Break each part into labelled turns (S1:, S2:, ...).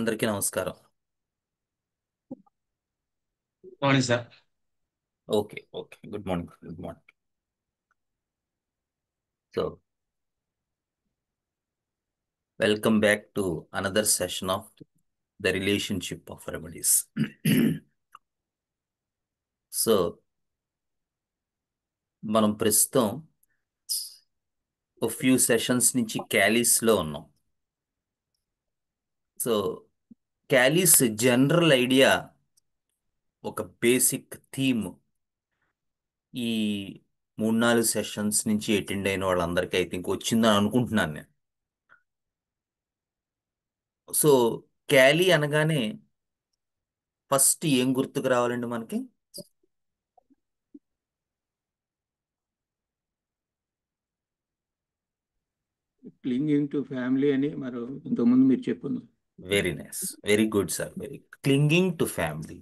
S1: అందరికీ నమస్కారం.
S2: Morning sir.
S1: Okay, okay. Good morning, good morning. So welcome back to another session of the relationship of remedies. So మనం ప్రస్తుతం ఒక few sessions నుంచి క్యాలీస్ లో ఉన్నాం. సో క్యాలీస్ జనరల్ ఐడియా, ఒక బేసిక్ థీమ్ ఈ 3-4 సెషన్స్ నుంచి అటెండ్ అయిన వాళ్ళందరికీ ఐ థింక్ వచ్చిందని అనుకుంటున్నాను నేను. సో క్యాలీ అనగానే ఫస్ట్ ఏం గుర్తుకు రావాలండి మనకి?
S3: క్లింగింగ్ టు ఫ్యామిలీ అని మరో ఇంతకుముందు మీరు చెప్పున్నారు.
S1: Very nice, very good sir, very clinging to family.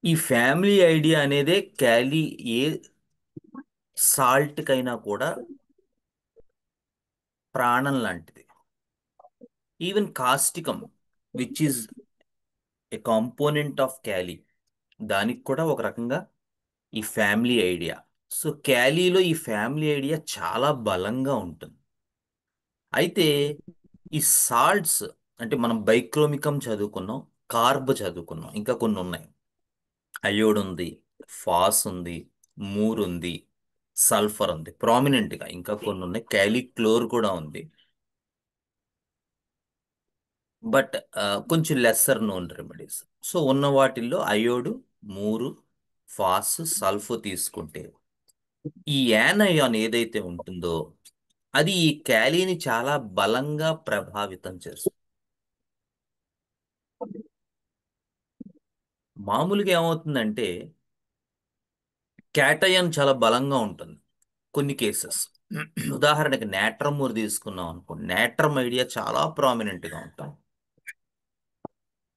S1: ఈ ఫ్యామిలీ ఐడియా అనేదే క్యాలీ ఏ సాల్ట్ కైనా కూడా ప్రాణం లాంటిది. Even causticum, which is a component of Kali, దానికి కూడా ఒక రకంగా ఈ ఫ్యామిలీ ఐడియా. సో క్యాలీలో ఈ ఫ్యామిలీ ఐడియా చాలా బలంగా ఉంటుంది. అయితే ఈ సాల్ట్స్ అంటే మనం బైక్రోమికం చదువుకున్నాం, కార్బ్ చదువుకున్నాం, ఇంకా కొన్ని ఉన్నాయి. అయోడ్ ఉంది, ఫాస్ ఉంది, మూర్ ఉంది, సల్ఫర్ ఉంది ప్రామినెంట్ గా, ఇంకా కొన్ని ఉన్నాయి, క్యాలిక్లోర్ కూడా ఉంది. బట్ కొంచెం లెస్సర్ నోన్ రెమెడీస్. సో ఉన్న వాటిల్లో అయోడు, మూరు, ఫాస్, సల్ఫ్ తీసుకుంటే ఈ యానయాన్ ఏదైతే ఉంటుందో అది ఈ క్యాలీని చాలా బలంగా ప్రభావితం చేస్తుంది. మామూలుగా ఏమవుతుందంటే క్యాటయాన్ చాలా బలంగా ఉంటుంది కొన్ని కేసెస్. ఉదాహరణకి నాట్రమూర్ తీసుకున్నాం అనుకో, నాట్రమ్ ఐడియా చాలా ప్రామినెంట్ గా ఉంటాం.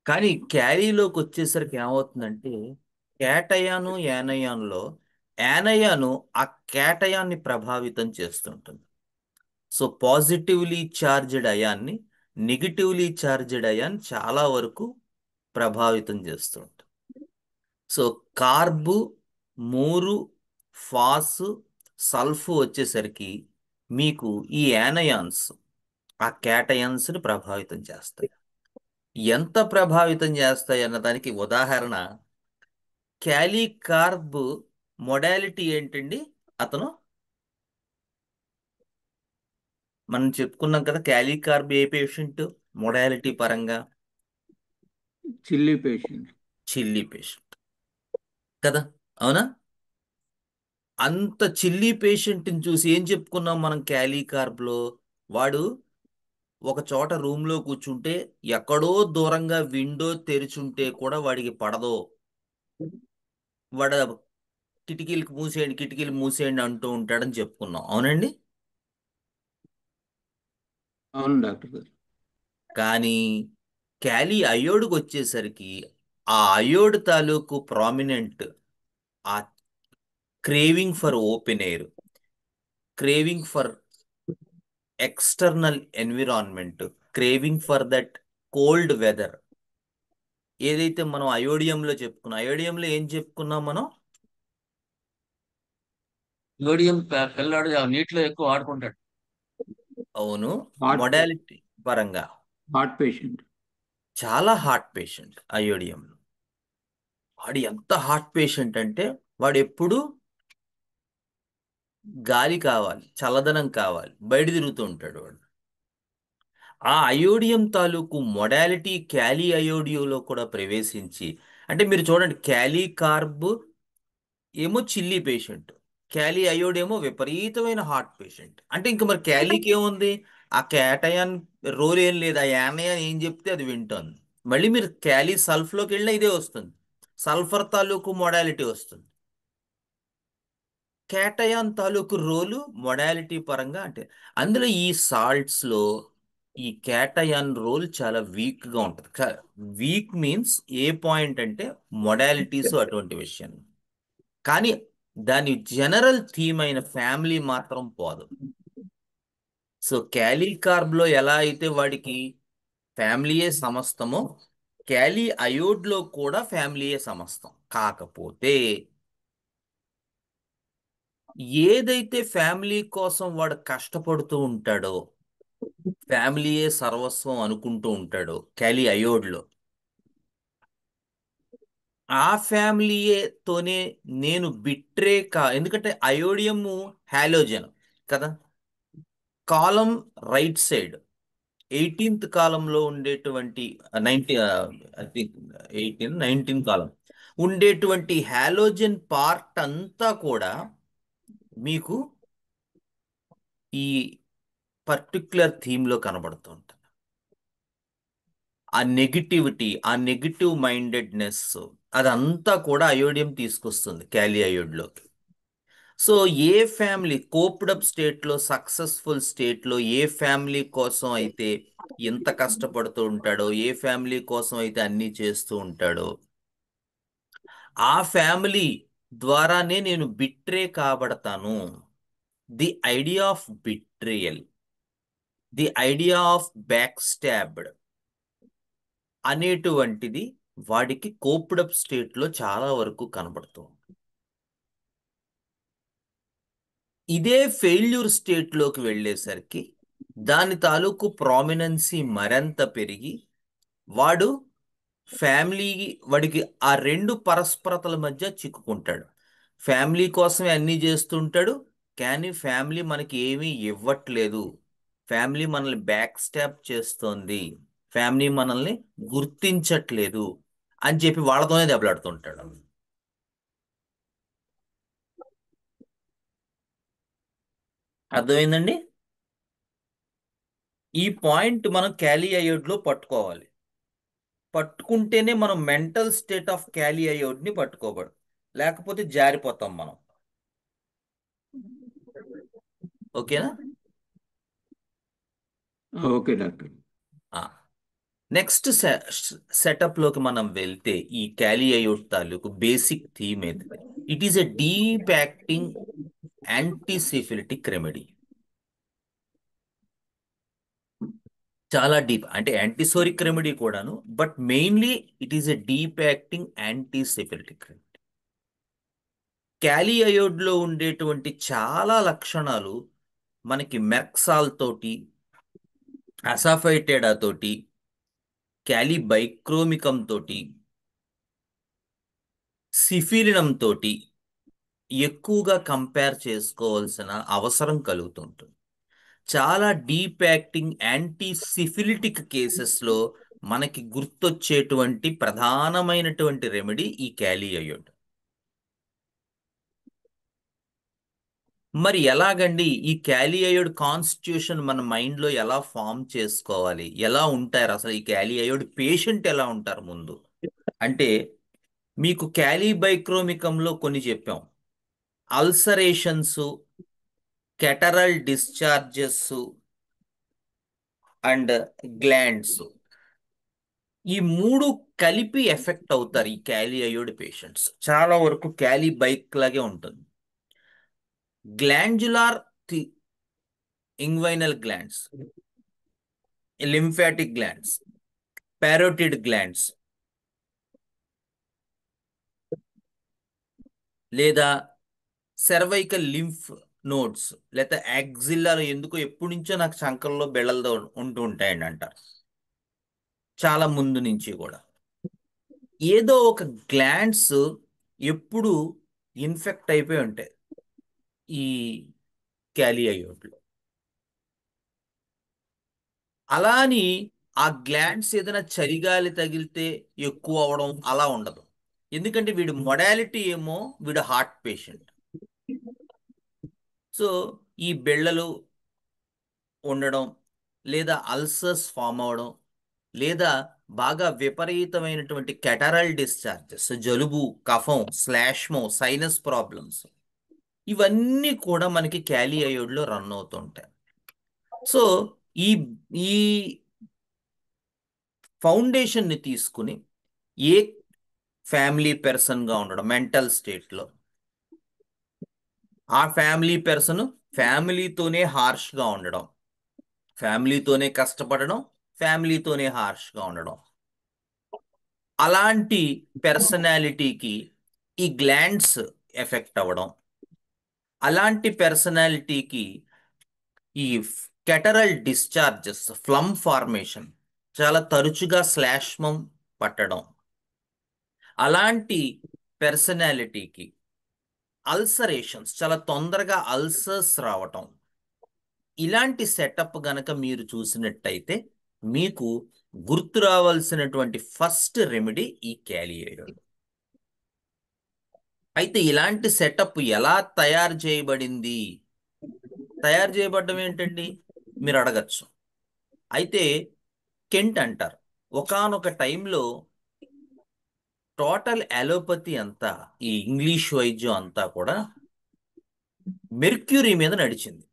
S1: కానీ క్యారీలోకి వచ్చేసరికి ఏమవుతుందంటే క్యాటయాను యానయాన్లో యానయాను ఆ క్యాటయాన్ని ప్రభావితం చేస్తుంటుంది. సో పాజిటివ్లీ చార్జ్డ్ అయాన్ని నెగిటివ్లీ చార్జ్డ్ అయాన్ చాలా వరకు ప్రభావితం చేస్తుంటుంది. సో కార్బు, మూరు, ఫాస్, సల్ఫ్ వచ్చేసరికి మీకు ఈ యానయాన్స్ ఆ క్యాటయాన్స్ ని ప్రభావితం చేస్తాయి. ఎంత ప్రభావితం చేస్తాయి అన్నదానికి ఉదాహరణ క్యాలీ కార్బ్ మొడాలిటీ ఏంటండి? అతను మనం చెప్పుకున్నాం కదా, క్యాలీ కార్బ్ ఏ పేషెంట్ మొడాలిటీ పరంగా?
S3: Chilli patient.
S1: చిల్లీ పేషెంట్ కదా, అవునా? అంత చిల్లీ పేషెంట్ని చూసి ఏం చెప్పుకున్నాం మనం క్యాలీ కార్బ్లో? వాడు ఒక చోట రూమ్ లో కూర్చుంటే ఎక్కడో దూరంగా విండో తెరిచుంటే కూడా వాడికి పడదో, వాడు కిటికీలకు మూసేయండి, కిటికీలు మూసేయండి అంటూ ఉంటాడని చెప్పుకున్నాం, అవునండి?
S3: అవును డాక్టర్ గారు.
S1: కానీ క్యాలీ అయోడ్కి వచ్చేసరికి ఆ అయోడ్ తాలూకు ప్రామినెంట్ ఆ craving for open air, craving for external environment, craving for that cold weather ఏదైతే మనం అయోడియంలో చెప్పుకున్నాం. అయోడియంలో ఏం చెప్పుకున్నాం మనం?
S2: యోడియం పిల్లాడు నీటిలో ఎక్కువ ఆడుకుంటాడు.
S1: అవును.
S3: హార్ట్
S1: మొడాలిటీ పరంగా
S3: హార్ట్ పేషెంట్.
S1: చాలా హార్ట్ పేషెంట్ అయోడియంలో. వాడు ఎంత హార్ట్ పేషెంట్ అంటే వాడు ఎప్పుడు గాలి కావాలి, చల్లదనం కావాలి, బయట తిరుగుతూ ఉంటాడు వాడు. ఆ అయోడియం తాలూకు మొడాలిటీ క్యాలీ అయోడియోలో కూడా ప్రవేశించి, అంటే మీరు చూడండి, క్యాలీ కార్బ్ ఏమో చిల్లీ పేషెంట్, క్యాలీ అయోడ్ ఏమో విపరీతమైన హార్ట్ పేషెంట్. అంటే ఇంక మరి క్యాలీకి ఏముంది? ఆ క్యాటయాన్ రోల్ ఏం లేదు, ఆ యానయాన్ ఏం చెప్తే అది వింటోంది. మళ్ళీ మీరు క్యాలీ సల్ఫ్లోకి వెళ్ళినా ఇదే వస్తుంది, సల్ఫర్ తాలూకు మొడాలిటీ వస్తుంది. కేటయాన్ తాలూకు రోలు మొడాలిటీ పరంగా అంటే అందులో ఈ సాల్ట్స్ లో ఈ కేటయాన్ రోల్ చాలా వీక్ గా ఉంటుంది. వీక్ మీన్స్ ఏ పాయింట్ అంటే మొడాలిటీస్ అటువంటి విషయం. కానీ దాని జనరల్ థీమ్ అయిన ఫ్యామిలీ మాత్రం పోదు. సో క్యాలీ కార్బ్ లో ఎలా అయితే వాడికి ఫ్యామిలీయే సమస్తము, క్యాలీ అయోడ్లో కూడా ఫ్యామిలీయే సమస్తం. కాకపోతే ఏదైతే ఫ్యామిలీ కోసం వాడు కష్టపడుతూ ఉంటాడో, ఫ్యామిలీయే సర్వస్వం అనుకుంటూ ఉంటాడో క్యాలీ అయోడ్లో, ఆ ఫ్యామిలీయేతోనే నేను బిట్రే ఎందుకంటే అయోడియము హాలోజన్ కదా. కాలం రైట్ సైడ్ 18th కాలంలో ఉండేటువంటి 19 కాలం ఉండేటువంటి హాలోజన్ పార్ట్ అంతా కూడా మీకు ఈ పర్టిక్యులర్ థీమ్లో కనబడుతుంటుంది. ఆ నెగిటివ్ మైండెడ్నెస్ అదంతా కూడా అయోడియం తీసుకొస్తుంది క్యాలీ అయోడ్లోకి. సో ఏ ఫ్యామిలీ కోప్డప్ స్టేట్లో, సక్సెస్ఫుల్ స్టేట్లో ఏ ఫ్యామిలీ కోసం అయితే ఎంత కష్టపడుతూ ఉంటాడో, ఏ ఫ్యామిలీ కోసం అయితే అన్నీ చేస్తూ ఉంటాడో, ఆ ఫ్యామిలీ ద్వారానే నేను బిట్రే కాబడతాను. The idea of betrayal, the idea of back stabbed అనేటువంటిది వాడికి కోప్డప్ స్టేట్లో చాలా వరకు కనబడుతుంది. ఇదే ఫెయిల్యూర్ స్టేట్లోకి వెళ్ళేసరికి దాని తాలూకు ప్రామినెన్సీ మరింత పెరిగి వాడు వాడికి ఆ రెండు పరస్పరతల మధ్య చిక్కుకుంటాడు. ఫ్యామిలీ కోసమే అన్నీ చేస్తుంటాడు, కానీ ఫ్యామిలీ మనకి ఏమీ ఇవ్వట్లేదు, ఫ్యామిలీ మనల్ని బ్యాక్ స్టాప్ చేస్తోంది, ఫ్యామిలీ మనల్ని గుర్తించట్లేదు అని చెప్పి వాళ్ళతోనే దెబ్బలాడుతుంటాడు. అర్థమైందండి? ఈ పాయింట్ మనం క్యాలీ అయోడ్లో పట్టుకోవాలి. పట్టుకుంటేనే మనం మెంటల్ స్టేట్ ఆఫ్ క్యాలీ అయోడ్ని పట్టుకోబడు, లేకపోతే జారిపోతాం మనం. ఓకేనా?
S3: Okay doctor.
S1: నెక్స్ట్ సెటప్లోకి మనం వెళ్తే ఈ క్యాలీ అయోడ్ తాలూకు బేసిక్ థీమ్ ఏంటిది? It is a deep acting antisyphilitic remedy. చాలా డీప్ అంటే యాంటీసోరిక్ రెమెడీ కూడాను, but mainly it is a deep acting antisyphilitic remedy. Kali అయోడ్లో ఉండేటువంటి చాలా లక్షణాలు మనకి మెర్క్సాల్ తోటి, అసాఫైటేడా తోటి, క్యాలిబైక్రోమికం తోటి, సిఫిలినం తోటి ఎక్కువగా కంపేర్ చేసుకోవాల్సిన అవసరం కలుగుతుంటుంది. చాలా డీప్ యాక్టింగ్ యాంటీ సిఫిలిటిక్ కేసెస్లో మనకి గుర్తొచ్చేటువంటి ప్రధానమైనటువంటి రెమెడీ ఈ క్యాలీ అయోడ్. మరి ఎలాగండి ఈ క్యాలీ అయోడ్ కాన్స్టిట్యూషన్ మన మైండ్లో ఎలా ఫామ్ చేసుకోవాలి? ఎలా ఉంటారు అసలు ఈ క్యాలీ అయోడ్ పేషెంట్ ఎలా ఉంటారు ముందు అంటే, మీకు క్యాలిబైక్రోమికంలో కొన్ని చెప్పాం. అల్సరేషన్స్, కెటరల్ డిశ్చార్జెస్ అండ్ గ్లాండ్స్, ఈ మూడు కలిపి ఎఫెక్ట్ అవుతారు ఈ క్యాలీ అయోడ్ పేషెంట్స్. చాలా వరకు క్యాలిబైక్ లాగే ఉంటుంది. Glandular inguinal glands, lymphatic glands, parotid glands, లేదా సెర్వైకల్ లింఫ్ నోడ్స్, లేదా యాక్సిల్లాలో ఎందుకో ఎప్పటి నుంచో నాకు శంకర్లో బెళ్ళలతో ఉంటూ ఉంటాయండి అంటారు, చాలా ముందు నుంచి కూడా. ఏదో ఒక గ్లాండ్స్ ఎప్పుడు ఇన్ఫెక్ట్ అయిపోయి ఉంటాయి ఈ క్యాలీ అయోడ్లో. అలా అని ఆ గ్లాండ్స్ ఏదైనా చలిగాలి తగిలితే ఎక్కువ అవడం అలా ఉండదు. ఎందుకంటే వీడి మొడాలిటీ ఏమో వీడు హార్ట్ పేషెంట్. సో ఈ బెళ్ళలు ఉండడం, లేదా అల్సర్స్ ఫామ్ అవడం, లేదా బాగా విపరీతమైనటువంటి కెటరల్ డిశ్చార్జెస్, జలుబు, కఫం, శ్లాష్మో, సైనస్ ప్రాబ్లమ్స్, ఇవన్నీ కూడా మనకి క్యాలీ అయోడ్లో రన్ అవుతుంటాయి. సో ఈ ఈ ఫౌండేషన్ని తీసుకుని ఏ ఫ్యామిలీ పర్సన్గా ఉండడం మెంటల్ స్టేట్లో, ఆ ఫ్యామిలీ పర్సన్ ఫ్యామిలీతోనే హార్ష్గా ఉండడం, ఫ్యామిలీతోనే కష్టపడడం, ఫ్యామిలీతోనే హార్ష్గా ఉండడం, అలాంటి పర్సనాలిటీకి ఈ గ్లాండ్స్ ఎఫెక్ట్ అవ్వడం, అలాంటి పర్సనాలిటీకి ఈ కెటరల్ డిశ్చార్జెస్, ఫ్లమ్ ఫార్మేషన్ చాలా తరచుగా శ్లేష్మం పట్టడం, అలాంటి పర్సనాలిటీకి అల్సరేషన్స్, చాలా తొందరగా అల్సర్స్ రావటం, ఇలాంటి సెటప్ గనక మీరు చూసినట్టయితే మీకు గుర్తు రావాల్సినటువంటి ఫస్ట్ రెమెడీ ఈ క్యాలియోయిడ్. అయితే ఇలాంటి సెటప్ ఎలా తయారు చేయబడింది? తయారు చేయబడడం ఏంటండి మీరు అడగచ్చు. అయితే కెంట్ అంటారు, ఒకానొక టైంలో టోటల్ అలోపతి అంతా, ఈ ఇంగ్లీష్ వైద్యం అంతా కూడా మెర్క్యూరీ మీద నడిచింది.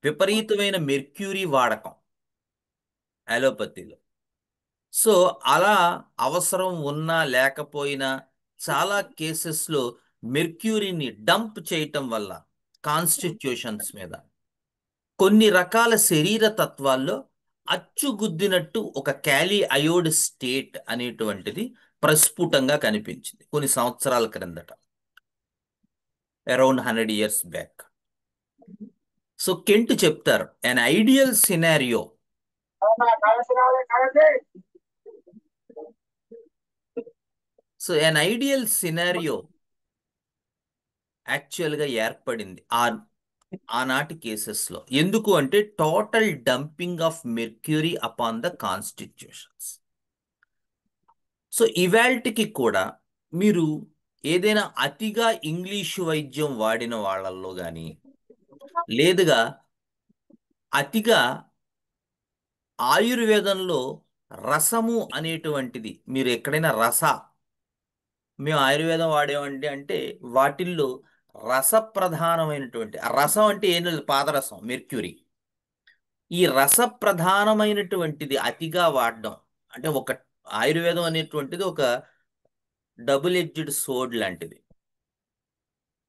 S1: విపరీతమైన మెర్క్యూరీ వాడకం అలోపతిలో. సో అలా అవసరం ఉన్నా లేకపోయినా చాలా కేసెస్లో మెర్క్యూరీని డంప్ చేయటం వల్ల కాన్స్టిట్యూషన్స్ మీద కొన్ని రకాల శరీర తత్వాల్లో అచ్చుగుద్దినట్టు ఒక క్యాలీ అయోడ్ స్టేట్ అనేటువంటిది ప్రస్ఫుటంగా కనిపించింది కొన్ని సంవత్సరాల క్రిందట, around 100 years back. So Kent చెప్తారు, an ideal scenario, so an ideal scenario యాక్చువల్గా ఏర్పడింది ఆనాటి కేసెస్లో. ఎందుకు అంటే total dumping of mercury upon the constitutions. So ఇవాల్టికి కూడా మీరు ఏదైనా అతిగా ఇంగ్లీషు వైద్యం వాడిన వాళ్ళల్లో కానీ, లేదుగా అతిగా ఆయుర్వేదంలో రసము అనేటువంటిది, మీరు ఎక్కడైనా మేము ఆయుర్వేదం వాడేమండి అంటే వాటిల్లో రసప్రధానమైనటువంటి, ఆ రసం అంటే ఏం లేదు, పాదరసం, మెర్క్యూరీ. ఈ రసప్రధానమైనటువంటిది అతిగా వాడడం అంటే ఆయుర్వేదం అనేటువంటిది ఒక డబుల్ ఎడ్జ్డ్ సోడ్ లాంటిది.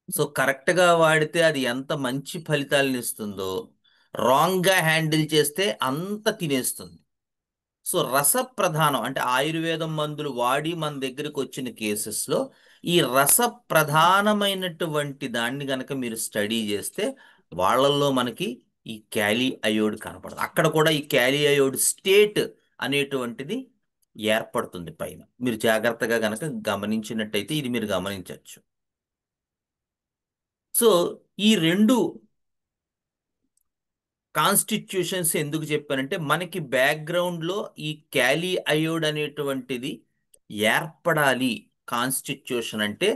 S1: సో కరెక్ట్గా వాడితే అది ఎంత మంచి ఫలితాలను ఇస్తుందో, రాంగ్గా హ్యాండిల్ చేస్తే అంత తినేస్తుంది. సో రసప్రధానం అంటే ఆయుర్వేదం మందులు వాడి మన దగ్గరికి వచ్చిన కేసెస్లో ఈ రసప్రధానమైనటువంటి దాన్ని గనక మీరు స్టడీ చేస్తే వాళ్ళల్లో మనకి ఈ క్యాలీ అయోడ్ కనపడదు. అక్కడ కూడా ఈ క్యాలీ అయోడ్ స్టేట్ అనేటువంటిది ఏర్పడుతుంది పైన. మీరు జాగ్రత్తగా గనక గమనించినట్టయితే ఇది మీరు గమనించవచ్చు. సో ఈ రెండు కాన్స్టిట్యూషన్స్ ఎందుకు చెప్పానంటే మనకి బ్యాక్గ్రౌండ్లో ఈ క్యాలీ అయోడ్ అనేటువంటిది ఏర్పడాలి. కాన్స్టిట్యూషన్ అంటే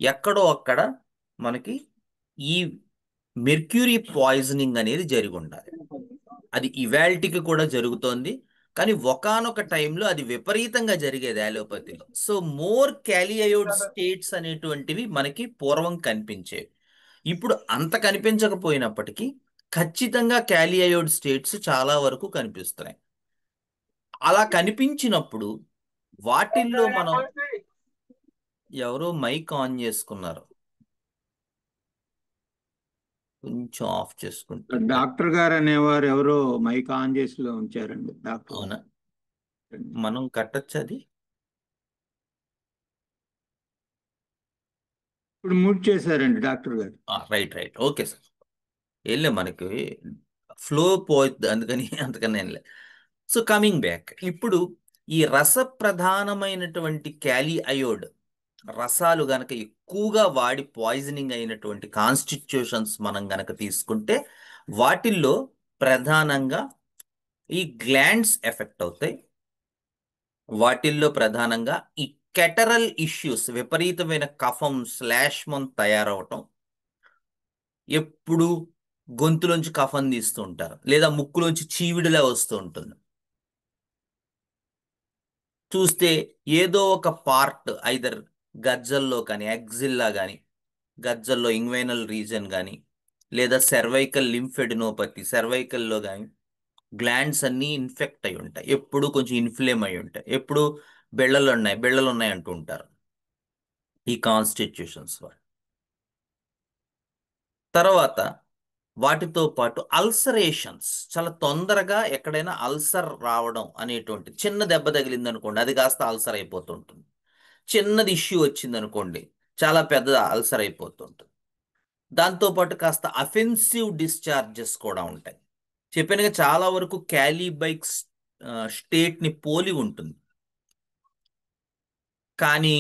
S1: ఎక్కడో అక్కడ మనకి ఈ మెర్క్యూరీ పాయిజనింగ్ అనేది జరిగి ఉండాలి. అది ఇవాల్టికి కూడా జరుగుతోంది, కానీ ఒకానొక టైంలో అది విపరీతంగా జరిగేది అలోపతిలో. సో మోర్ క్యాలీ అయోడ్ స్టేట్స్ అనేటువంటివి మనకి పూర్వం కనిపించేవి. ఇప్పుడు అంత కనిపించకపోయినప్పటికీ ఖచ్చితంగా క్యాలీ అయోడ్ స్టేట్స్ చాలా వరకు కనిపిస్తున్నాయి. అలా కనిపించినప్పుడు వాటిల్లో మనం, ఎవరో మైక్ ఆన్ చేసుకున్నారు, కొంచెం ఆఫ్ చేసుకుంటే.
S3: డాక్టర్ గారు అనేవారు ఎవరో మైక్ ఆన్ చేసి ఉంచారండి డాక్టర్.
S1: అవునా, మనం కట్టచ్చు అది.
S3: ఇప్పుడు మ్యూట్ చేశారండి డాక్టర్ గారు.
S1: Right okay sir. వెళ్ళే మనకి ఫ్లో పోతుంది అందుకని వెళ్ళే. సో కమింగ్ బ్యాక్, ఇప్పుడు ఈ రసప్రధానమైనటువంటి క్యాలీ అయోడ్ రసాలు గనక ఎక్కువగా వాడి పాయిజనింగ్ అయినటువంటి కాన్స్టిట్యూషన్స్ మనం గనక తీసుకుంటే వాటిల్లో ప్రధానంగా ఈ గ్లాండ్స్ ఎఫెక్ట్ అవుతాయి. వాటిల్లో ప్రధానంగా ఈ కెటరల్ ఇష్యూస్, విపరీతమైన కఫం, శ్లేష్మం తయారవటం, ఎప్పుడు గొంతులోంచి కఫం తీస్తూ ఉంటారు, లేదా ముక్కులోంచి చీవిడిలా వస్తూ ఉంటుంది. చూస్తే ఏదో ఒక పార్ట్ ఐదర్ గజ్జల్లో కానీ, ఎగ్జిల్లా కానీ, గజ్జల్లో ఇంగ్వైనల్ రీజన్ కానీ, లేదా సెర్వైకల్ లింఫెడినోపతి, సెర్వైకల్లో కానీ గ్లాండ్స్ అన్నీ ఇన్ఫెక్ట్ అయి ఉంటాయి, ఎప్పుడు కొంచెం ఇన్ఫ్లేమ్ అయి ఉంటాయి, ఎప్పుడు బిళ్ళలు ఉన్నాయి అంటూ ఉంటారు ఈ కాన్స్టిట్యూషన్స్. తర్వాత వాటితో పాటు అల్సరేషన్స్, చాలా తొందరగా ఎక్కడైనా అల్సర్ రావడం అనేటువంటి, చిన్న దెబ్బ తగిలింది అనుకోండి అది కాస్త అల్సర్ అయిపోతుంటుంది. చిన్నది ఇష్యూ వచ్చింది అనుకోండి చాలా పెద్ద అల్సర్ అయిపోతుంటుంది. దాంతోపాటు కాస్త అఫెన్సివ్ డిశ్చార్జెస్ కూడా ఉంటాయి. చెప్పానుగా చాలా వరకు క్యాలీ బైక్స్ స్టేట్ని పోలి ఉంటుంది. కానీ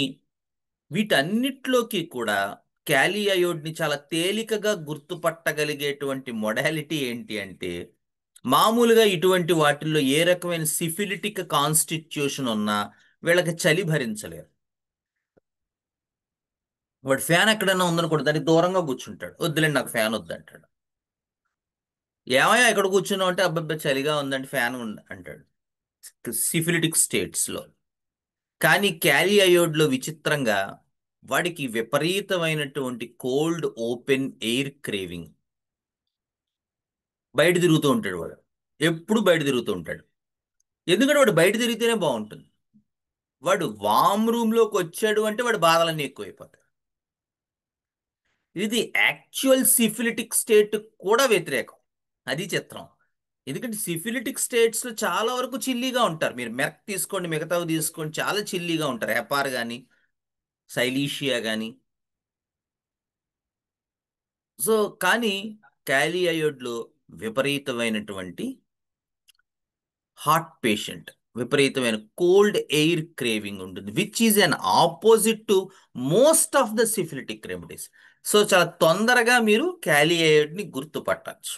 S1: వీటన్నిటిలోకి కూడా క్యాలీ అయోడ్ని చాలా తేలికగా గుర్తుపట్టగలిగేటువంటి మొడాలిటీ ఏంటి అంటే, మామూలుగా ఇటువంటి వాటిల్లో ఏ రకమైన సిఫిలిటిక్ కాన్స్టిట్యూషన్ ఉన్నా వీళ్ళకి చలి భరించలేరు. వాడు ఫ్యాన్ ఎక్కడైనా ఉందనుకోండి దానికి దూరంగా కూర్చుంటాడు, వద్దులేండి నాకు ఫ్యాన్ వద్దంటాడు. ఏమయ్యా ఎక్కడ కూర్చున్నావు అంటే అబ్బాబ్బా చలిగా ఉందంటే ఫ్యాన్ ఉంది అంటాడు, సిఫిలిటిక్ స్టేట్స్లో. కానీ క్యాలీ అయోడ్లో విచిత్రంగా వాడికి విపరీతమైనటువంటి కోల్డ్ ఓపెన్ ఎయిర్ క్రేవింగ్. బయట తిరుగుతూ ఉంటాడు వాడు, ఎప్పుడు బయట తిరుగుతూ ఉంటాడు. ఎందుకంటే వాడు బయట తిరిగితేనే బాగుంటుంది. వాడు వామ్ రూమ్లోకి వచ్చాడు అంటే వాడి బాధలన్నీ ఎక్కువైపోతాయి. ఇది యాక్చువల్ సిఫిలిటిక్ స్టేట్ కూడా వ్యతిరేకం. అది చిత్రం. ఎందుకంటే సిఫిలిటిక్ స్టేట్స్లో చాలా వరకు చిల్లీగా ఉంటారు. మీరు మెర్క్ తీసుకోండి, మిగతావి తీసుకోండి, చాలా చిల్లీగా ఉంటారు. హెపార్ కానీ సైలీషియా కానీ. సో కానీ క్యాలీ అయోడ్లో విపరీతమైనటువంటి హార్ట్ పేషెంట్, విపరీతమైన కోల్డ్ ఎయిర్ క్రేవింగ్ ఉంటుంది, which is an opposite to most of the syphilitic remedies. So చాలా తొందరగా మీరు క్యాలీ అయోడ్ని గుర్తుపట్టచ్చు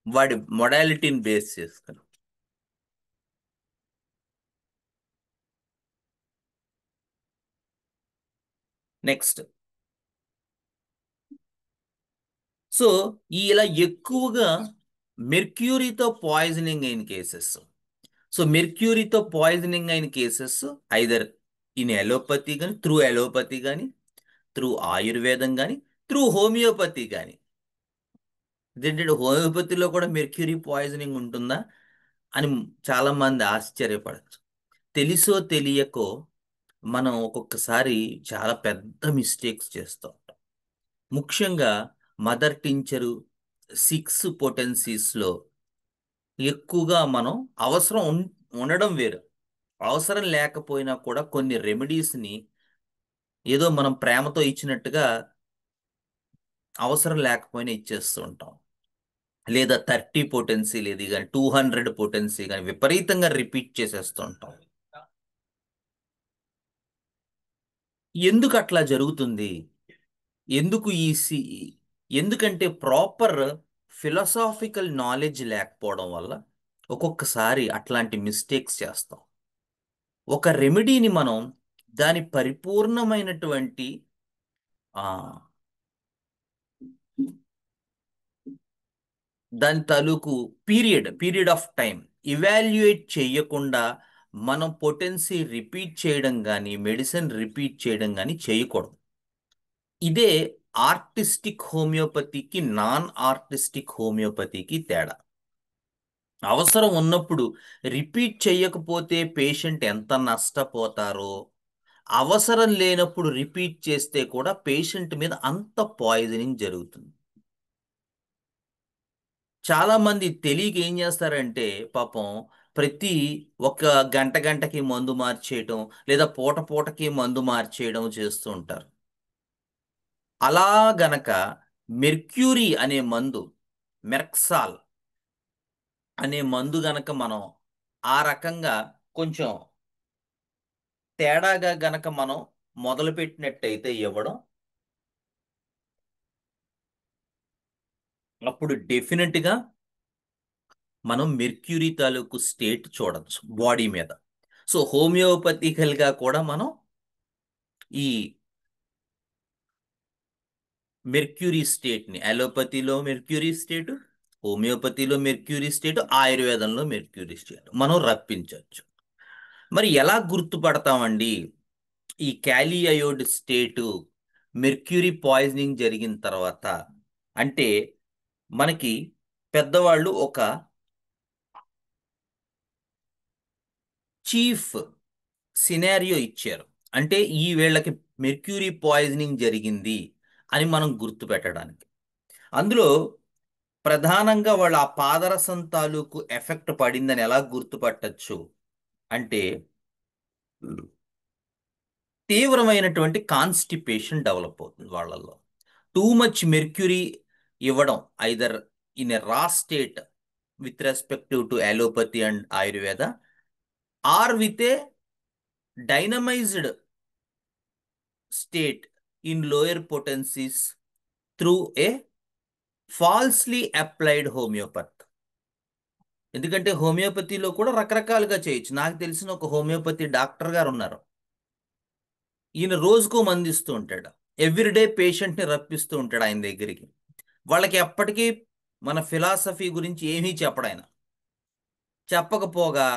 S1: వాడి మొడాలిటీని బేస్ చేసుకుని. నెక్స్ట్, సో ఇలా ఎక్కువగా మెర్క్యూరీతో పాయిజనింగ్ అయిన కేసెస్, సో మెర్క్యూరీతో పాయిజనింగ్ అయిన కేసెస్ ఐదర్ ఇన్ ఎలోపతి కానీ, త్రూ ఎలోపతి కానీ, త్రూ ఆయుర్వేదం కానీ, త్రూ హోమియోపతి కానీ. ఇదేంటంటే హోమియోపతిలో కూడా మెర్క్యూరీ పాయిజనింగ్ ఉంటుందా అని చాలా మంది ఆశ్చర్యపడచ్చు. తెలుసో తెలియకో మనం ఒక్కొక్కసారి చాలా పెద్ద మిస్టేక్స్ చేస్తూ ఉంటాం. ముఖ్యంగా మదర్ టించరు 6 పొటెన్సీస్లో ఎక్కువగా మనం అవసరం ఉండడం వేరు, అవసరం లేకపోయినా కూడా కొన్ని రెమెడీస్ని ఏదో మనం ప్రేమతో ఇచ్చినట్టుగా అవసరం లేకపోయినా ఇచ్చేస్తూ ఉంటాం. లేదా 30 పొటెన్సీ లేదు కానీ 200 పొటెన్సీ కానీ విపరీతంగా రిపీట్ చేసేస్తూ ఉంటాం. ఎందుకు అట్లా జరుగుతుంది? ఎందుకు ఎందుకంటే ప్రాపర్ ఫిలాసాఫికల్ నాలెడ్జ్ లేకపోవడం వల్ల ఒక్కొక్కసారి అట్లాంటి మిస్టేక్స్ చేస్తాం. ఒక రెమెడీని మనం దాని పరిపూర్ణమైనటువంటి ఆ దాని తాలూకు పీరియడ్ ఆఫ్ టైం ఇవాల్యుయేట్ చేయకుండా మనం పొటెన్సీ రిపీట్ చేయడం కానీ మెడిసిన్ రిపీట్ చేయడం కానీ చేయకూడదు. ఇదే ఆర్టిస్టిక్ హోమియోపతికి నాన్ ఆర్టిస్టిక్ హోమియోపతికి తేడా. అవసరం ఉన్నప్పుడు రిపీట్ చేయకపోతే పేషెంట్ ఎంత నష్టపోతారో, అవసరం లేనప్పుడు రిపీట్ చేస్తే కూడా పేషెంట్ మీద అంత పాయిజనింగ్ జరుగుతుంది. చాలా మంది తెలియక ఏం చేస్తారంటే పాపం ప్రతి ఒక గంటకి మందు మార్చేయడం లేదా పూటకి మందు మార్చేయడం చేస్తూ ఉంటారు. అలా గనక మెర్క్యూరీ అనే మందు, మెర్క్సాల్ అనే మందు గనక మనం ఆ రకంగా కొంచెం తేడాగా గనక మనం మొదలుపెట్టినట్టయితే ఇవ్వడం, అప్పుడు డెఫినెట్గా మనం మెర్క్యూరీ తాలూకు స్టేట్ చూడొచ్చు బాడీ మీద. సో హోమియోపతికల్గా కూడా మనం ఈ మెర్క్యూరీ స్టేట్ని, అలోపతిలో మెర్క్యూరీ స్టేటు, హోమియోపతిలో మెర్క్యూరీ స్టేటు, ఆయుర్వేదంలో మెర్క్యూరీ స్టేట్ మనం రప్పించవచ్చు. మరి ఎలా గుర్తుపడతామండి ఈ క్యాలీ అయోడ్ స్టేటు మెర్క్యూరీ పాయిజనింగ్ జరిగిన తర్వాత? అంటే మనకి పెద్దవాళ్ళు ఒక చీఫ్ సినారియో ఇచ్చారు. అంటే ఈ వీళ్ళకి మెర్క్యూరీ పాయిజనింగ్ జరిగింది అని మనం గుర్తుపెట్టడానికి. అందులో ప్రధానంగా వాళ్ళ ఆ పాదరసం తాలూకు ఎఫెక్ట్ పడిందని ఎలా గుర్తుపట్టచ్చు అంటే తీవ్రమైనటువంటి కాన్స్టిపేషన్ డెవలప్ అవుతుంది వాళ్ళల్లో. టూ మచ్ మెర్క్యూరీ ఇవ్వడం either in a raw state with respective to allopathy and Ayurveda or with a dynamised state in lower potencies through a falsely applied homeopath. ఎందుకంటే హోమియోపతిలో కూడా రకరకాలుగా చేయొచ్చు. నాకు తెలిసిన ఒక హోమియోపతి డాక్టర్ గారు ఉన్నారు. ఈయన రోజుకో మంది ఇస్తూ ఉంటాడు. ఎవ్రీడే పేషెంట్ని రప్పిస్తూ ఉంటాడు ఆయన దగ్గరికి. వాళ్ళకి ఎప్పటికీ మన ఫిలాసఫీ గురించి ఏమీ చెప్పడు ఆయన. చెప్పకపోగా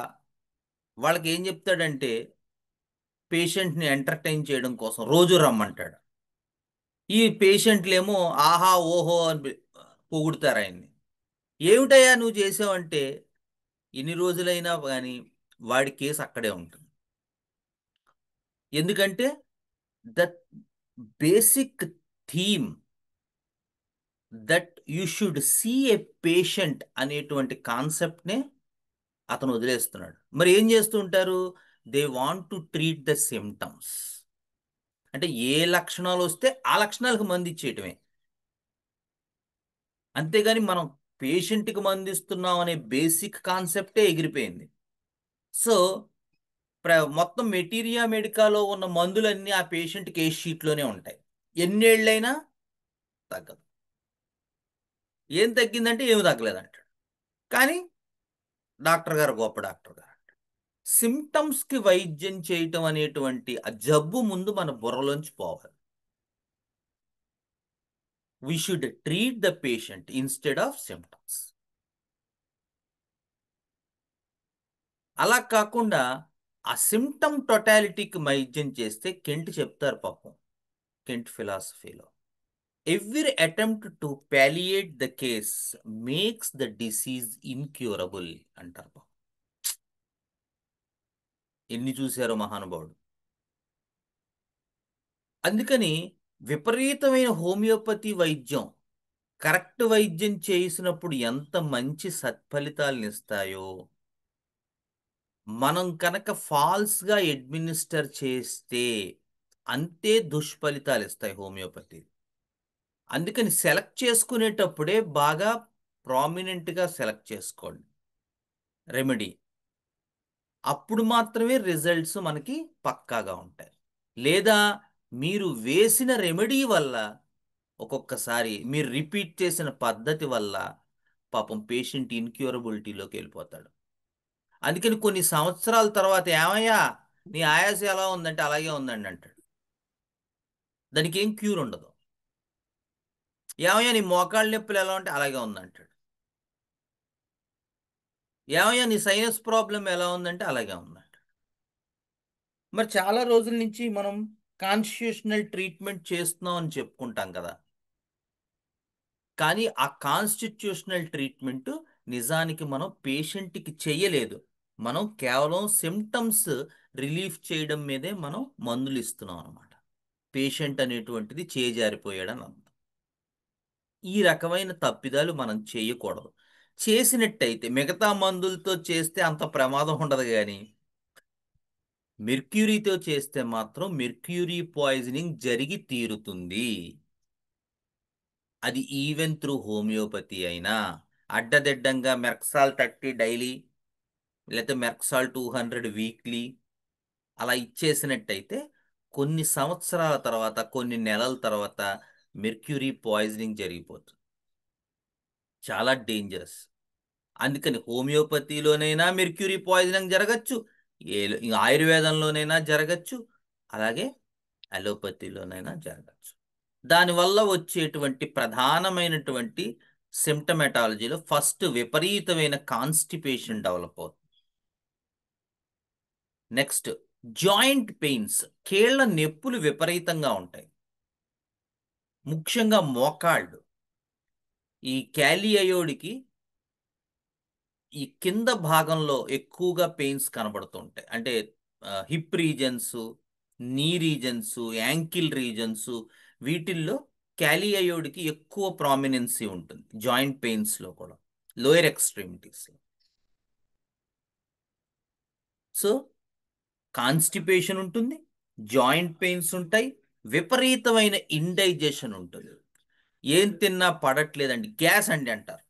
S1: వాళ్ళకి ఏం చెప్తాడంటే పేషెంట్ని ఎంటర్టైన్ చేయడం కోసం రోజు రమ్మంటాడు. ఈ పేషెంట్లేమో ఆహా ఓహో అని పొగుడుతారు ఆయన్ని. ఏమిటయ్యా నువ్వు చేసావంటే ఎన్ని రోజులైనా కానీ వాడి కేసు అక్కడే ఉంటుంది. ఎందుకంటే the basic theme that you should see a patient అనేటువంటి కాన్సెప్ట్నే అతను వదిలేస్తున్నాడు. మరి ఏం చేస్తూ ఉంటారు? They want to treat the symptoms. అంటే ఏ లక్షణాలు వస్తే ఆ లక్షణాలకు మందు ఇచ్చేయటమే, అంతేగాని మనం పేషెంట్కి మందు ఇస్తున్నాం అనే బేసిక్ కాన్సెప్టే ఎగిరిపోయింది. సో మొత్తం మెటీరియా మెడికాలో ఉన్న మందులన్నీ ఆ పేషెంట్ కేస్ షీట్లోనే ఉంటాయి. ఎన్నేళ్ళైనా తగ్గదు. ఏం తగ్గిందంటే ఏమి తగ్గలేదంటాడు. కానీ డాక్టర్ గారు గొప్ప డాక్టర్ గారు. సిమ్టమ్స్కి వైద్యం చేయటం అనేటువంటి ఆ జబ్బు ముందు మన బుర్రలోంచి పోవాలి. We should treat the patient instead of symptoms. అలా కాకుండా ఆ సిమ్టమ్ టోటాలిటీకి వైద్యం చేస్తే కెంట్ చెప్తారు పాపం, కెంట్ ఫిలాసఫీలో every attempt to palliate the case makes the disease incurable అంటారు పాపం. ఎన్ని చూశారో మహానుభావుడు. అందుకని విపరీతమైన హోమియోపతి వైద్యం కరెక్ట్ వైద్యం చేసినప్పుడు ఎంత మంచి సత్ఫలితాలను ఇస్తాయో, మనం కనుక ఫాల్స్గా అడ్మినిస్టర్ చేస్తే అంతే దుష్ఫలితాలు ఇస్తాయి హోమియోపతి. అందుకని సెలెక్ట్ చేసుకునేటప్పుడే బాగా ప్రామినెంట్గా సెలెక్ట్ చేసుకోండి రెమెడీ. అప్పుడు మాత్రమే రిజల్ట్స్ మనకి పక్కాగా ఉంటాయి. లేదా మీరు వేసిన రెమెడీ వల్ల ఒక్కొక్కసారి మీరు రిపీట్ చేసిన పద్ధతి వల్ల పాపం పేషెంట్ ఇన్క్యూరబిలిటీలోకి వెళ్ళిపోతాడు. అందుకని కొన్ని సంవత్సరాల తర్వాత ఏమయ్యా నీ ఆయాసం ఎలా ఉందంటే అలాగే ఉందండి అంటాడు. దానికి ఏం క్యూర్ ఉండదు. ఏమయ్యా నీ మోకాళ్ళ నొప్పులు ఎలా ఉంటే అలాగే ఉందంటాడు. ఏమయ్యా నీ సైనస్ ప్రాబ్లం ఎలా ఉందంటే అలాగే ఉందంటాడు. మరి చాలా రోజుల నుంచి మనం కాన్స్టిట్యూషనల్ ట్రీట్మెంట్ చేస్తున్నాం అని చెప్పుకుంటాం కదా, కానీ ఆ కాన్స్టిట్యూషనల్ ట్రీట్మెంట్ నిజానికి మనం పేషెంట్కి చెయ్యలేదు. మనం కేవలం సిమ్టమ్స్ రిలీఫ్ చేయడం మీదే మనం మందులు ఇస్తున్నాం అనమాట. పేషెంట్ అనేటువంటిది చేజారిపోయాడని అర్థం. ఈ రకమైన తప్పిదాలు మనం చేయకూడదు. చేసినట్టయితే మిగతా మందులతో చేస్తే అంత ప్రమాదం ఉండదు, కానీ మెర్క్యూరీతో చేస్తే మాత్రం మెర్క్యూరీ పాయిజనింగ్ జరిగి తీరుతుంది. అది ఈవెన్ త్రూ హోమియోపతి అయినా. అడ్డదిడ్డంగా మెర్క్సాల్ 30 డైలీ లేకపోతే మెర్క్సాల్ 200 వీక్లీ అలా ఇచ్చేసినట్టయితే కొన్ని సంవత్సరాల తర్వాత, కొన్ని నెలల తర్వాత మెర్క్యూరీ పాయిజనింగ్ జరిగిపోతుంది. చాలా డేంజరస్. అందుకని హోమియోపతిలోనైనా మెర్క్యూరీ పాయిజనింగ్ జరగచ్చు, ఆయుర్వేదంలోనైనా జరగచ్చు, అలాగే అలోపతిలోనైనా జరగచ్చు. దానివల్ల వచ్చేటువంటి ప్రధానమైనటువంటి సిమ్టమెటాలజీలో ఫస్ట్ విపరీతమైన కాన్స్టిపేషన్ డెవలప్ అవుతుంది. నెక్స్ట్ జాయింట్ పెయిన్స్, కీళ్ల నొప్పులు విపరీతంగా ఉంటాయి, ముఖ్యంగా మోకాళ్ళు. ఈ క్యాలీ అయోడికి ఈ కింద భాగంలో ఎక్కువగా పెయిన్స్ కనబడుతుంటాయి. అంటే హిప్ రీజన్స్, నీ రీజన్స్, యాంకిల్ రీజన్స్, వీటిల్లో క్యాలీ అయోడ్కి ఎక్కువ ప్రామినెన్సీ ఉంటుంది జాయింట్ పెయిన్స్లో కూడా, లోయర్ ఎక్స్ట్రీమిటీస్లో. సో కాన్స్టిపేషన్ ఉంటుంది, జాయింట్ పెయిన్స్ ఉంటాయి, విపరీతమైన ఇండైజెషన్ ఉంటుంది. ఏం తిన్నా పడట్లేదండి, గ్యాస్ అండి అంటారు.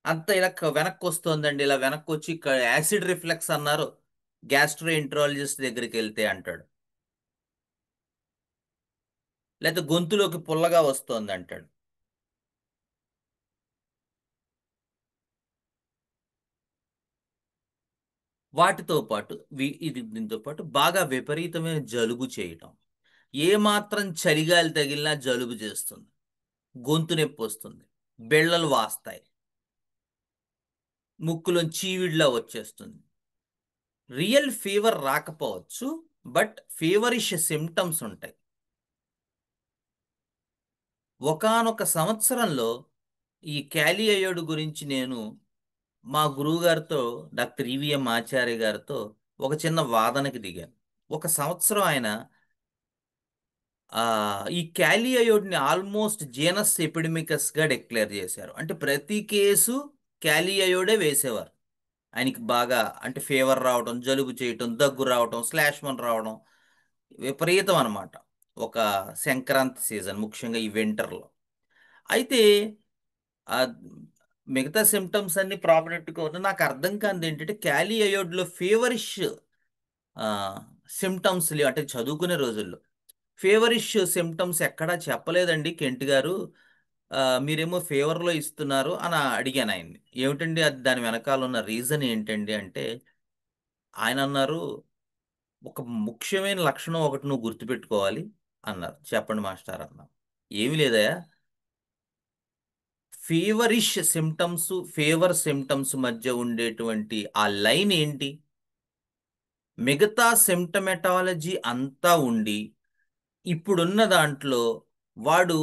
S1: అంత ఇలా వెనక్కి వస్తుందండి, ఇలా వెనక్కి వచ్చి యాసిడ్ రిఫ్లెక్స్ అన్నారు, గ్యాస్ట్రో ఎంట్రాలజిస్ట్ దగ్గరికి వెళ్తే అంటాడు. లేకపోతే గొంతులోకి పుల్లగా వస్తోంది అంటాడు. వాటితో పాటు దీంతో పాటు బాగా విపరీతమైన జలుబు చేయటం, ఏ మాత్రం చలిగాలి తగిలినా జలుబు చేస్తుంది, గొంతు నొప్పి వస్తుంది, బెళ్ళలు వాస్తాయి, ముక్కులో చీవిడ్లా వచ్చేస్తుంది. రియల్ ఫీవర్ రాకపోవచ్చు, బట్ ఫీవరిష్ సిమ్టమ్స్ ఉంటాయి. ఒకానొక సంవత్సరంలో ఈ క్యాలీ అయోడ్ గురించి నేను మా గురువుగారితో, డాక్టర్ ఈవిఎం ఆచార్య గారితో ఒక చిన్న వాదనకి దిగాను. ఒక సంవత్సరం ఆయన ఈ క్యాలీ అయోడ్ని ఆల్మోస్ట్ జీనస్ ఎపిడమికస్గా డిక్లేర్ చేశారు. అంటే ప్రతి కేసు క్యాలీ అయోడే వేసేవారు. ఆయనకి బాగా అంటే ఫీవర్ రావడం, జలుబు చేయటం, దగ్గు రావటం, స్లాష్మన్ రావడం విపరీతం అనమాట. ఒక సంక్రాంతి సీజన్, ముఖ్యంగా ఈ వింటర్లో. అయితే ఆ మిగతా సిమ్టమ్స్ అన్ని ప్రామినెంట్గా ఉన్నాయి. నాకు అర్థం కానిది ఏంటంటే క్యాలీ అయోడ్లో ఫీవరిష్ సిమ్టమ్స్ లేవు. అంటే చదువుకునే రోజుల్లో ఫీవరిష్ సిమ్టమ్స్ ఎక్కడా చెప్పలేదండి కెంట్ గారు, మీరేమో ఫీవర్లో ఇస్తున్నారు అని అడిగాను ఆయన్ని. ఏమిటండి అది, దాని వెనకాల ఉన్న రీజన్ ఏంటండి అంటే ఆయన అన్నారు, ఒక ముఖ్యమైన లక్షణం ఒకటి నువ్వు గుర్తుపెట్టుకోవాలి అన్నారు. చెప్పండి మాస్టర్ అన్నా. ఏమి లేదయా, ఫీవరిష్ సిమ్టమ్స్, ఫీవర్ సిమ్టమ్స్ మధ్య ఉండేటువంటి ఆ లైన్ ఏంటి? మిగతా సిమ్టమెటాలజీ అంతా ఉండి ఇప్పుడున్న దాంట్లో వాడు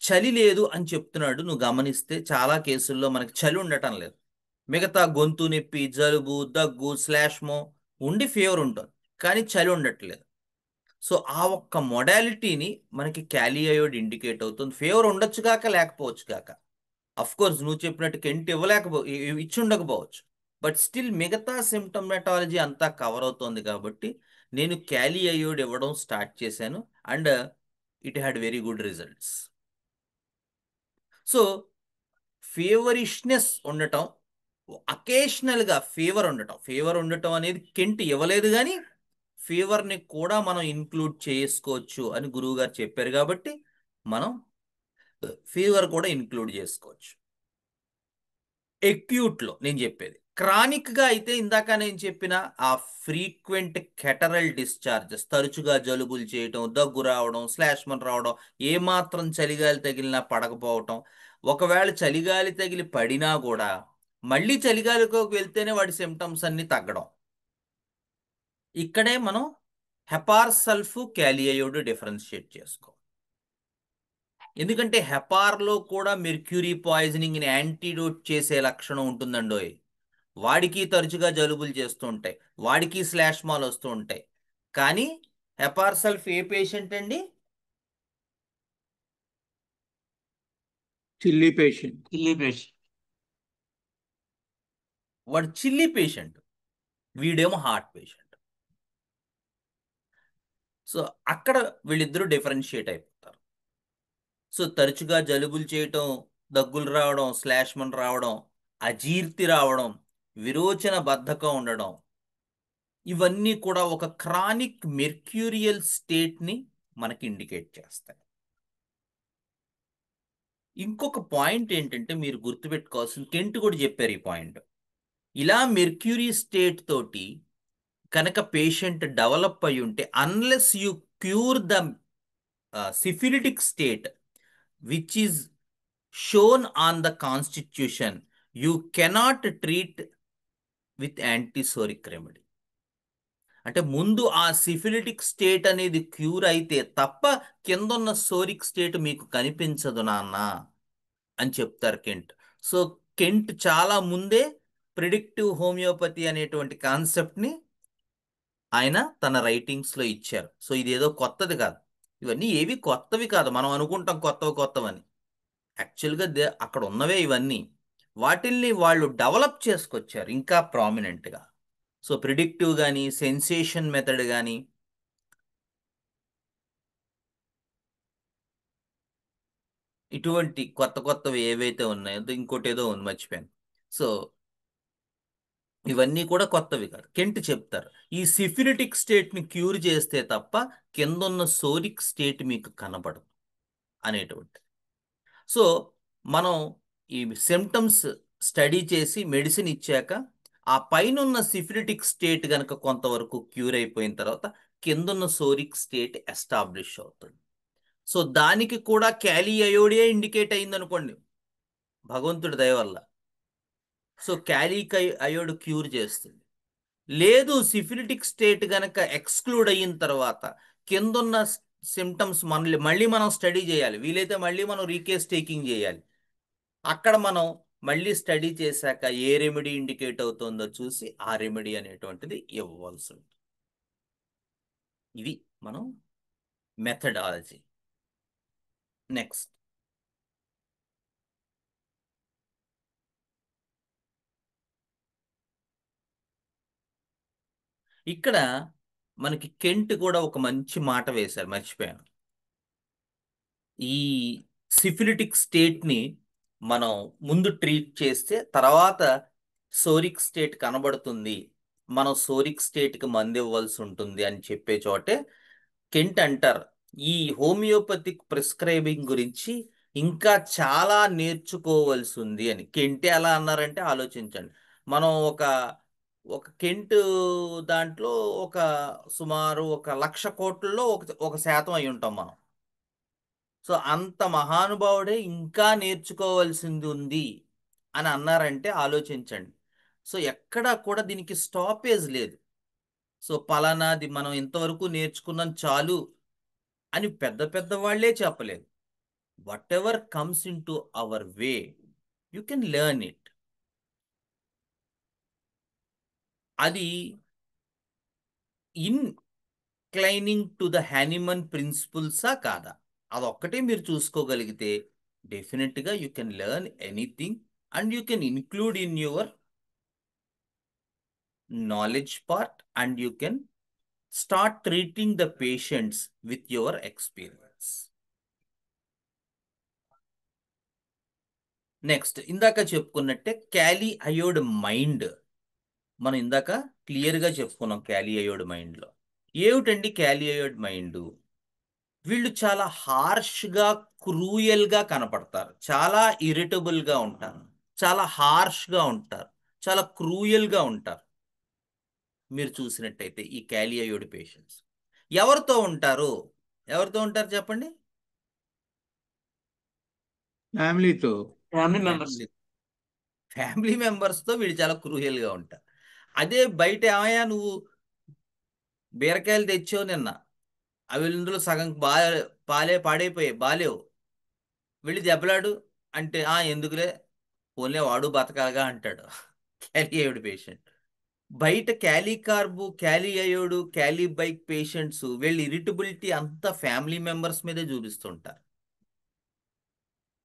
S1: చలి లేదు అని చెప్తున్నాడు. నువ్వు గమనిస్తే చాలా కేసుల్లో మనకి చలి ఉండటం లేదు. మిగతా గొంతు నొప్పి, జలుబు, దగ్గు, స్లాష్మో ఉండి ఫీవర్ ఉంటుంది, కానీ చలి ఉండట్లేదు. సో ఆ ఒక్క మొడాలిటీని మనకి క్యాలీ అయోడ్ ఇండికేట్ అవుతుంది. ఫీవర్ ఉండొచ్చు కాక, లేకపోవచ్చు కాక. అఫ్ కోర్స్ నువ్వు చెప్పినట్టు కెంట్ ఇచ్చి ఉండకపోవచ్చు, బట్ స్టిల్ మిగతా సిమ్టమెటాలజీ అంతా కవర్ అవుతోంది కాబట్టి నేను క్యాలీ అయోడ్ ఇవ్వడం స్టార్ట్ చేశాను. And it had very good results. So feverishness ఉండటం, అకేషనల్గా ఫీవర్ ఉండటం అనేది కెంట్ ఇవ్వలేదు, కానీ ఫీవర్ని కూడా మనం ఇంక్లూడ్ చేసుకోవచ్చు అని గురువు గారు చెప్పారు కాబట్టి మనం ఫీవర్ కూడా ఇంక్లూడ్ చేసుకోవచ్చు. ఎక్యూట్లో నేను చెప్పేది, క్రానిక్గా అయితే ఇందాక నేను చెప్పిన ఆ ఫ్రీక్వెంట్ కెటరల్ డిశ్చార్జెస్, తరచుగా జలుబులు చేయటం, దగ్గు రావడం, స్లాష్మన్ రావడం, ఏమాత్రం చలిగాలి తగిలినా పడకపోవటం, ఒకవేళ చలిగాలి తగిలి పడినా కూడా మళ్ళీ చలిగాలిలోకి వెళ్తేనే వాడి సిమ్టమ్స్ అన్ని తగ్గడం. ఇక్కడే మనం హెపార్ సల్ఫ్ క్యాలీ అయోడ్ డిఫరెన్షియేట్ చేసుకో. ఎందుకంటే హెపార్లో కూడా మెర్క్యూరీ పాయిజనింగ్ని యాంటీడోట్ చేసే లక్షణం ఉంటుందండోయ్. వాడికి తరచుగా జలుబులు చేస్తూ ఉంటాయి, వాడికి స్లాష్మాలు వస్తూ ఉంటాయి. కానీ హెపార్ సల్ఫ్ ఏ పేషెంట్ అండి?
S3: Chilli patient.
S1: వాడు చిల్లీ పేషెంట్, వీడేమో హార్ట్ పేషెంట్. సో అక్కడ వీళ్ళిద్దరూ డిఫరెన్షియేట్ అయిపోతారు. సో తరచుగా జలుబులు చేయటం, దగ్గులు రావడం, స్లాష్మన్ రావడం, అజీర్తి రావడం, విరోచన బద్ధకం ఉండడం, ఇవన్నీ కూడా ఒక క్రానిక్ మెర్క్యూరియల్ స్టేట్ని మనకి ఇండికేట్ చేస్తాయి. ఇంకొక పాయింట్ ఏంటంటే మీరు గుర్తుపెట్టుకోవాల్సింది, కెంట్ కూడా చెప్పారు ఈ పాయింట్. ఇలా మెర్క్యూరీ స్టేట్ తోటి కనుక పేషెంట్ డెవలప్ అయి ఉంటే, unless you cure the syphilitic state which is shown on the constitution, you cannot treat with antipsoric remedy. అంటే ముందు ఆ సిఫిలిటిక్ స్టేట్ అనేది క్యూర్ అయితే తప్ప కిందున్న సోరిక్ స్టేట్ మీకు కనిపించదు నాన్న అని చెప్తారు కెంట్. సో కెంట్ చాలా ముందే ప్రిడిక్టివ్ హోమియోపతి అనేటువంటి కాన్సెప్ట్ని ఆయన తన రైటింగ్స్లో ఇచ్చారు. సో ఇదేదో కొత్తది కాదు. ఇవన్నీ ఏవి కొత్తవి కాదు, మనం అనుకుంటాం కొత్తవి కొత్తవని. యాక్చువల్గా అక్కడ ఉన్నవే ఇవన్నీ. వాటిల్ని వాళ్ళు డెవలప్ చేసుకొచ్చారు ఇంకా ప్రామినెంట్గా. సో ప్రిడిక్టివ్ కానీ, సెన్సేషన్ మెథడ్ కానీ, ఇటువంటి కొత్త కొత్తవి ఏవైతే ఉన్నాయో, ఇంకోటి ఏదో ఉంది మర్చిపోయాను. సో ఇవన్నీ కూడా కొత్తవి కాదు. కెంట్ చెప్తారు, ఈ సిఫిలిటిక్ స్టేట్ని క్యూర్ చేస్తే తప్ప కిందున్న సోరిక్ స్టేట్ మీకు కనబడదు అనేటువంటి. సో మనం ఈ సిమ్టమ్స్ స్టడీ చేసి మెడిసిన్ ఇచ్చాక ఆ పైనున్న సిఫిలిటిక్ స్టేట్ గనక కొంతవరకు క్యూర్ అయిపోయిన తర్వాత కిందున్న సోరిక్ స్టేట్ ఎస్టాబ్లిష్ అవుతుంది. సో దానికి కూడా క్యాలీ అయోడియే ఇండికేట్ అయింది అనుకోండి, భగవంతుడి దయ వల్ల. సో క్యాలిక్ అయోడ్ క్యూర్ చేస్తుంది. లేదు, సిఫిలిటిక్ స్టేట్ గనక ఎక్స్క్లూడ్ అయిన తర్వాత కిందున్న సిమ్టమ్స్ మళ్ళీ మనం స్టడీ చేయాలి, వీలైతే మళ్ళీ మనం రీకేస్ టేకింగ్ చేయాలి. అక్కడ మనం మళ్ళీ స్టడీ చేశాక ఏ రెమెడీ ఇండికేట్ అవుతుందో చూసి ఆ రెమెడీ అనేటువంటిది ఇవ్వాల్సి ఉంటుంది. ఇది మనం మెథడాలజీ. నెక్స్ట్, ఇక్కడ మనకి కెంట్ కూడా ఒక మంచి మాట వేశారు, మర్చిపోయాను. ఈ సిఫిలిటిక్ స్టేట్ని మనం ముందు ట్రీట్ చేస్తే తర్వాత సోరిక్ స్టేట్ కనబడుతుంది, మనం సోరిక్ స్టేట్కి మందు ఇవ్వాల్సి ఉంటుంది అని చెప్పే చోటే కెంట్ అంటారు, ఈ హోమియోపతిక్ ప్రిస్క్రైబింగ్ గురించి ఇంకా చాలా నేర్చుకోవాల్సి ఉంది అని. కెంటే ఎలా అన్నారంటే ఆలోచించండి, మనం ఒక ఒక కెంట్ దాంట్లో ఒక సుమారు 1,00,000 కోట్లలో ఒక శాతం అయి ఉంటాం మనం. సో అంత మహానుభావుడే ఇంకా నేర్చుకోవాల్సింది ఉంది అని అన్నారంటే ఆలోచించండి. సో ఎక్కడా కూడా దీనికి స్టాపేజ్ లేదు. సో పలానాది మనం ఇంతవరకు నేర్చుకున్నాం చాలు అని పెద్ద పెద్ద వాళ్ళే చెప్పలేదు. What ever comes in to our way, you can learn it. అది ఇన్క్లైనింగ్ టు ద హ్యానిమన్ ప్రిన్సిపుల్సా కాదా, అదొక్కటే మీరు చూసుకోగలిగితే డెఫినెట్గా you can learn anything and you can include in your knowledge part, and you can start treating the patients with your experience. Next, ఇందాక చెప్పుకున్నట్టే క్యాలీ అయోడ్ mind, మనం ఇందాక క్లియర్గా చెప్పుకున్నాం. క్యాలీ అయోడ్ మైండ్లో ఏమిటండి క్యాలీ అయోడ్ మైండ్? వీళ్ళు చాలా హార్ష్గా, క్రూయల్గా కనపడతారు, చాలా ఇరిటబుల్గా ఉంటారు, చాలా హార్ష్గా ఉంటారు, చాలా క్రూయల్గా ఉంటారు. మీరు చూసినట్టయితే ఈ క్యాలీ అయోడ్ పేషెంట్స్ ఎవరితో ఉంటారు? ఎవరితో ఉంటారు చెప్పండి?
S3: ఫ్యామిలీతో.
S2: Family members.
S1: ఫ్యామిలీ మెంబర్స్తో వీళ్ళు చాలా క్రూయల్గా ఉంటారు. అదే బయట ఏమయ్యా నువ్వు బీరకాయలు తెచ్చావు నిన్న, అవి ఇందులో సగం పాడైపోయాయి, బాలేవు, వెళ్ళి దెబ్బలాడు అంటే ఎందుకులే, పోన్లే వాడు బతకాలగా అంటాడు క్యాలీ అయోడ్ పేషెంట్. బయట క్యాలీ కార్బు, క్యాలీ అయోడు, క్యాలీ బైక్ పేషెంట్స్ వీళ్ళ ఇరిటబిలిటీ అంతా ఫ్యామిలీ మెంబర్స్ మీదే చూపిస్తుంటారు.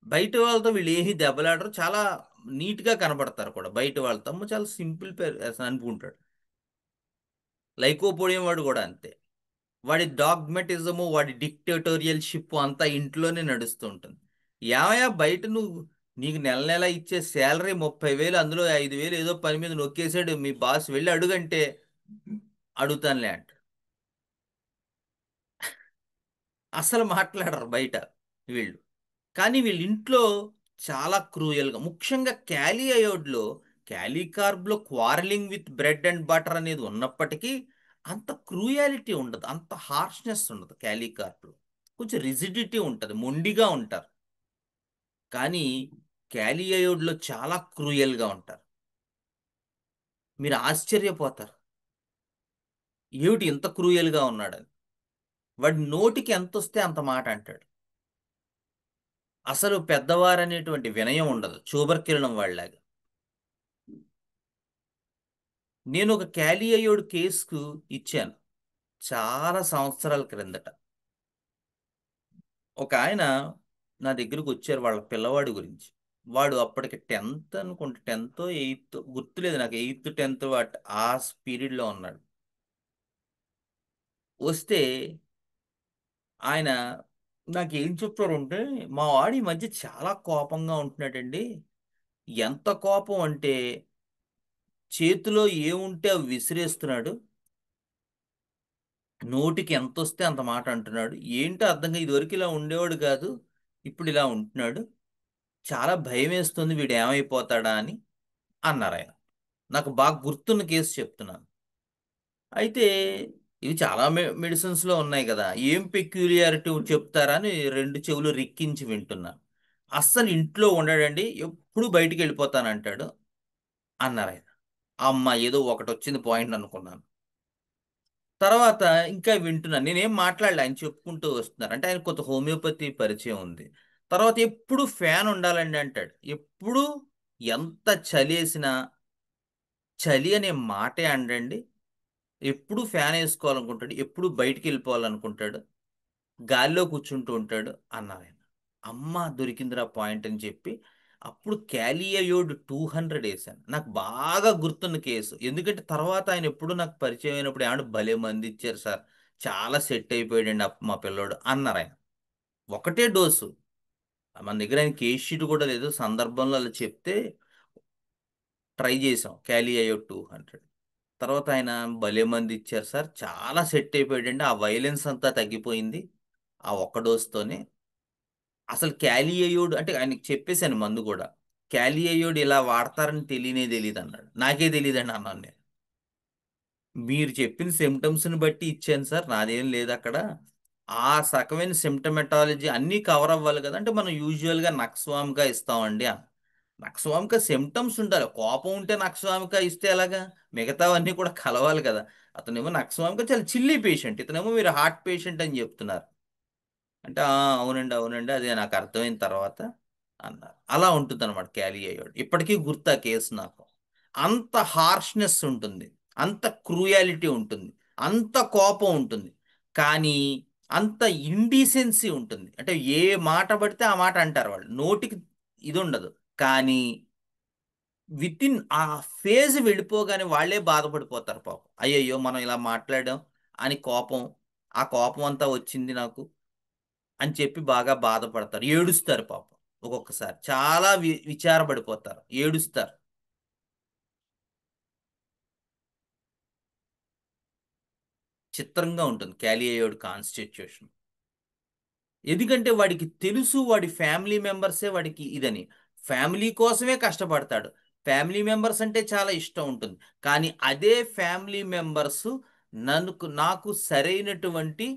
S1: బయట వాళ్ళతో వీళ్ళు ఏమీ దెబ్బలాడరు, చాలా నీట్గా కనబడతారు కూడా. బయట వాళ్ళతో చాలా సింపుల్ అనుకుంటాడు. లైకోపోడియం వాడు కూడా అంతే, వాడి డాగ్మెటిజము, వాడి డిక్టేటోరియల్ షిప్ అంతా ఇంట్లోనే నడుస్తూ ఉంటుంది. ఏమయ్యా బయట నువ్వు, నీకు నెల నెల ఇచ్చే శాలరీ 30,000, అందులో 5,000 ఏదో పని మీద నొక్కేసాడు మీ బాస్, వెళ్ళి అడుగంటే అడుగుతానులే అంట. అసలు మాట్లాడరు బయట వీళ్ళు. కానీ వీళ్ళ ఇంట్లో చాలా క్రూయల్గా, ముఖ్యంగా క్యాలీ అయోడ్లో, క్యాలీ కార్బ్లో quarrelling with bread and butter అనేది ఉన్నప్పటికీ అంత క్రూయాలిటీ ఉండదు, అంత హార్ష్నెస్ ఉండదు. క్యాలీ కార్బ్లో కొంచెం రిజిడిటీ ఉంటుంది, మొండిగా ఉంటారు. కానీ క్యాలీ అయోడ్లో చాలా క్రూయల్గా ఉంటారు. మీరు ఆశ్చర్యపోతారు, ఏమిటి ఇంత క్రూయల్గా ఉన్నాడని. వాడి నోటికి ఎంత వస్తే అంత మాట అంటాడు. అసలు పెద్దవారనేటువంటి వినయం ఉండదు, చూబర్కిరణం వాళ్ళలాగా. నేను ఒక క్యాలీ అయోడ్ కేసుకు ఇచ్చాను చాలా సంవత్సరాల క్రిందట. ఒక ఆయన నా దగ్గరకు వచ్చారు వాళ్ళ పిల్లవాడి గురించి. వాడు అప్పటికి 10th అనుకుంటా, 10th 8th గుర్తులేదు నాకు, 8th 10th ఆ పీరియడ్లో ఉన్నాడు. వస్తే ఆయన నాకేం చెప్పారంటే, మా వాడు ఈ మధ్య చాలా కోపంగా ఉంటున్నాడండి. ఎంత కోపం అంటే చేతిలో ఏముంటే అవి విసిరేస్తున్నాడు, నోటికి ఎంత వస్తే అంత మాట అంటున్నాడు. ఏంటో అర్థంగా, ఇదివరకు ఇలా ఉండేవాడు కాదు, ఇప్పుడు ఇలా ఉంటున్నాడు. చాలా భయం వేస్తుంది వీడు ఏమైపోతాడా అని అన్నారు ఆయన. నాకు బాగా గుర్తున్న కేసు చెప్తున్నాను. అయితే ఇవి చాలా మెడిసిన్స్లో ఉన్నాయి కదా, ఏం పెక్యూలియారిటీ చెప్తారా అని రెండు చెవులు రిక్కించి వింటున్నాను. అస్సలు ఇంట్లో ఉండడండి, ఎప్పుడు బయటికి వెళ్ళిపోతానంటాడు అన్నారు ఆయన. అమ్మ, ఏదో ఒకటి వచ్చింది పాయింట్ అనుకున్నాను. తర్వాత ఇంకా వింటున్నాను, నేనేం మాట్లాడలే, ఆయన చెప్పుకుంటూ వస్తున్నారు. అంటే ఆయన కొంత హోమియోపతి పరిచయం ఉంది. తర్వాత ఎప్పుడు ఫ్యాన్ ఉండాలండి అంటాడు. ఎప్పుడు ఎంత చలి వేసినా చలి అనే మాటే అండండి. ఎప్పుడు ఫ్యాన్ వేసుకోవాలనుకుంటాడు, ఎప్పుడు బయటికి వెళ్ళిపోవాలనుకుంటాడు, గాలిలో కూర్చుంటూ ఉంటాడు అన్నారు ఆయన. అమ్మ, దొరికిందిరా పాయింట్ అని చెప్పి అప్పుడు క్యాలియయోడ్ 200 వేసాను. నాకు బాగా గుర్తున్న కేసు, ఎందుకంటే తర్వాత ఆయన ఎప్పుడు నాకు పరిచయం అయినప్పుడు ఏమన్నా భలే మంది ఇచ్చారు సార్, చాలా సెట్ అయిపోయాడండి మా పిల్లోడు అన్నారు ఆయన. ఒకటే డోసు, మన దగ్గర ఆయన కేస్ షీట్ కూడా లేదు, సందర్భంలో అలా చెప్తే ట్రై చేసాం క్యాలియయోడ్ 200. తర్వాత ఆయన భలే మంది ఇచ్చారు సార్, చాలా సెట్ అయిపోయాడండి, ఆ వైలెన్స్ అంతా తగ్గిపోయింది ఆ ఒక్క డోస్తోనే. అసలు క్యాలియయోడ్ అంటే ఆయనకి చెప్పేశాను మందు కూడా, క్యాలియయోడ్ ఇలా వాడతారని తెలియదు అన్నాడు. నాకే తెలియదండి అన్నాను నేను. మీరు చెప్పిన సిమ్టమ్స్ని బట్టి ఇచ్చాను సార్, నాదేం లేదు అక్కడ. ఆ రకమైన సిమ్టమెటాలజీ అన్నీ కవర్ అవ్వాలి కదా, అంటే మనం యూజువల్గా నక్స్వామికా ఇస్తామండి అన్న. నక్స్వామికా సిమ్టమ్స్ ఉండాలి, కోపం ఉంటే నక్స్వామికా ఇస్తే ఎలాగా, మిగతావన్నీ కూడా కలవాలి కదా. అతనేమో నక్స్వామికా చాలా చిల్లీ పేషెంట్, ఇతనేమో మీరు హార్ట్ పేషెంట్ అని చెప్తున్నారు. అంటే అవునండి అవునండి, అదే నాకు అర్థమైన తర్వాత అన్నారు. అలా ఉంటుంది అనమాట క్యాలియయోడ్. ఇప్పటికీ గుర్తు ఆ కేసు నాకు. అంత హార్ష్నెస్ ఉంటుంది, అంత క్రూయాలిటీ ఉంటుంది, అంత కోపం ఉంటుంది, కానీ అంత ఇండీసెన్సీ ఉంటుంది. అంటే ఏ మాట పడితే ఆ మాట అంటారు వాళ్ళు, నోటికి ఇది ఉండదు. కానీ విత్ ఇన్ ఆ ఫేజ్ వెళ్ళిపోగానే వాళ్ళే బాధపడిపోతారు పాపం. అయ్యయ్యో మనం ఇలా మాట్లాడాం అని కోపం, ఆ కోపం అంతా వచ్చింది నాకు అని చెప్పి బాగా బాధపడతారు, ఏడుస్తారు పాపం. ఒక్కొక్కసారి చాలా విచారపడిపోతారు, ఏడుస్తారు. చిత్రంగా ఉంటుంది క్యాలియయోడ్ కాన్స్టిట్యూషన్. ఎందుకంటే వాడికి తెలుసు వాడి ఫ్యామిలీ మెంబర్సే వాడికి ఇదని, ఫ్యామిలీ కోసమే కష్టపడతాడు. ఫ్యామిలీ మెంబర్స్ అంటే చాలా ఇష్టం ఉంటుంది, కానీ అదే ఫ్యామిలీ మెంబర్స్ నాకు సరైనటువంటి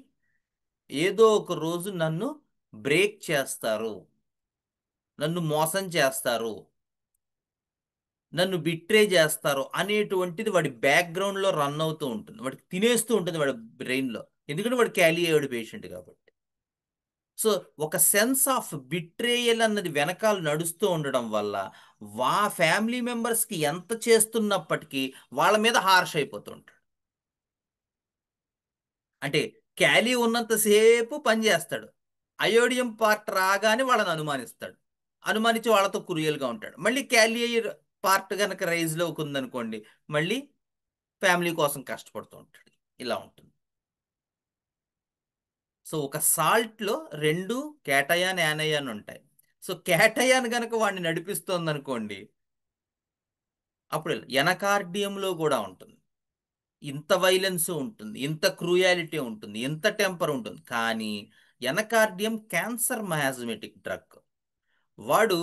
S1: ఏదో ఒక రోజు నన్ను బ్రేక్ చేస్తారు, నన్ను మోసం చేస్తారు, నన్ను బిట్రే చేస్తారు అనేటువంటిది వాడి బ్యాక్గ్రౌండ్లో రన్ అవుతూ ఉంటుంది, వాడికి తినేస్తూ ఉంటుంది వాడి బ్రెయిన్లో. ఎందుకంటే వాడు క్యాలియర్డ్ పేషెంట్ కాబట్టి. సో ఒక సెన్స్ ఆఫ్ బిట్రేయల్ అన్నది వెనకాల నడుస్తూ ఉండడం వల్ల ఫ్యామిలీ మెంబర్స్కి ఎంత చేస్తున్నప్పటికీ వాళ్ళ మీద హార్ష్ అయిపోతూ ఉంటాడు. అంటే క్యాలీ ఉన్నంతసేపు పని చేస్తాడు, అయోడియం పార్ట్ రాగానే వాళ్ళని అనుమానిస్తాడు, అనుమానించి వాళ్ళతో కురియల్గా ఉంటాడు. మళ్ళీ క్యాలీ పార్ట్ కనుక రైజ్లోకి ఉందనుకోండి, మళ్ళీ ఫ్యామిలీ కోసం కష్టపడుతూ ఉంటాడు. ఇలా ఉంటుంది. సో ఒక సాల్ట్లో రెండు కేటయాన్ యానయాన్ ఉంటాయి. సో కేటయాన్ కనుక వాడిని నడిపిస్తోంది అనుకోండి, అప్పుడు ఎనకార్డియంలో కూడా ఉంటుంది. ఇంత వైలెన్స్ ఉంటుంది, ఇంత క్రూయాలిటీ ఉంటుంది, ఇంత టెంపర్ ఉంటుంది, కానీ ఎనకార్డియం క్యాన్సర్ మయాజమెటిక్ డ్రగ్. వాడు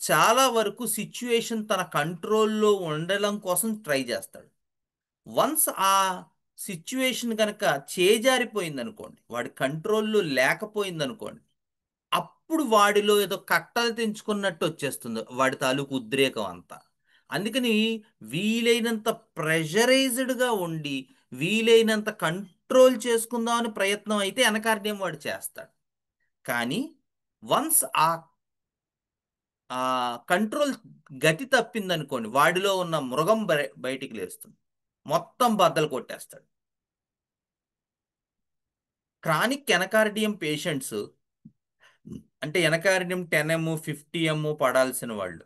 S1: చాలా వరకు సిచ్యువేషన్ తన కంట్రోల్లో ఉండడం కోసం ట్రై చేస్తాడు. వన్స్ ఆ సిచ్యువేషన్ కనుక చేజారిపోయిందనుకోండి, వాడి కంట్రోల్లో లేకపోయిందనుకోండి, అప్పుడు వాడిలో ఏదో కట్టలు తెంచుకున్నట్టు వచ్చేస్తుంది వాడి తాలూకు ఉద్రేకం అంతా. అందుకని వీలైనంత ప్రెషరైజ్డ్గా ఉండి వీలైనంత కంట్రోల్ చేసుకుందాం అని ప్రయత్నం అయితే ఎనకార్డియం వాడు చేస్తాడు. కానీ వన్స్ ఆ కంట్రోల్ గతి తప్పిందనుకోండి, వాడిలో ఉన్న మృగం బయటికి లేస్తుంది, మొత్తం బద్దలు కొట్టేస్తాడు. క్రానిక్ ఎనకార్డియం పేషెంట్స్ అంటే ఎనకార్డియం 10 50 పడాల్సిన వాళ్ళు,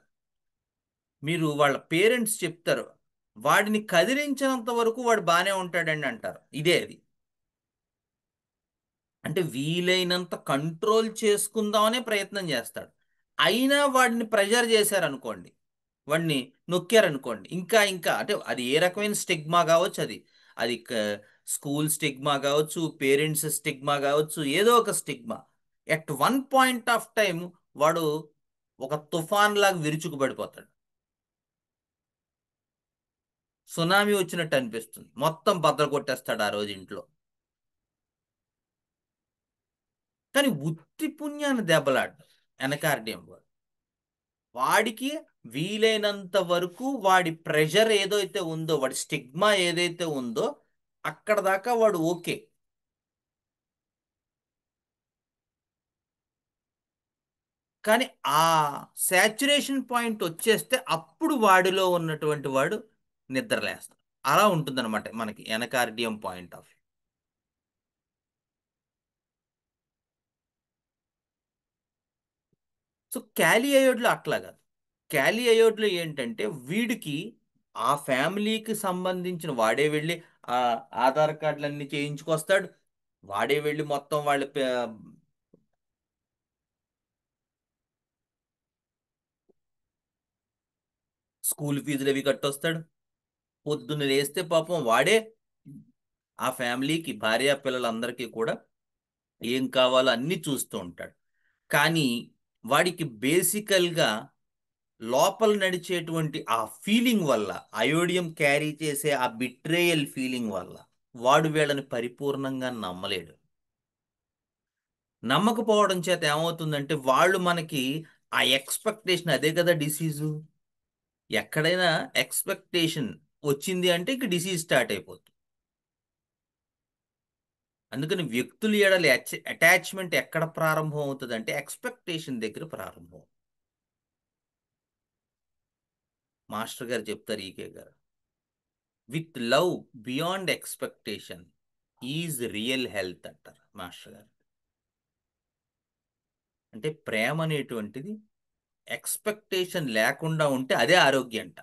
S1: మీరు వాళ్ళ పేరెంట్స్ చెప్తారు వాడిని కదిలించినంత వరకు వాడు బాగానే ఉంటాడండి అంటారు. ఇదే అది. అంటే వీలైనంత కంట్రోల్ చేసుకుందామనే ప్రయత్నం చేస్తాడు. అయినా వాడిని ప్రెజర్ చేశారనుకోండి, వాడిని నొక్కారనుకోండి, ఇంకా ఇంకా అంటే అది ఏ రకమైన స్టిగ్మా కావచ్చు, అది అది స్కూల్ స్టిగ్మా కావచ్చు, పేరెంట్స్ స్టిగ్మా కావచ్చు, ఏదో ఒక stigma. At one point of time వాడు ఒక తుఫాన్ లాగా విరుచుకుపడిపోతాడు. సునామీ వచ్చినట్టు అనిపిస్తుంది, మొత్తం బద్దలు కొట్టేస్తాడు ఆ రోజు ఇంట్లో. కానీ ఉత్తి పుణ్యాన్ని దెబ్బలాడు ఎనకార్డియం వాడు. వాడికి వీలైనంత వరకు వాడి ప్రెషర్ ఏదైతే ఉందో, వాడి స్టిగ్మా ఏదైతే ఉందో అక్కడ దాకా వాడు ఓకే. కానీ ఆ శాచురేషన్ పాయింట్ వచ్చేస్తే అప్పుడు వాడిలో ఉన్నటువంటి వాడు నిద్రలేస్తాడు. అలా ఉంటుందన్నమాట మనకి anacardium point of view. So Kali అయోడ్లో అట్లా కాదు. క్యాలీ అయోడ్లో ఏంటంటే వీడికి ఆ ఫ్యామిలీకి సంబంధించిన వాడే వెళ్ళి ఆ ఆధార్ కార్డులన్నీ చేయించుకొస్తాడు. వాడే వెళ్ళి మొత్తం వాళ్ళ స్కూల్ ఫీజులు అవి కట్టొస్తాడు. పొద్దున్న లేస్తే పాపం వాడే ఆ ఫ్యామిలీకి భార్య పిల్లలందరికీ కూడా ఏం కావాలో అన్నీ చూస్తూ ఉంటాడు. కానీ వాడికి బేసికల్గా లోపల నడిచేటువంటి ఆ ఫీలింగ్ వల్ల, అయోడియం క్యారీ చేసే ఆ బిట్రేయల్ ఫీలింగ్ వల్ల వాడు వీళ్ళని పరిపూర్ణంగా నమ్మలేడు. నమ్మకపోవడం చేత ఏమవుతుందంటే వాళ్ళు మనకి ఆ ఎక్స్పెక్టేషన్, అదే కదా డిసీజు. ఎక్కడైనా ఎక్స్పెక్టేషన్ వచ్చింది అంటే ఇక డిసీజ్ స్టార్ట్ అయిపోతుంది. అందుకని వ్యక్తుల ఎడల అటాచ్మెంట్ ఎక్కడ ప్రారంభం అవుతుంది అంటే ఎక్స్పెక్టేషన్ దగ్గర ప్రారంభం. మాస్టర్ గారు చెప్తారు, ఈకే గారు, with love beyond expectation is real health అంటారు మాస్టర్ గారు. అంటే ప్రేమ అనేటువంటిది ఎక్స్పెక్టేషన్ లేకుండా ఉంటే అదే ఆరోగ్యం అంట.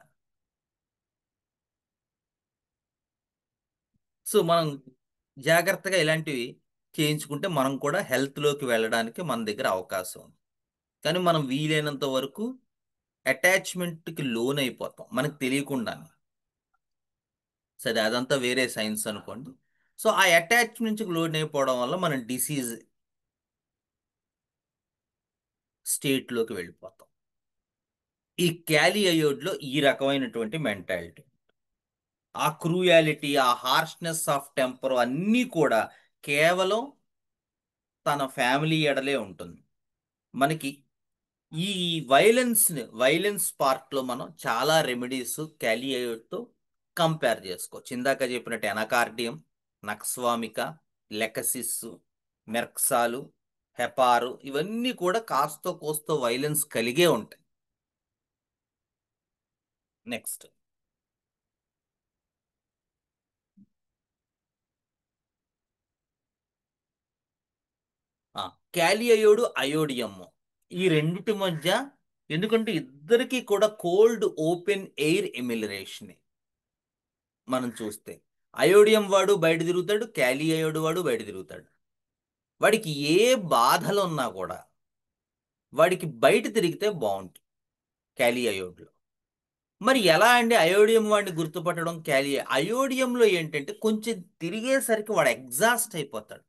S1: సో మనం జాగ్రత్తగా ఇలాంటివి చేయించుకుంటే మనం కూడా హెల్త్లోకి వెళ్ళడానికి మన దగ్గర అవకాశం ఉంది. కానీ మనం వీలైనంత వరకు అటాచ్మెంట్కి లోన్ అయిపోతాం మనకు తెలియకుండానే. సరే అదంతా వేరే సైన్స్ అనుకోండి. సో ఆ అటాచ్మెంట్కి లోన్ అయిపోవడం వల్ల మనం డిసీజ్ స్టేట్లోకి వెళ్ళిపోతాం. ఈ క్యాలీ అయోడ్లో ఈ రకమైనటువంటి మెంటాలిటీ, ఆ క్రూయాలిటీ, ఆ హార్ష్నెస్ ఆఫ్ టెంపర్ అన్నీ కూడా కేవలం తన ఫ్యామిలీ ఎడలే ఉంటుంది. మనకి ఈ వైలెన్స్ పార్ట్లో మనం చాలా రెమెడీస్ క్యాలీ అయోడ్తో కంపేర్ చేసుకోవచ్చు. ఇందాక చెప్పినట్టు ఎనకార్డియం, నక్స్వామిక, లెకసిస్, మెర్క్సాలు, హెపారు, ఇవన్నీ కూడా కాస్తో కోస్తో వైలెన్స్ కలిగే ఉంటాయి. నెక్స్ట్ క్యాలీ అయోడు, అయోడియం, ఈ రెండిటి మధ్య, ఎందుకంటే ఇద్దరికి కూడా కోల్డ్ ఓపెన్ ఎయిర్ ఎమిలరేషన్ మనం చూస్తే. అయోడియం వాడు బయట తిరుగుతాడు, క్యాలీ అయోడు వాడు బయట తిరుగుతాడు. వాడికి ఏ బాధలు ఉన్నా కూడా వాడికి బయట తిరిగితే బాగుంటుంది క్యాలీ అయోడ్లో. మరి ఎలా అండి అయోడియం వాడిని గుర్తుపట్టడం? అయోడియంలో ఏంటంటే కొంచెం తిరిగేసరికి వాడు ఎగ్జాస్ట్ అయిపోతాడు.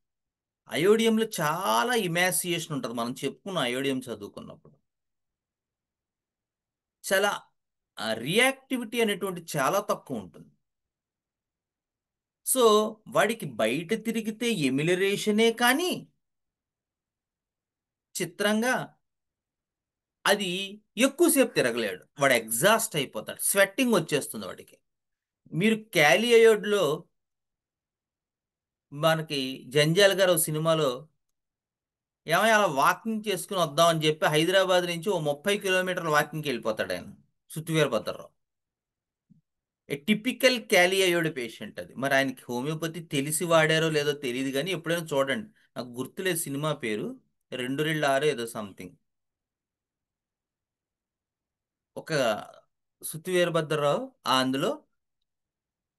S1: అయోడియంలో చాలా ఇమాసియేషన్ ఉంటుంది. మనం చెప్పుకున్న అయోడియం చదువుకున్నప్పుడు చాలా రియాక్టివిటీ అనేటువంటి చాలా తక్కువ ఉంటుంది. సో వాడికి బయట తిరిగితే ఎమిలరేషనే, కానీ చిత్రంగా అది ఎక్కువసేపు తిరగలేడు, వాడు ఎగ్జాస్ట్ అయిపోతాడు, స్వెట్టింగ్ వచ్చేస్తుంది వాడికి. మీరు క్యాలీ అయోడ్లో మనకి జంజాల్ గారు సినిమాలో ఏమయ్య అలా వాకింగ్ చేసుకుని వద్దామని చెప్పి హైదరాబాద్ నుంచి ఓ 30 కిలోమీటర్ల వాకింగ్కి వెళ్ళిపోతాడు ఆయన, సుత్తివేరభద్రరావు. ఏ టిపికల్ క్యాలీ అయోడ్ పేషెంట్ అది. మరి ఆయనకి హోమియోపతి తెలిసి వాడారో లేదో తెలియదు, కానీ ఎప్పుడైనా చూడండి, నాకు గుర్తులేదు సినిమా పేరు, 2 6 ఏదో సంథింగ్. ఒక సుత్తి వీరభద్రరావు అందులో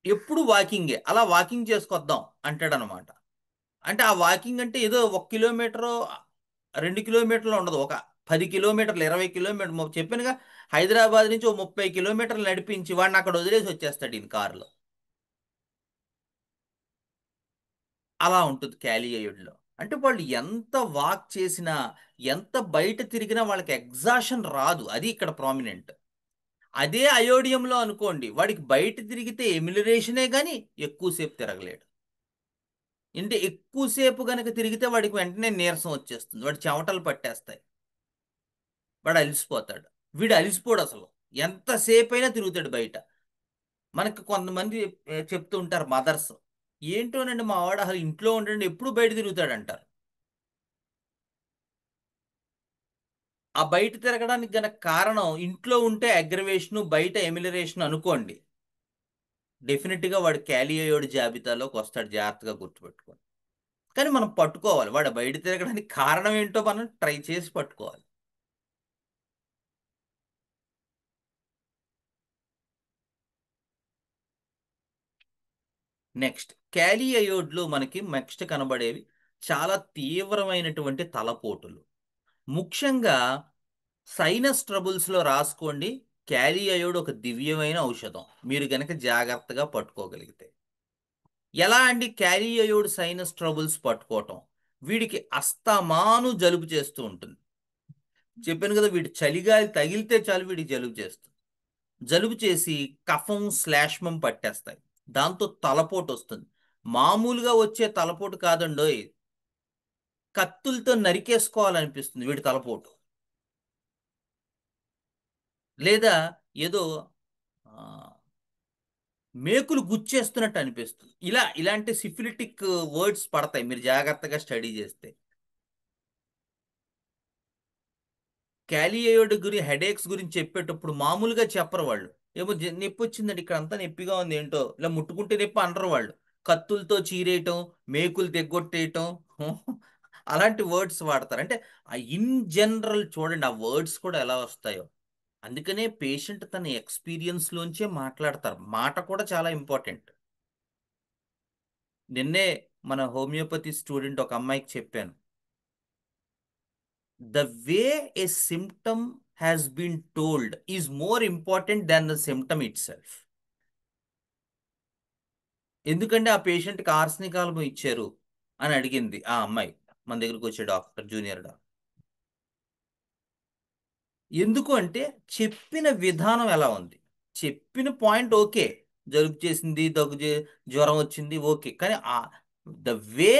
S1: ఎప్పుడు వాకింగే, అలా వాకింగ్ చేసుకొద్దాం అంటాడనమాట. అంటే ఆ వాకింగ్ అంటే ఏదో 1 కిలోమీటరు 2 కిలోమీటర్లు ఉండదు, ఒక 10 కిలోమీటర్లు 20 కిలోమీటర్లు చెప్పానుగా. హైదరాబాద్ నుంచి ఓ 30 కిలోమీటర్లు నడిపించి వాడిని అక్కడ వదిలేసి వచ్చేస్తాడు ఈయన కారులో. అలా ఉంటుంది క్యాలియోయిడ్లో. అంటే వాళ్ళు ఎంత వాక్ చేసినా, ఎంత బయట తిరిగినా వాళ్ళకి ఎగ్జాషన్ రాదు, అది ఇక్కడ ప్రామినెంట్. అదే అయోడియంలో అనుకోండి, వాడికి బయట తిరిగితే ఎమిలరేషనే కానీ ఎక్కువసేపు తిరగలేడు. అంటే ఎక్కువసేపు గనక తిరిగితే వాడికి వెంటనే నీరసం వచ్చేస్తుంది, వాడి చెమటలు పట్టేస్తాయి, వాడు అలిసిపోతాడు. వీడు అలిసిపోడు అసలు, ఎంతసేపు అయినా తిరుగుతాడు బయట. మనకు కొంతమంది చెప్తూ ఉంటారు మదర్స్, ఏంటోనండి మా వాడు అసలు ఇంట్లో ఉండండి ఎప్పుడు బయట తిరుగుతాడు అంటారు. ఆ బయట తిరగడానికి గనక కారణం ఇంట్లో ఉంటే అగ్రవేషన్, బయట ఎమిలరేషన్ అనుకోండి, డెఫినెట్గా వాడు క్యాలియోయిడ్ జాబితాలోకి వస్తాడు, జాగ్రత్తగా గుర్తుపెట్టుకోండి. కానీ మనం పట్టుకోవాలి, వాడు బయట తిరగడానికి కారణం ఏంటో మనం ట్రై చేసి పట్టుకోవాలి. నెక్స్ట్ క్యాలియోయిడ్లో మనకి నెక్స్ట్ కనబడేవి చాలా తీవ్రమైనటువంటి తలపోటులు. ముఖ్యంగా సైనస్ ట్రబుల్స్లో రాసుకోండి, క్యాలియోయిడ్ ఒక దివ్యమైన ఔషధం మీరు గనక జాగ్రత్తగా పట్టుకోగలిగితే. ఎలా అండి క్యాలియోయిడ్ సైనస్ ట్రబుల్స్ పట్టుకోవటం? వీడికి అస్తమాను జలుబు చేస్తూ ఉంటుంది. చెప్పాను కదా, వీడి చలిగాలి తగిలితే చాలు వీడికి జలుబు చేస్తుంది. జలుబు చేసి కఫం శ్లేష్మం పట్టేస్తాయి, దాంతో తలపోటు వస్తుంది. మామూలుగా వచ్చే తలపోటు కాదండోయ్, కత్తులతో నరికేసుకోవాలనిపిస్తుంది వీడి తలపోటు. లేదా ఏదో ఆ, మేకులు గుచ్చేస్తున్నట్టు అనిపిస్తుంది. ఇలాంటి సిఫిలిటిక్ వర్డ్స్ పడతాయి మీరు జాగ్రత్తగా స్టడీ చేస్తే. క్యాలియోయిడ్ హెడేక్స్ గురించి చెప్పేటప్పుడు మామూలుగా చెప్పరు వాళ్ళు. ఏమో నొప్పి వచ్చిందండి ఇక్కడ అంతా నొప్పిగా ఉంది ఏంటో, ఇలా ముట్టుకుంటే నొప్పి అనరు వాళ్ళు. కత్తులతో చీరేయటం, మేకులు తెగ్గొట్టేయటం, అలాంటి వర్డ్స్ వాడతారు. అంటే ఇన్ జనరల్ చూడండి ఆ వర్డ్స్ కూడా ఎలా వస్తాయో. అందుకనే పేషెంట్ తన ఎక్స్పీరియన్స్లోంచే మాట్లాడతారు, మాట కూడా చాలా ఇంపార్టెంట్. నిన్నే మన హోమియోపతి స్టూడెంట్ ఒక అమ్మాయికి చెప్పాను, the way a symptom has been told is more important than the symptom itself. ఎందుకంటే ఆ పేషెంట్కి ఆర్సనిక్ ఆల్బమ్ ఇచ్చారు అని అడిగింది ఆ అమ్మాయి, మన దగ్గరకు వచ్చే డాక్టర్, జూనియర్ డాక్టర్. ఎందుకు అంటే చెప్పిన విధానం ఎలా ఉంది. చెప్పిన పాయింట్ ఓకే, జలుబు చేసింది, జ్వరం వచ్చింది ఓకే, కానీ ద వే,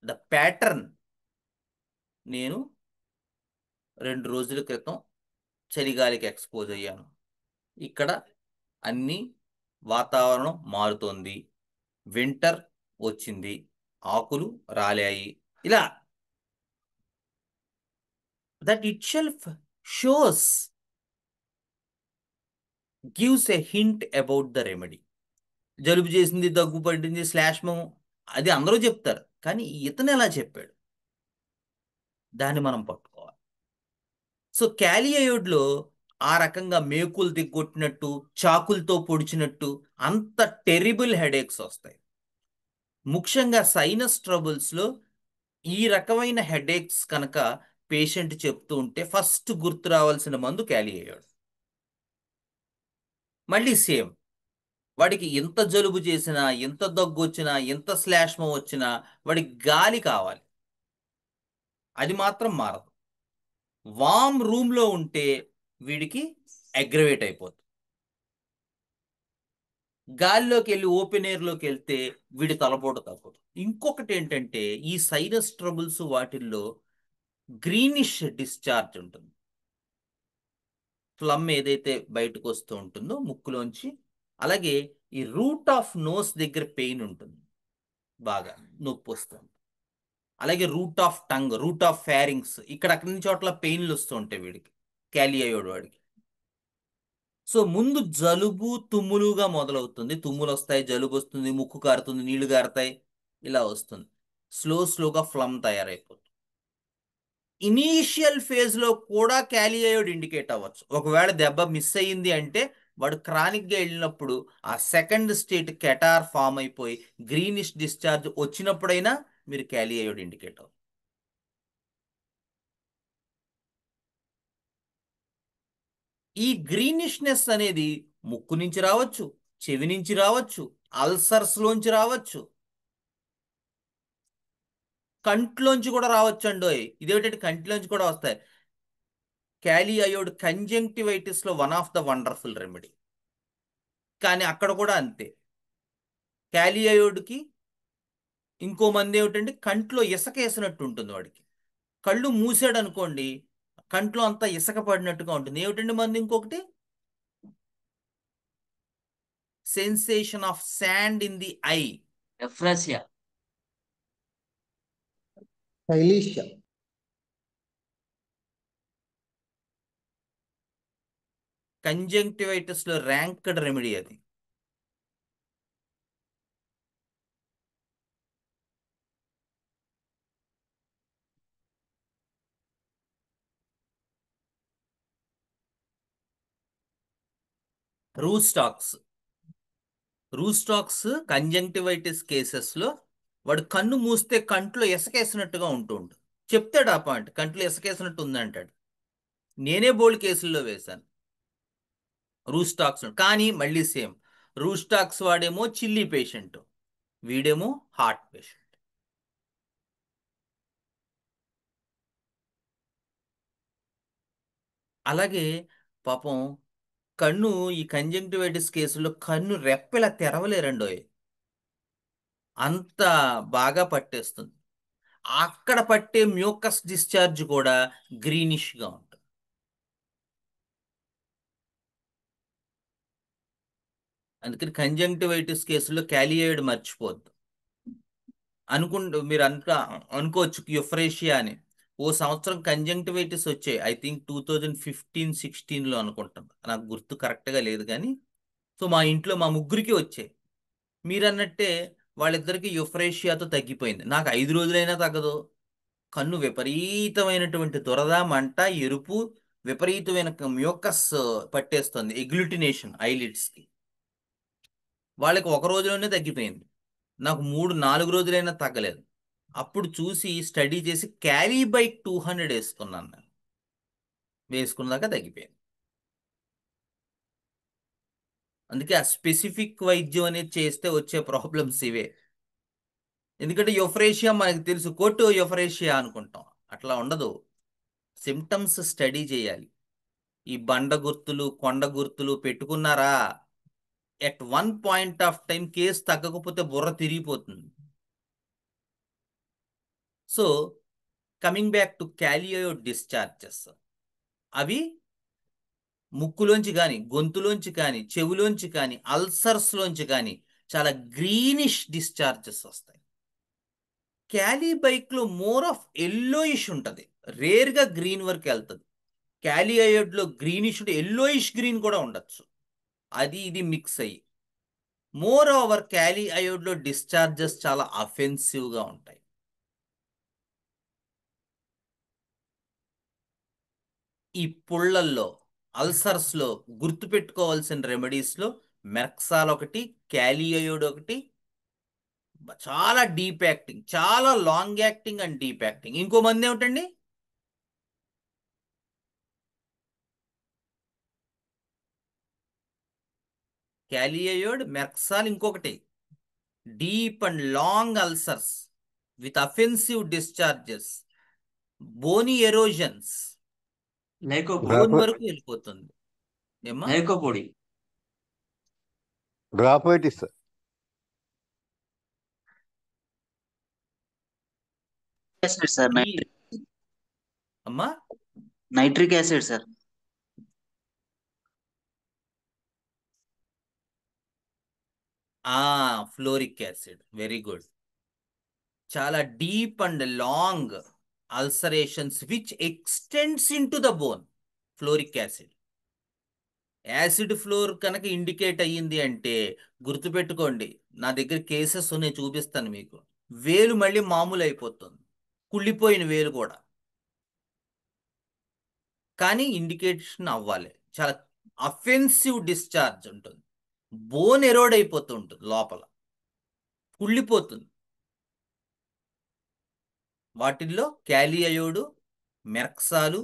S1: ద ప్యాటర్న్. నేను 2 రోజుల క్రితం చలిగాలికి ఎక్స్పోజ్ అయ్యాను, ఇక్కడ అన్ని వాతావరణం మారుతోంది, వింటర్ వచ్చింది, ఆకులు రాలాయి, ఇలా that it shelf shows, gives a hint about the remedy. జలుబు చేసింది, దగ్గు పట్టింది, శ్లేష్మం, అది అందరూ చెప్తారు, కానీ ఇతను ఎలా చెప్పాడు, దాన్ని మనం పట్టుకోవాలి. సో క్యాలియోయిడ్లో ఆ రకంగా మేకులు దిగ్గొట్టినట్టు, చాకులతో పొడిచినట్టు అంత టెరిబుల్ హెడేక్స్ వస్తాయి. ముఖ్యంగా సైనస్ ట్రబుల్స్లో ఈ రకమైన హెడేక్స్ కనుక పేషెంట్ చెప్తూ ఉంటే ఫస్ట్ గుర్తు రావాల్సిన మందు క్యాలియోయిడ్. మళ్ళీ సేమ్, వాడికి ఎంత జలుబు చేసినా, ఎంత దగ్గు వచ్చినా, ఎంత శ్లేష్మం వచ్చినా వాడికి గాలి కావాలి, అది మాత్రం మారదు. వామ్ రూమ్లో ఉంటే వీడికి అగ్రవేట్ అయిపోతుంది, గాలిలోకి వెళ్ళి ఓపెన్ ఎయిర్లోకి వెళ్తే వీడి తలపోటు తగ్గదు. ఇంకొకటి ఏంటంటే ఈ సైనస్ ట్రబుల్స్ వాటిల్లో గ్రీనిష్ డిశ్చార్జ్ ఉంటుంది, ఫ్లమ్ ఏదైతే బయటకు వస్తూ ఉంటుందో ముక్కులోంచి. అలాగే ఈ రూట్ ఆఫ్ నోస్ దగ్గర పెయిన్ ఉంటుంది, బాగా నొప్పి వస్తుంది. అలాగే root of tongue, root of pharynx, ఇక్కడ అక్కడి నుంచి చోట్ల పెయిన్లు వస్తూ ఉంటాయి వీడికి, క్యాలియోయిడ్ వాడికి. సో ముందు జలుబు తుమ్ములుగా మొదలవుతుంది, తుమ్ములు వస్తాయి, జలుబు వస్తుంది, ముక్కు కారుతుంది, నీళ్లు కారుతాయి, ఇలా వస్తుంది. స్లోగా ఫ్లమ్ తయారైపోతుంది. ఇనీషియల్ ఫేజ్లో కూడా క్యాలియోయిడ్ ఇండికేట్ అవ్వచ్చు. ఒకవేళ దెబ్బ మిస్ అయ్యింది అంటే వాడు క్రానిక్గా వెళ్ళినప్పుడు ఆ సెకండ్ స్టేట్ కెటార్ ఫామ్ అయిపోయి గ్రీనిష్ డిశ్చార్జ్ వచ్చినప్పుడైనా మీరు క్యాలియోయిడ్ ఇండికేట్ అవ్వచ్చు. ఈ గ్రీనిష్నెస్ అనేది ముక్కు నుంచి రావచ్చు, చెవి నుంచి రావచ్చు, అల్సర్స్ లోంచి రావచ్చు, కంట్లోంచి కూడా రావచ్చు అండోయ్. ఇదేమిటంటే కంట్లోంచి కూడా వస్తాయి. క్యాలియోయిడ్ కంజంక్టివైటిస్ లో one of the wonderful remedy. కానీ అక్కడ కూడా అంతే. క్యాలియోయిడ్కి ఇంకో మంది ఏమిటంటే కంట్లో ఇసక వేసినట్టు ఉంటుంది వాడికి. కళ్ళు మూసాడు అనుకోండి, కంట్లో అంతా ఇసక పడినట్టుగా ఉంటుంది. ఏమిటండి మంది ఇంకొకటి? Sensation of sand in the eye.
S2: Euphrasia.
S4: శైలీష.
S1: కంజంక్టివైటిస్ లో ర్యాంక్డ్ రెమెడీ అది. రూస్టాక్స్ కంజంక్టివైటిస్ కేసెస్లో వాడు కన్ను మూస్తే కంట్లో ఇసకేసినట్టుగా ఉంటుంది. చెప్తాడు ఆ పాయింట్, కంట్లో ఇసకేసినట్టు ఉందంటాడు. నేనే బోల్డ్ కేసుల్లో వేశాను రూస్టాక్స్. కానీ మళ్ళీ సేమ్, రూస్టాక్స్ వాడేమో చిల్లీ పేషెంట్, వీడేమో హార్ట్ పేషెంట్. అలాగే పాపం కన్ను ఈ కంజంక్టివైటిస్ కేసులో కన్ను రెప్పెలా తెరవలేరండోయ్, అంత బాగా పట్టేస్తుంది. అక్కడ పట్టే మ్యూకస్ డిశ్చార్జ్ కూడా గ్రీనిష్గా ఉంటుంది. అందుకని కంజంక్టివైటిస్ కేసులో క్యాలియోయిడ్ మర్చిపోద్దు. మీరు అనుకోవచ్చు యుఫ్రేషియా అని. ఓ సంవత్సరం కంజంక్టివైటిస్ వచ్చాయి, ఐ థింక్ 2015-16లో అనుకుంటాను, నాకు గుర్తు కరెక్ట్గా లేదు కానీ. సో మా ఇంట్లో మా ముగ్గురికి వచ్చాయి. మీరన్నట్టే వాళ్ళిద్దరికి యుఫ్రేషియాతో తగ్గిపోయింది. నాకు 5 రోజులైనా తగ్గదు. కన్ను విపరీతమైనటువంటి దురద, మంట, ఎరుపు, విపరీతమైన మ్యూకస్ పట్టేస్తుంది, ఎగ్లుటినేషన్ ఐలిడ్స్కి. వాళ్ళకి ఒక రోజులోనే తగ్గిపోయింది. నాకు 3-4 రోజులైనా తగ్గలేదు. అప్పుడు చూసి స్టడీ చేసి క్యాలీబైట్ 200 వేసుకున్నాను నేను. వేసుకున్నాక తగ్గిపోయింది. అందుకే ఆ స్పెసిఫిక్ వైద్యం అనేది చేస్తే వచ్చే ప్రాబ్లమ్స్ ఇవే. ఎందుకంటే యుఫ్రేషియా మనకి తెలుసు, కోటు యుఫ్రేషియా అనుకుంటాం, అట్లా ఉండదు. సిమ్టమ్స్ స్టడీ చేయాలి. ఈ బండ గుర్తులు, కొండ గుర్తులు పెట్టుకున్నారా, at one point of time case తగ్గకపోతే బుర్ర తిరిగిపోతుంది. So coming back to Kali iod discharges, అవి ముక్కులోంచి కానీ, గొంతులోంచి కానీ, చెవులోంచి కానీ, అల్సర్స్లోంచి కానీ చాలా గ్రీనిష్ డిశ్చార్జెస్ వస్తాయి. క్యాలీబైక్లో మోర్ ఆఫ్ ఎల్లోయిష్ ఉంటుంది, రేర్గా గ్రీన్ వరకు వెళ్తుంది. క్యాలియోయిడ్లో గ్రీనిష్ ఉంటే ఎల్లోయిష్ గ్రీన్ కూడా ఉండొచ్చు, అది ఇది మిక్స్ అయ్యి. మోర్ ఓవర్ క్యాలియోయిడ్లో డిశ్చార్జెస్ చాలా అఫెన్సివ్గా ఉంటాయి. ఈ పుళ్ళల్లో, అల్సర్స్లో గుర్తుపెట్టుకోవాల్సిన రెమెడీస్లో మెర్క్సాల్ ఒకటి, క్యాలియోయిడ్ ఒకటి, చాలా డీప్ యాక్టింగ్, చాలా long acting and deep acting. ఇంకో మంది ఏమిటండి? క్యాలియోయిడ్, మెర్క్సాల్, ఇంకొకటి deep and long ulcers with offensive discharges, bony erosions, bone వరకు వెళ్ళిపోతుంది. ఏమ్మా?
S2: లైకోపోడి.
S5: గ్రాఫైటిస్.
S6: యాసిడ్ సార్,
S1: అమ్మా
S6: nitric acid sir.
S1: Fluoric acid, very good. చాలా deep and long ulcerations which extends into the bone, fluoric acid. Acid fluor కనుక indicate అయ్యింది అంటే గుర్తుపెట్టుకోండి, నా దగ్గర కేసెస్ ఉన్నాయి, చూపిస్తాను మీకు. వేలు మళ్ళీ మామూలు అయిపోతుంది, కుళ్ళిపోయిన వేలు కూడా. కానీ ఇండికేషన్ అవ్వాలి. చాలా అఫెన్సివ్ డిశ్చార్జ్ ఉంటుంది. బోన్ ఎరోడ్ అయిపోతూ ఉంటుంది, లోపల కుళ్ళిపోతుంది. వాటిల్లో క్యాలీ అయోడు, మెర్క్సాలు,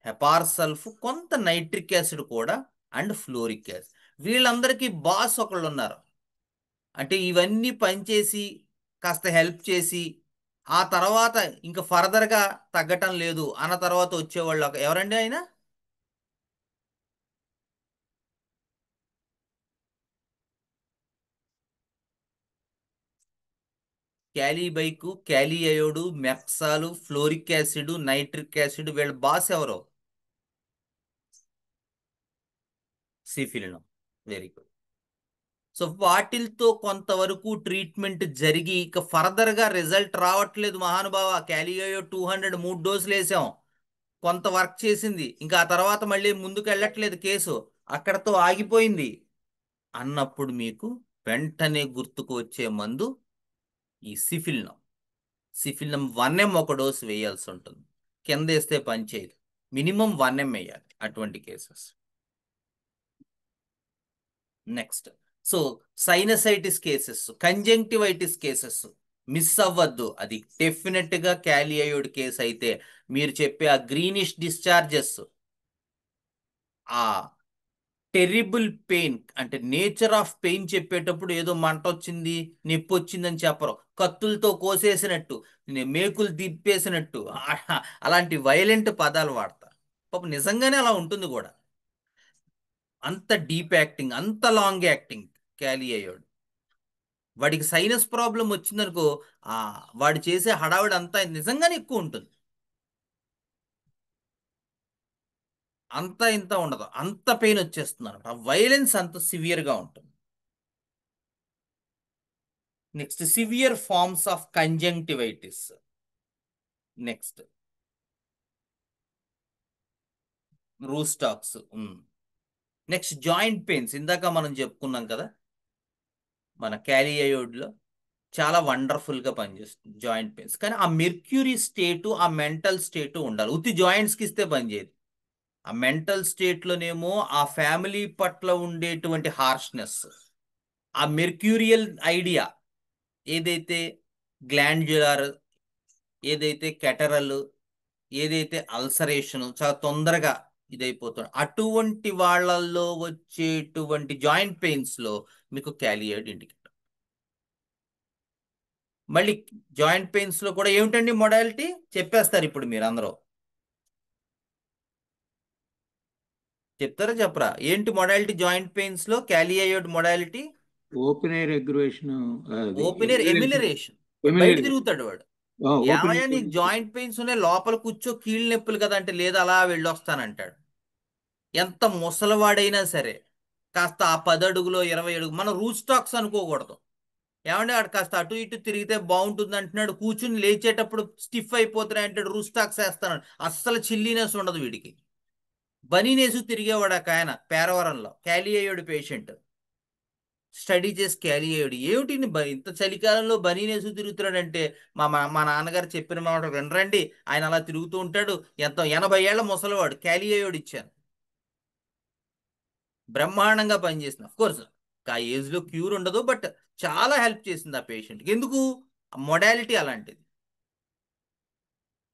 S1: హెపార్సల్ఫ్, కొంత నైట్రిక్ యాసిడ్ కూడా, అండ్ ఫ్లోరిక్ యాసిడ్. వీళ్ళందరికీ బాస్ ఒకళ్ళు ఉన్నారు. అంటే ఇవన్నీ పనిచేసి కాస్త హెల్ప్ చేసి ఆ తర్వాత ఇంకా ఫర్దర్గా తగ్గటం లేదు అన్న తర్వాత వచ్చేవాళ్ళు ఎవరండి ఆయన? Kali bich, Kali iod, merc sol, fluoric acid, nitric acid, వీళ్ళ బాస్ ఎవరో? సిఫిలినం. Very good. సో వాటిల్తో కొంతవరకు ట్రీట్మెంట్ జరిగి ఇక ఫర్దర్గా రిజల్ట్ రావట్లేదు మహానుభావ. క్యాలియో 200 3 డోసులు వేసాం, కొంత వర్క్ చేసింది, ఇంకా ఆ తర్వాత మళ్ళీ ముందుకు వెళ్ళట్లేదు కేసు, అక్కడతో ఆగిపోయింది అన్నప్పుడు మీకు వెంటనే గుర్తుకు వచ్చే మందు ఈ సిఫిలినం. సిఫిలినం 1 ml ఒక డోసు వేయాల్సి ఉంటుంది. కింద వేస్తే పనిచేయదు, మినిమం 1 ml వేయాలి అటువంటి cases. Next, so sinusitis cases, conjunctivitis cases miss అవ్వద్దు. అది డెఫినెట్ గా క్యాలీ అయోడ్ కేసు అయితే మీరు చెప్పే ఆ గ్రీనిష్ డిశ్చార్జెస్, ఆ టెరిబుల్ పెయిన్, అంటే నేచర్ ఆఫ్ పెయిన్ చెప్పేటప్పుడు ఏదో మంట వచ్చింది, నొప్పి వచ్చిందని చెప్పరు, కత్తులతో కోసేసినట్టు, మేకులు దిప్పేసినట్టు, అలాంటి వైలెంట్ పదాలు వాడతారు. పాపం నిజంగానే అలా ఉంటుంది కూడా. అంత డీప్ యాక్టింగ్, అంత లాంగ్ యాక్టింగ్ క్యాలీ అయ్యాడు. వాడికి సైనస్ ప్రాబ్లం వచ్చిందనుకో, ఆ వాడు చేసే హడావిడి అంతా నిజంగానే ఎక్కువ ఉంటుంది. అంత ఇంత ఉండదు, అంత పెయిన్ వచ్చేస్తుంది అనమాట. ఆ వైలెన్స్ అంత సివియర్గా ఉంటుంది. Next, severe forms of conjunctivitis. Next, rhus tox. Next, joint pains. ఇందాక మనం చెప్పుకున్నాం కదా, మన క్యాలీ అయోడ్లో చాలా వండర్ఫుల్గా పనిచేస్తుంది జాయింట్ పెయిన్స్. కానీ ఆ మెర్క్యూరీ స్టేటు, ఆ మెంటల్ స్టేటు ఉండాలి. ఉత్తి జాయింట్స్కి ఇస్తే పనిచేయదు. ఆ మెంటల్ స్టేట్లోనేమో ఆ ఫ్యామిలీ పట్ల ఉండేటువంటి హార్ష్నెస్, ఆ మెర్క్యూరియల్ ఐడియా, ఏదైతే గ్లాండ్యులర్, ఏదైతే కెటరల్, ఏదైతే అల్సరేషన్ చాలా తొందరగా ఇదైపోతుంది, అటువంటి వాళ్ళల్లో వచ్చేటువంటి జాయింట్ పెయిన్స్లో మీకు క్యాలియర్డ్ ఇండికేటర్. మళ్ళీ జాయింట్ పెయిన్స్లో కూడా ఏమిటండి మొడాలిటీ చెప్పేస్తారు ఇప్పుడు మీరు అందరూ. చెప్తారా చెప్పరా? ఏంటి మొడాలిటీ జాయింట్ పెయిన్స్లో క్యాలీ అయ్యోడ్ modality?
S3: Open air aggravation,
S1: open air amelioration. బయట తిరుగుతాడు వాడు.
S3: ఓపెన్
S1: ఏమయ్యా నీకు జాయింట్ పెయిన్స్ ఉన్నాయి, లోపల కూర్చో, కీళ్ళ నొప్పులు కదా అంటే, లేదు అలా వెళ్ళొస్తానంటాడు. ఎంత ముసలివాడైనా సరే కాస్త ఆ 10 అడుగులో 20 అడుగు, మనం రూట్ స్టాక్స్ అనుకోకూడదు. ఏమంటే వాడు కాస్త అటు ఇటు తిరిగితే బాగుంటుంది అంటున్నాడు, కూర్చుని లేచేటప్పుడు స్టిఫ్ అయిపోతున్నాయి అంటాడు, రూట్ స్టాక్స్ వేస్తాను. అస్సలు చిల్లీనెస్ ఉండదు వీడికి. బనీనేసు తిరిగేవాడు ఒక ఆయన పేరవరంలో, క్యాలీ అయ్యాడు పేషెంట్, స్టడీ చేసి క్యారీ అయ్యాడు. ఏమిటి ఇంత చలికాలంలో బనీనేసు తిరుగుతున్నాడంటే, మా నాన్నగారు చెప్పిన మాట వినరండి, ఆయన అలా తిరుగుతూ ఉంటాడు. 80 ఏళ్ల ముసలివాడు, క్యాలీ అయ్యాడు ఇచ్చాను. బ్రహ్మాండంగా పనిచేసింది. అఫ్ కోర్స్ ఆ ఏజ్లో క్యూర్ ఉండదు, బట్ చాలా హెల్ప్ చేసింది ఆ పేషెంట్కి. ఎందుకు? మొడాలిటీ అలాంటిది.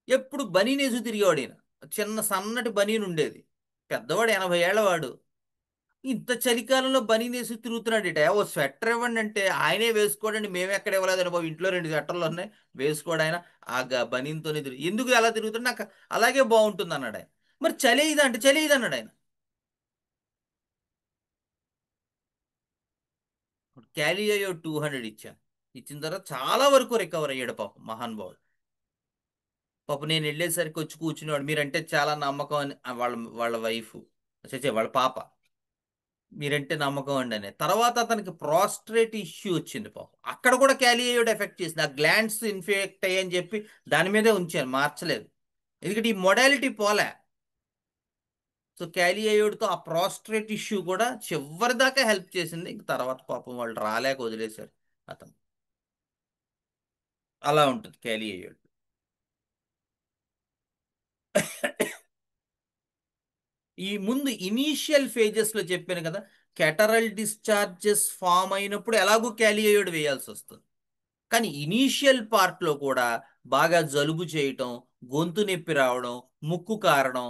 S1: ఎప్పుడు బనీనేసు తిరిగేవాడు ఈయన. చిన్న సన్నటి బనీన్ ఉండేది. పెద్దవాడు 80 ఏళ్ల వాడు, ఇంత చలికాలంలో బనీనేసి తిరుగుతున్నాడు ఇట. ఓ స్వెటర్ ఇవ్వండి అంటే ఆయనే వేసుకోడండి, మేము ఎక్కడ ఇవ్వలేదని బాబు, ఇంట్లో 2 స్వెటర్లు ఉన్నాయి వేసుకోడు ఆయన. ఆ బనీన్తోనే తిరుగు, ఎందుకు ఎలా తిరుగుతుంది, నాకు అలాగే బాగుంటుంది అన్నాడు ఆయన. మరి చలి ఇది అంటే చలి ఇది అన్నాడు ఆయన. క్యాలీ అయ్యో 200 ఇచ్చాను. ఇచ్చిన తర్వాత చాలా వరకు రికవర్ అయ్యాడు పాపం మహానుభావుడు. పాపం నేను వెళ్ళేసరికి వచ్చి కూర్చునేవాడు. మీరంటే చాలా నమ్మకం అని వాళ్ళ వాళ్ళ వైఫ్, వాళ్ళ పాప, మీరంటే నమ్మకం అండి అని. తర్వాత అతనికి ప్రాస్ట్రేట్ ఇష్యూ వచ్చింది పాపం. అక్కడ కూడా క్యాలియోడ్ ఎఫెక్ట్ చేసింది. ఆ గ్లాండ్స్ ఇన్ఫెక్ట్ అయ్యని చెప్పి దాని మీదే ఉంచాను, మార్చలేదు. ఎందుకంటే ఈ మొడాలిటీ పోలే. సో క్యాలియోడ్తో ఆ ప్రాస్ట్రేట్ ఇష్యూ కూడా చివరి దాకా హెల్ప్ చేసింది. ఇంక తర్వాత పాపం వాళ్ళు రాలేక వదిలేశారు అతను. అలా ఉంటుంది క్యాలియోడ్. ఈ ముందు ఇనీషియల్ ఫేజెస్ లో చెప్పాను కదా, కెటరల్ డిశ్చార్జెస్ ఫామ్ అయినప్పుడు ఎలాగూ క్యాలియోయిడ్ వేయాల్సి వస్తుంది. కానీ ఇనీషియల్ పార్ట్ లో కూడా బాగా జలుబు చేయటం, గొంతు నొప్పి రావడం, ముక్కు కారడం,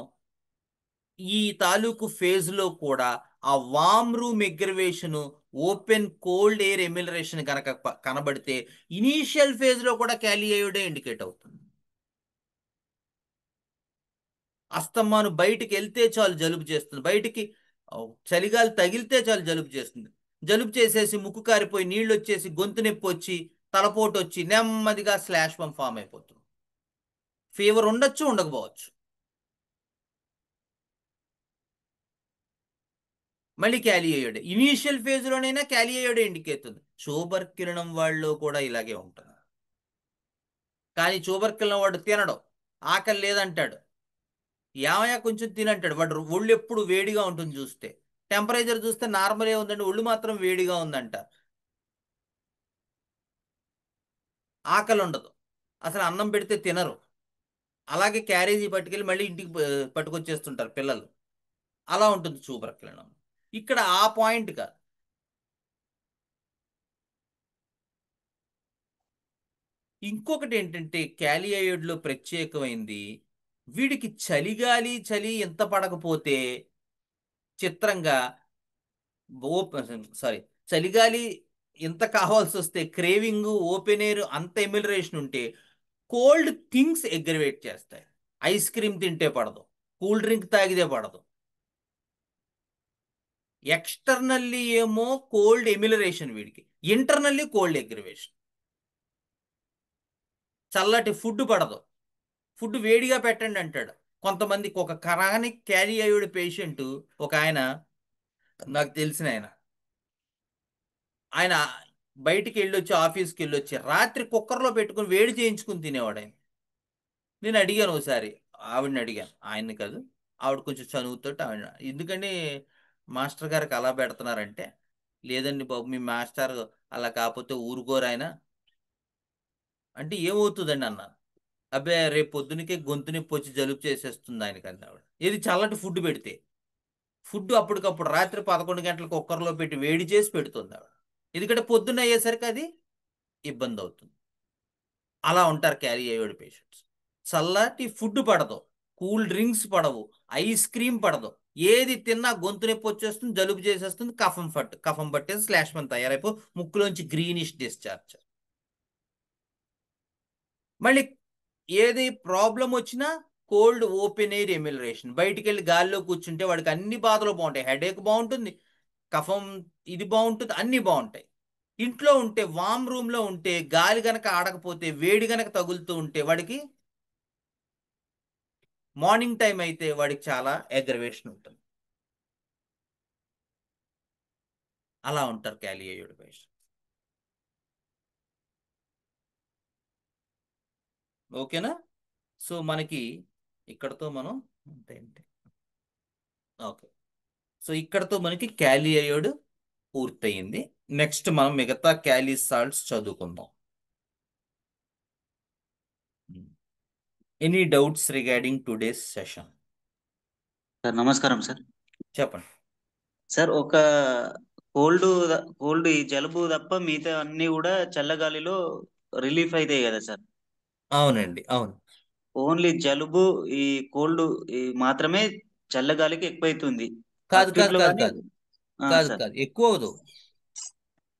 S1: ఈ తాలూకు ఫేజ్ లో కూడా ఆ warm room aggravation, open cold air amelioration కనుక కనబడితే ఇనీషియల్ ఫేజ్ లో కూడా క్యాలియోయిడే ఇండికేట్ అవుతుంది. అస్తమాను బయటికి వెళ్తే చాలు జలుబు చేస్తుంది, బయటికి చలిగాలి తగిలితే చాలు జలుబు చేస్తుంది. జలుబు చేసేసి ముక్కు కారిపోయి నీళ్ళు వచ్చేసి గొంతు నొప్పి వచ్చి తలపోటు వచ్చి నెమ్మదిగా స్లాష్ ఫామ్ అయిపోతుంది. ఫీవర్ ఉండొచ్చు, ఉండకపోవచ్చు. మళ్ళీ క్యాలియోయిడ్ ఇనీషియల్ ఫేజ్ లోనైనా క్యాలియోయిడ్ ఇండికేట్ అవుతుంది. ట్యూబర్క్యులినం వాళ్ళు కూడా ఇలాగే ఉంటుంది. కానీ ట్యూబర్క్యులినం వాడు తినడం, ఆకలి లేదంటాడు, ఏమయ్యా కొంచెం తినంటాడు. వాడు ఒళ్ళు ఎప్పుడు వేడిగా ఉంటుంది, చూస్తే టెంపరేచర్ చూస్తే నార్మలే ఉందండి, ఒళ్ళు మాత్రం వేడిగా ఉందంట. ఆకలి ఉండదు, అసలు అన్నం పెడితే తినరు. అలాగే క్యారేజీ పట్టుకెళ్ళి మళ్ళీ ఇంటికి పట్టుకొచ్చేస్తుంటారు పిల్లలు. అలా ఉంటుంది ట్యూబర్క్యులినం. ఇక్కడ ఆ పాయింట్ కాదు. ఇంకొకటి ఏంటంటే క్యాలియోయిడ్లో ప్రత్యేకమైంది, వీడికి చలి ఎంత పడకపోతే చిత్రంగా సారీ చలిగాలి ఎంత కావాల్సి వస్తే క్రేవింగ్, ఓపెన్ ఎయిర్ అంత ఎమిలరేషన్ ఉంటే కోల్డ్ థింగ్స్ ఎగ్రవేట్ చేస్తాయి. ఐస్ క్రీమ్ తింటే పడదు, కూల్ డ్రింక్ తాగితే పడదు. ఎక్స్టర్నల్లీ ఏమో కోల్డ్ ఎమిలరేషన్ వీడికి, ఇంటర్నల్లీ కోల్డ్ ఎగ్రవేషన్. చల్లటి ఫుడ్ పడదు, ఫుడ్ వేడిగా పెట్టండి అంటాడు. కొంతమందికి ఒక క్రానిక్ క్యాలియోయిడ్ పేషెంట్, ఒక ఆయన నాకు తెలిసిన ఆయన, ఆయన బయటికి వెళ్ళొచ్చి ఆఫీస్కి వెళ్ళొచ్చి రాత్రి కుక్కర్లో పెట్టుకుని వేడి చేయించుకుని తినేవాడు ఆయన. నేను అడిగాను ఒకసారి, ఆవిడని అడిగాను, ఆయన్ని కాదు, ఆవిడ కొంచెం చనువుతో ఆవిడ, ఎందుకంటే మాస్టర్ గారికి అలా పెడుతున్నారంటే, లేదండి బాబు మీ మాస్టర్ అలా కాకపోతే ఊరుకోరు ఆయన అంటే, ఏమవుతుందండి అన్నాను. అబ్బే రేపు పొద్దునకే గొంతు నొప్పి వచ్చి జలుబు చేసేస్తుంది ఆయనకండి ఆవిడ. ఇది చల్లటి ఫుడ్ పెడితే, ఫుడ్ అప్పటికప్పుడు రాత్రి 11 గంటలకు కుక్కర్లో పెట్టి వేడి చేసి పెడుతుంది ఆవిడ, ఎందుకంటే పొద్దున్న అయ్యేసరికి అది ఇబ్బంది అవుతుంది. అలా ఉంటారు క్యాలియోయిడ్ పేషెంట్స్. చల్లటి ఫుడ్ పడదు, కూల్ డ్రింక్స్ పడవు, ఐస్ క్రీమ్ పడదు, ఏది తిన్నా గొంతు నొప్పి వచ్చేస్తుంది, జలుబు చేసేస్తుంది, కఫం పట్టేసి స్లాష్ మన్ తయారైపో ముక్కులోంచి గ్రీనిష్ డిశ్చార్జ్. మళ్ళీ ఏది ప్రాబ్లం వచ్చినా కోల్డ్ ఓపెన్ ఎయిర్ ఎమిలరేషన్, బయటికి వెళ్ళి గాలిలో కూర్చుంటే వాడికి అన్ని బాధలు బాగుంటాయి, హెడేక్ బాగుంటుంది, కఫం ఇది బాగుంటుంది, అన్నీ బాగుంటాయి. ఇంట్లో ఉంటే వామ్ రూమ్లో ఉంటే గాలి గనక ఆడకపోతే వేడి గనక తగులుతూ ఉంటే వాడికి మార్నింగ్ టైం అయితే వాడికి చాలా అగ్రవేషన్ ఉంటుంది. అలా ఉంటారు క్యాలియోయిడ్ పేషెంట్. ఓకేనా? సో మనకి ఇక్కడతో మనం ఏంటి, ఓకే, సో ఇక్కడతో మనకి క్యాలియోయిడ్ పూర్తయింది. నెక్స్ట్ మనం మిగతా క్యాలీ సాల్ట్స్ చదువుకుందాం. Any doubts regarding today's session?
S6: Sir నమస్కారం సార్.
S1: చెప్పండి.
S6: సార్ ఒక కోల్డ్ ఈ జలుబు తప్ప మిగతా అన్ని కూడా చల్లగాలిలో రిలీఫ్ అవుతాయి కదా సార్?
S1: అవునండి, అవును.
S6: ఓన్లీ జలుబు ఈ కోల్డ్ ఈ మాత్రమే చల్లగాలికి ఎక్కువైతుంది
S1: కాదు
S6: అక్యూట్
S1: కాదు
S6: లో
S1: కాదు
S6: కానీ.
S1: కాదు కాదు
S6: సార్
S1: కాదు ఎక్కువ అవదు.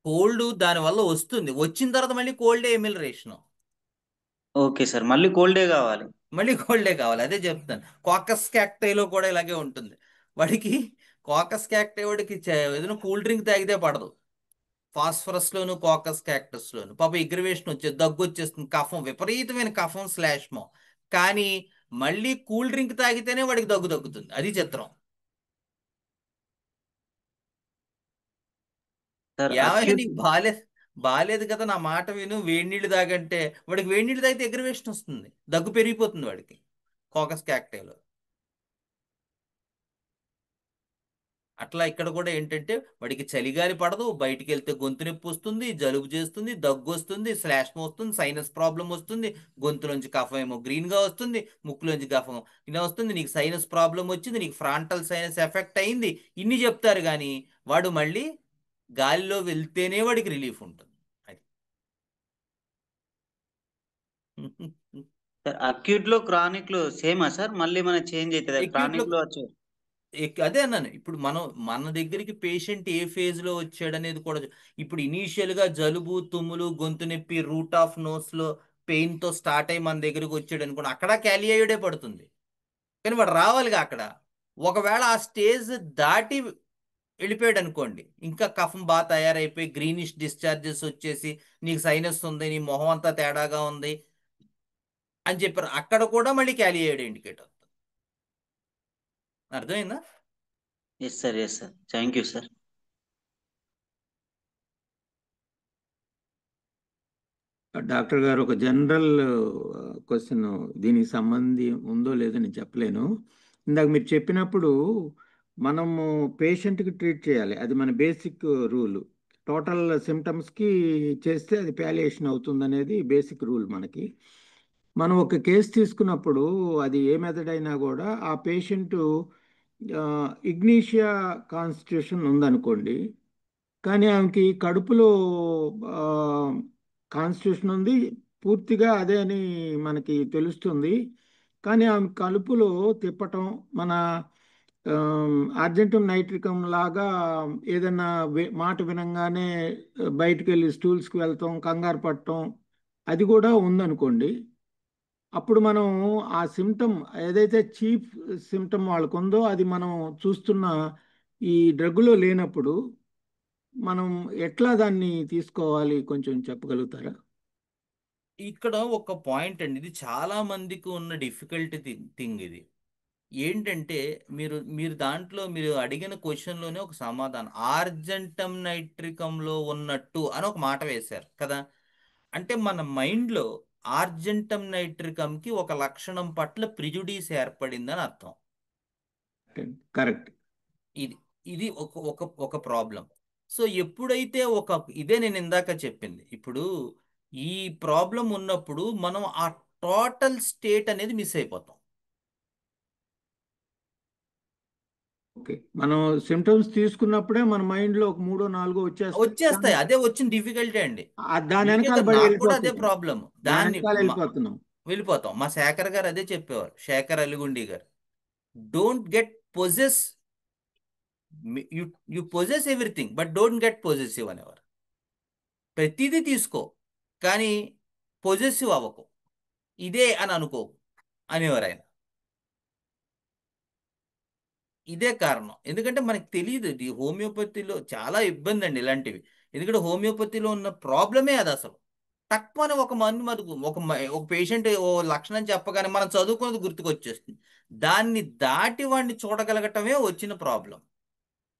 S1: కోల్డ్ దాని వల్ల వస్తుంది, వచ్చిన తర్వాత మళ్ళీ కోల్డే ఎమిలరేషన్.
S6: ఓకే సార్, మళ్ళీ కోల్డే కావాలి.
S1: మళ్ళీ కోల్డే కావాలి, అదే చెప్తాను. కాకస్ క్యాక్టైలో కూడా ఇలాగే ఉంటుంది. వాడికి కాకస్ క్యాక్టై వాడికి ఏదైనా కూల్ డ్రింక్ తాగితే పడదు. ఫాస్ఫరస్ లోను కాకస్ క్యాక్టస్ లోను పాప ఎగ్రివేషన్ వచ్చేది, దగ్గు వచ్చేస్తుంది, కఫం, విపరీతమైన కఫం శ్లాష్మో. కానీ మళ్ళీ కూల్ డ్రింక్ తాగితేనే వాడికి దగ్గు తగ్గుతుంది, అది చిత్రం.
S6: సార్
S1: ఏమైనా
S6: అక్యూట్.
S1: నీకు బాలేదు కదా, నా మాట విను, వేడి నీళ్ళు తాగంటే వాడికి వేడి నీళ్ళు తాగితే ఎగ్రివేషన్ వస్తుంది, దగ్గు పెరిగిపోతుంది వాడికి కాకస్ క్యాక్టైలో. అట్లా ఇక్కడ కూడా ఏంటంటే వాడికి చలిగాలి పడదు, బయటికి వెళ్తే గొంతు నొప్పి వస్తుంది, జలుబు చేస్తుంది, దగ్గు వస్తుంది, శ్లాష్మ వస్తుంది, సైనస్ ప్రాబ్లం వస్తుంది, గొంతులోంచి కఫం ఏమో గ్రీన్ గా వస్తుంది, ముక్కులోంచి కఫం ఇలా వస్తుంది, నీకు సైనస్ ప్రాబ్లం వచ్చింది, నీకు ఫ్రాంటల్ సైనస్ ఎఫెక్ట్ అయింది, ఇన్ని చెప్తారు కానీ వాడు మళ్ళీ గాలిలో వెళ్తేనే వాడికి రిలీఫ్ ఉంటుంది. అది
S6: సార్ అక్యూట్ లో క్రానిక్ లో సేమా సార్? మళ్ళీ మన చేంజ్ అవుతుందా
S1: acute లో
S6: క్రానిక్ లో వచ్చే?
S1: అదే అన్నాను, ఇప్పుడు మన దగ్గరికి పేషెంట్ ఏ ఫేజ్ లో వచ్చాడు అనేది కూడా ఇప్పుడు ఇనీషియల్ గా జలుబు, తుమ్ములు, గొంతు నొప్పి, రూట్ ఆఫ్ నోస్ లో పెయిన్ తో స్టార్ట్ అయ్యి మన దగ్గరికి వచ్చాడు అనుకోండి, అక్కడ క్యాలియాయిడే పడుతుంది. కానీ వాడు రావాలిగా అక్కడ. ఒకవేళ ఆ స్టేజ్ దాటి వెళ్ళిపోయాడు అనుకోండి, ఇంకా కఫం బాగా తయారైపోయి గ్రీనిష్ డిశ్చార్జెస్ వచ్చేసి నీకు సైనస్ ఉంది, నీ మొహం అంతా తేడాగా ఉంది అని చెప్పారు, అక్కడ కూడా మళ్ళీ క్యాలియాయిడ్ ఇండికేట్ అవుతుంది. అర్థమైందా?
S6: Yes sir, yes sir, thank you sir.
S3: Doctor గారు, ఒక జనరల్ క్వశ్చన్, దీనికి సంబంధం ఉందో లేదో నేను చెప్పలేను. ఇందాక మీరు చెప్పినప్పుడు మనము పేషెంట్కి ట్రీట్ చేయాలి, అది మన బేసిక్ రూల్. టోటల్ సిమ్టమ్స్కి చేస్తే అది ప్యాలియేషన్ అవుతుంది అనేది బేసిక్ రూల్ మనకి. మనం ఒక కేసు తీసుకున్నప్పుడు అది ఏ మెథడ్ అయినా కూడా ఆ పేషెంట్ ఇగ్నీషియా కాన్స్టిట్యూషన్ ఉందనుకోండి, కానీ ఆమెకి కడుపులో కాన్స్టిట్యూషన్ ఉంది, పూర్తిగా అదే అని మనకి తెలుస్తుంది. కానీ ఆమె కడుపులో తిప్పటం, మన అర్జెంటమ్ నైట్రికం లాగా ఏదైనా మాట వినంగానే బయటకు వెళ్ళి స్టూల్స్కి వెళ్తాం, కంగారు పడటం, అది కూడా ఉందనుకోండి. అప్పుడు మనం ఆ సిమ్టమ్ ఏదైతే చీఫ్ సిమ్టమ్ వాళ్ళకు ఉందో అది మనం చూస్తున్న ఈ డ్రగ్లో లేనప్పుడు మనం ఎట్లా దాన్ని తీసుకోవాలి, కొంచెం చెప్పగలుగుతారా?
S1: ఇక్కడ ఒక పాయింట్ అండి, ఇది చాలా మందికి ఉన్న డిఫికల్ట్ థింగ్ ఇది. ఏంటంటే మీరు దాంట్లో మీరు అడిగిన క్వశ్చన్లోనే ఒక సమాధానం, ఆర్జెంటమ్ నైట్రికంలో ఉన్నట్టు అని ఒక మాట వేశారు కదా. అంటే మన మైండ్లో ఆర్జెంటమ్ నైట్రికంకి ఒక లక్షణం పట్ల ప్రిజుడీస్ ఏర్పడిందని అర్థం.
S3: కరెక్ట్.
S1: ఇది ఇది ఒక ఒక ఒక ప్రాబ్లం. సో ఎప్పుడైతే ఇదే నేను ఇందాక చెప్పింది, ఇప్పుడు ఈ ప్రాబ్లం ఉన్నప్పుడు మనం ఆ టోటల్ స్టేట్ అనేది మిస్ అయిపోతాం.
S3: ఓకే, మనం సిమ్టమ్స్ తీసుకున్నప్పుడే మన మైండ్లో ఒక 3-4
S1: వచ్చేస్తాయి, అదే వచ్చిన డిఫికల్టీ అండి.
S3: దాని వెనకాల
S1: మీకే
S3: పడి
S1: నాకు కూడా అదే
S3: వెళ్ళిపోతున్నాం,
S1: ప్రాబ్లం.
S3: దాని
S1: దాన్ని
S3: వెనకాల వెళ్ళిపోతున్నాం.
S1: వెళ్ళిపోతాం. మా శేఖర్ గారు అదే చెప్పేవారు, శేఖర్ అలిగుండి గారు, don't get possess, you you possess everything but don't get possessive అనేవారు. ప్రతిదీ తీసుకో కానీ పొజెసివ్ అవ్వకు, ఇదే అని అనుకో అనేవారు ఆయన. ఇదే కారణం, ఎందుకంటే మనకి తెలియదు, ఇది హోమియోపతిలో చాలా ఇబ్బంది అండి ఇలాంటివి. ఎందుకంటే హోమియోపతిలో ఉన్న ప్రాబ్లమే అది అసలు. తక్కువని ఒక మంది మనకు ఒక పేషెంట్ ఓ లక్షణం చెప్పగానే మనం చదువుకున్నది గుర్తుకొచ్చేస్తుంది, దాన్ని దాటి వాడిని చూడగలగటమే వచ్చిన ప్రాబ్లం.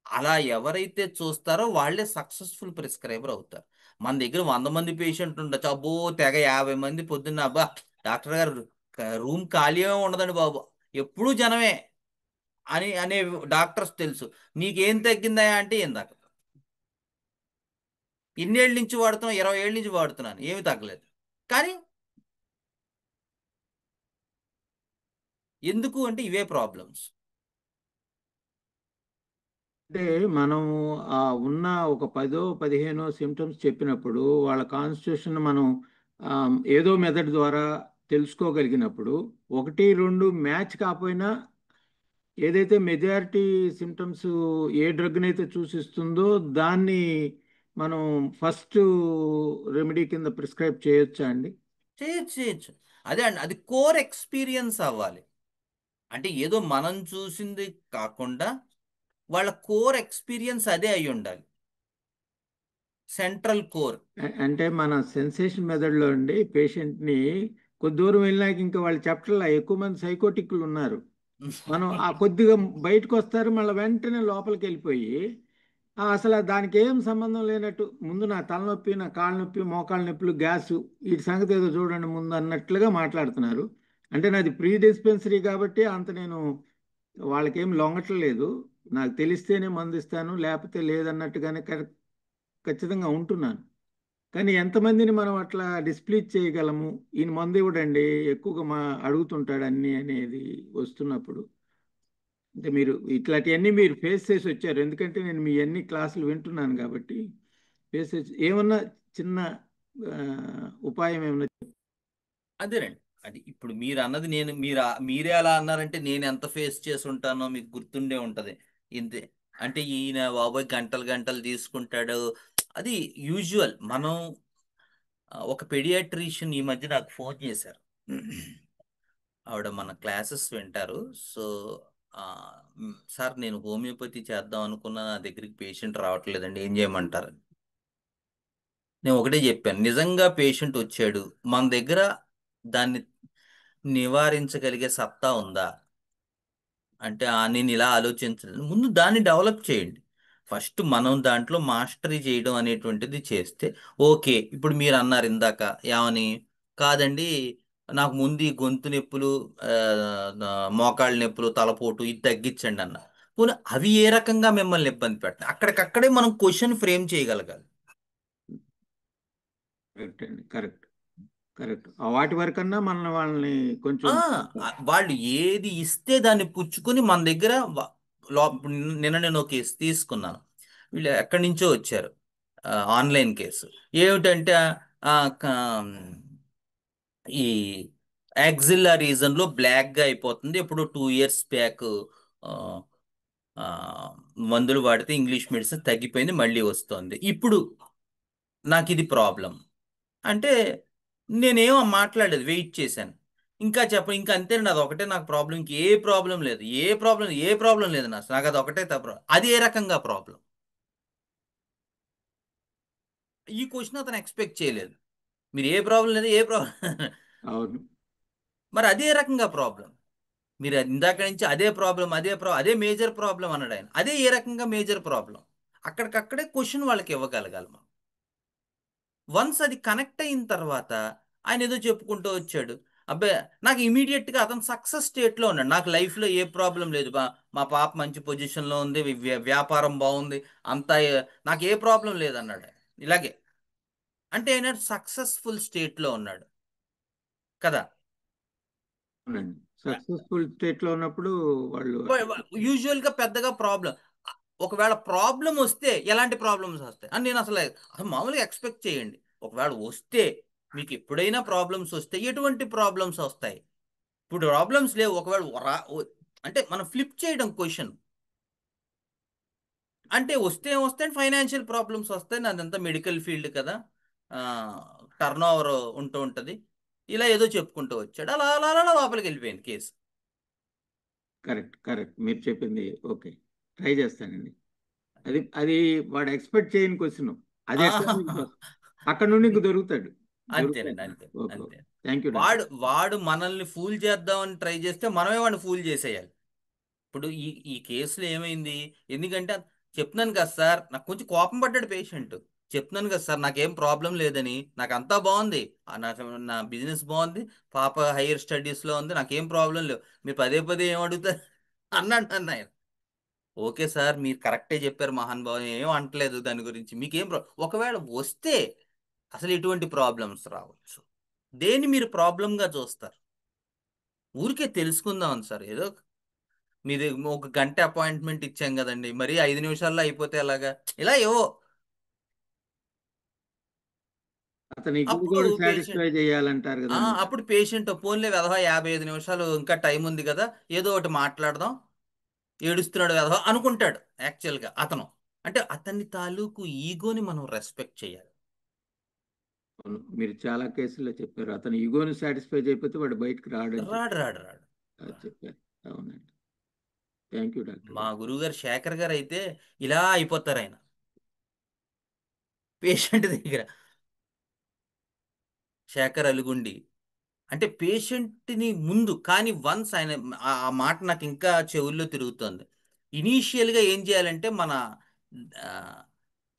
S1: అలా ఎవరైతే చూస్తారో వాళ్ళే సక్సెస్ఫుల్ ప్రిస్క్రైబర్ అవుతారు. మన దగ్గర 100 మంది పేషెంట్ ఉండొచ్చు, అబ్బో తెగ 50 మంది పొద్దున్న, అబ్బా డాక్టర్ గారు రూమ్ ఖాళీ ఉండదండి బాబు, ఎప్పుడూ జనమే అనే డాక్టర్స్ తెలుసు. నీకేం తగ్గిందా అంటే ఇందాక ఇన్నేళ్ళ నుంచి వాడుతున్నావు, 20 ఏళ్ళ నుంచి వాడుతున్నాను, ఏమి తగ్గలేదు. కానీ ఎందుకు అంటే ఇవే ప్రాబ్లమ్స్.
S3: అంటే మనం ఉన్న ఒక 10-15 సిమ్టమ్స్ చెప్పినప్పుడు వాళ్ళ కాన్స్టిట్యూషన్ మనం ఏదో మెథడ్ ద్వారా తెలుసుకోగలిగినప్పుడు 1-2 మ్యాచ్ కాకపోయినా ఏదైతే మెజారిటీ సిమ్టమ్స్ ఏ డ్రగ్నైతే చూసిస్తుందో దాన్ని మనం ఫస్ట్ రెమెడీ కింద ప్రిస్క్రైబ్ చేయొచ్చా అండి?
S1: చేయొచ్చు చేయొచ్చు. అదే అండి, అది కోర్ ఎక్స్పీరియన్స్ అవ్వాలి. అంటే ఏదో మనం చూసింది కాకుండా వాళ్ళ కోర్ ఎక్స్పీరియన్స్ అదే అయి ఉండాలి, సెంట్రల్ కోర్.
S3: అంటే మన సెన్సేషన్ మెథడ్లో అండి పేషెంట్ని కొద్ది దూరం వెళ్ళినాక ఇంకా వాళ్ళు చెప్పట్లా, ఎక్కువ మంది సైకోటిక్లు ఉన్నారు. మనం ఆ కొద్దిగా బయటకు వస్తారు, మళ్ళీ వెంటనే లోపలికి వెళ్ళిపోయి అసలు దానికి ఏం సంబంధం లేనట్టు, ముందు నా తలనొప్పి, నా కాళ్ళ నొప్పి, మోకాళ్ళ నొప్పులు, గ్యాసు, వీటి సంగతి ఏదో చూడండి ముందు అన్నట్లుగా మాట్లాడుతున్నారు. అంటే నాది ప్రీ డిస్పెన్సరీ కాబట్టి అంత నేను వాళ్ళకేం లొంగట్లేదు. నాకు తెలిస్తేనే మందు ఇస్తాను, లేకపోతే లేదన్నట్టుగానే ఖచ్చితంగా ఉంటున్నాను. కానీ ఎంతమందిని మనం అట్లా డిస్ప్లీజ్ చేయగలము? ఈయన మందు ఇవ్వడండి, ఎక్కువగా అడుగుతుంటాడు అన్ని అనేది వస్తున్నప్పుడు. అంటే మీరు ఇట్లాంటివన్నీ మీరు ఫేస్ చేసి వచ్చారు, ఎందుకంటే నేను మీ అన్ని క్లాసులు వింటున్నాను కాబట్టి. ఫేస్ చేసి ఏమన్నా చిన్న ఉపాయం ఏమన్నా?
S1: అదేనండి. అది ఇప్పుడు మీరు అన్నది మీరే అలా అన్నారంటే నేను ఎంత ఫేస్ చేసి ఉంటానో మీకు గుర్తుండే ఉంటది. ఇంతే. అంటే ఈయన బాబోయ్ గంటలు గంటలు తీసుకుంటాడు. అది యూజువల్. మనం ఒక పెడియాట్రిషియన్ ఈ మధ్య నాకు ఫోన్ చేశారు. ఆవిడ మన క్లాసెస్ వింటారు. సో ఆ, సార్ నేను హోమియోపతి చేద్దాం అనుకున్న, నా దగ్గరికి పేషెంట్ రావట్లేదండి, ఏం చేయమంటారు? నేను ఒకటే చెప్పాను, నిజంగా పేషెంట్ వచ్చాడు మన దగ్గర, దాన్ని నివారించగలిగే సత్తా ఉందా అంటే నేను ఇలా ఆలోచించలేదు. ముందు దాన్ని డెవలప్ చేయండి. ఫస్ట్ మనం దాంట్లో మాస్టరీ చేయడం అనేటువంటిది చేస్తే ఓకే. ఇప్పుడు మీరు అన్నారు ఇందాక ఏమని, కాదండి నాకు ముందు ఈ గొంతు నొప్పులు, ఆ, మోకాళ్ళ నొప్పులు, తలపోటు ఇది తగ్గించండి అన్న. పోనీ అవి ఏ రకంగా మిమ్మల్ని ఇబ్బంది పెడతాయి? అక్కడికక్కడే మనం క్వశ్చన్ ఫ్రేమ్ చేయగలగాలి.
S3: కరెక్ట్ అండి, కరెక్ట్, కరెక్ట్. వాటి వరకన్నా మన వాళ్ళని కొంచెం
S1: వాళ్ళు ఏది ఇస్తే దాన్ని పుచ్చుకొని మన దగ్గర ఇప్పుడు నిన్న నేను ఒక కేసు తీసుకున్నాను. వీళ్ళు ఎక్కడి నుంచో వచ్చారు. Online case. ఏమిటంటే ఆ, క- ఈ యాక్సిల్లా రీజన్లో బ్లాక్గా అయిపోతుంది. ఇప్పుడు 2 ఇయర్స్ బ్యాక్ మందులు వాడితే ఇంగ్లీష్ మెడిసిన్ తగ్గిపోయింది, మళ్ళీ వస్తుంది. ఇప్పుడు నాకు ఇది ప్రాబ్లం అంటే నేనేమో మాట్లాడలేదు, వెయిట్ చేశాను. ఇంకా ఇంకా అంతేనండి, అది ఒకటే నాకు ప్రాబ్లం, ఇంక ఏ ప్రాబ్లం లేదు, ఏ ప్రాబ్లం లేదు నాకు అది ఒకటే తప్ప. అది ఏ రకంగా ప్రాబ్లం? ఈ క్వశ్చన్ అతను ఎక్స్పెక్ట్ చేయలేదు. మీరు ఏ ప్రాబ్లం లేదు, ఏ ప్రాబ్లం
S3: అవును.
S1: మరి అదే రకంగా ప్రాబ్లం. మీరు ఇందాక నుంచి అదే మేజర్ ప్రాబ్లం అన్నాడు ఆయన. అదే ఏ రకంగా మేజర్ ప్రాబ్లం? అక్కడికక్కడే క్వశ్చన్ వాళ్ళకి ఇవ్వగలగాలి మనం. వన్స్ అది కనెక్ట్ అయిన తర్వాత ఆయన ఏదో చెప్పుకుంటూ వచ్చాడు. అబ్బాయి నాకు గా అతను సక్సెస్ స్టేట్లో ఉన్నాడు. నాకు లైఫ్లో ఏ ప్రాబ్లం లేదు, మా పాప మంచి పొజిషన్లో ఉంది, వ్యాపారం బాగుంది, అంతా నాకు ఏ ప్రాబ్లం లేదన్నాడు. ఇలాగే అంటే ఆయన సక్సెస్ఫుల్ స్టేట్లో ఉన్నాడు కదా.
S3: అవునండి, సక్సెస్ఫుల్ స్టేట్లో ఉన్నప్పుడు వాళ్ళు
S1: యూజువల్గా పెద్దగా ప్రాబ్లం, ఒకవేళ ప్రాబ్లం వస్తే ఎలాంటి ప్రాబ్లమ్స్ వస్తాయి అని నేను అసలు మామూలుగా ఎక్స్పెక్ట్ చేయండి. ఒకవేళ వస్తే మీకు ఎప్పుడైనా ప్రాబ్లమ్స్ వస్తే ఎటువంటి ప్రాబ్లమ్స్ వస్తాయి? ఇప్పుడు ప్రాబ్లమ్స్ లేవు, ఒకవేళ అంటే మనం ఫ్లిప్ చేయడం క్వశ్చన్, అంటే వస్తే వస్తే ఫైనాన్షియల్ ప్రాబ్లమ్స్ వస్తాయి, నాదంతా మెడికల్ ఫీల్డ్ కదా, టర్న్ ఓవర్ ఉంటూ ఉంటుంది, ఇలా ఏదో చెప్పుకుంటూ వచ్చాడు. అలా అలా అలా లోపలికి వెళ్ళిపోయింది కేసు.
S3: కరెక్ట్, కరెక్ట్, మీరు చెప్పింది ఓకే, ట్రై చేస్తానండి. అది అది వాడు ఎక్స్పెక్ట్ చేయని క్వశ్చన్, అది ఎక్కడ నుంచి అక్కడ నుండి ఇంక దొరుకుతాడు.
S1: అంతేనండి, అంతే
S3: ఓకే,
S1: అంతే.
S3: థ్యాంక్ యూ
S1: వాడు
S3: డాక్టర్.
S1: వాడు మనల్ని ఫూల్ చేద్దామని ట్రై చేస్తే మనమే వాడిని ఫూల్ చేసేయాలి. ఇప్పుడు ఈ కేసులో ఏమైంది? ఎందుకంటే చెప్తున్నాను కదా సార్, నాకు కొంచెం కోపం పడ్డాడు పేషెంట్. చెప్తున్నాను కదా సార్ నాకేం ప్రాబ్లం లేదని, నాకు అంతా బాగుంది, నా బిజినెస్ బాగుంది, పాప హైయర్ స్టడీస్లో ఉంది, నాకేం ప్రాబ్లం లేవు, మీరు పదే పదే ఏం అడుగుతారు అన్నాడు నన్ను ఆయన. ఓకే సార్ మీరు కరెక్టే చెప్పారు మహానుభావం, ఏం అంటలేదు దాని గురించి, మీకేం ఒకవేళ వస్తే అసలు ఎటువంటి ప్రాబ్లమ్స్ రావచ్చు? దేన్ని మీరు ప్రాబ్లంగా చూస్తారు? ఊరికే తెలుసుకుందాం సార్, ఏదో మీది ఒక గంట అపాయింట్మెంట్ ఇచ్చాం కదండి, మరి 5 నిమిషాల్లో అయిపోతే ఎలాగా? ఇలా ఏవో.
S3: అతని ఇది
S1: అప్పుడు
S3: కూడా
S1: పేషెంట్
S3: సాటిస్ఫై చేయాలంటారు కదండి.
S1: అప్పుడు పేషెంట్ పోన్లే వెధవా, 55 నిమిషాలు ఇంకా టైం ఉంది కదా, ఏదో ఒకటి మాట్లాడదాం, ఏడుస్తున్నాడు వెధవా అనుకుంటాడు. యాక్చువల్గా అతను అంటే అతని తాలూకు ఈగోని మనం రెస్పెక్ట్ చేయాలి.
S3: అవును, మీరు చాలా కేసుల్లో చెప్పారు, అతను ఈగోని సాటిస్ఫై చేయకపోతే వాడు బయటకు రాడని
S1: రాడు రాడు రాడు.
S3: చెప్పారు. అవునండి, థ్యాంక్ యూ డాక్టర్
S1: మా
S3: గారు.
S1: గురువుగారు శేఖర్ గారు అయితే ఇలా అయిపోతారు ఆయన పేషెంట్ దగ్గర. శేఖర్ అలుగుండి అంటే పేషెంట్ని ముందు, కానీ వన్స్ ఆయన ఆ మాట నాకు ఇంకా చెవుల్లో తిరుగుతోంది. ఇనీషియల్గా ఏం చేయాలంటే మన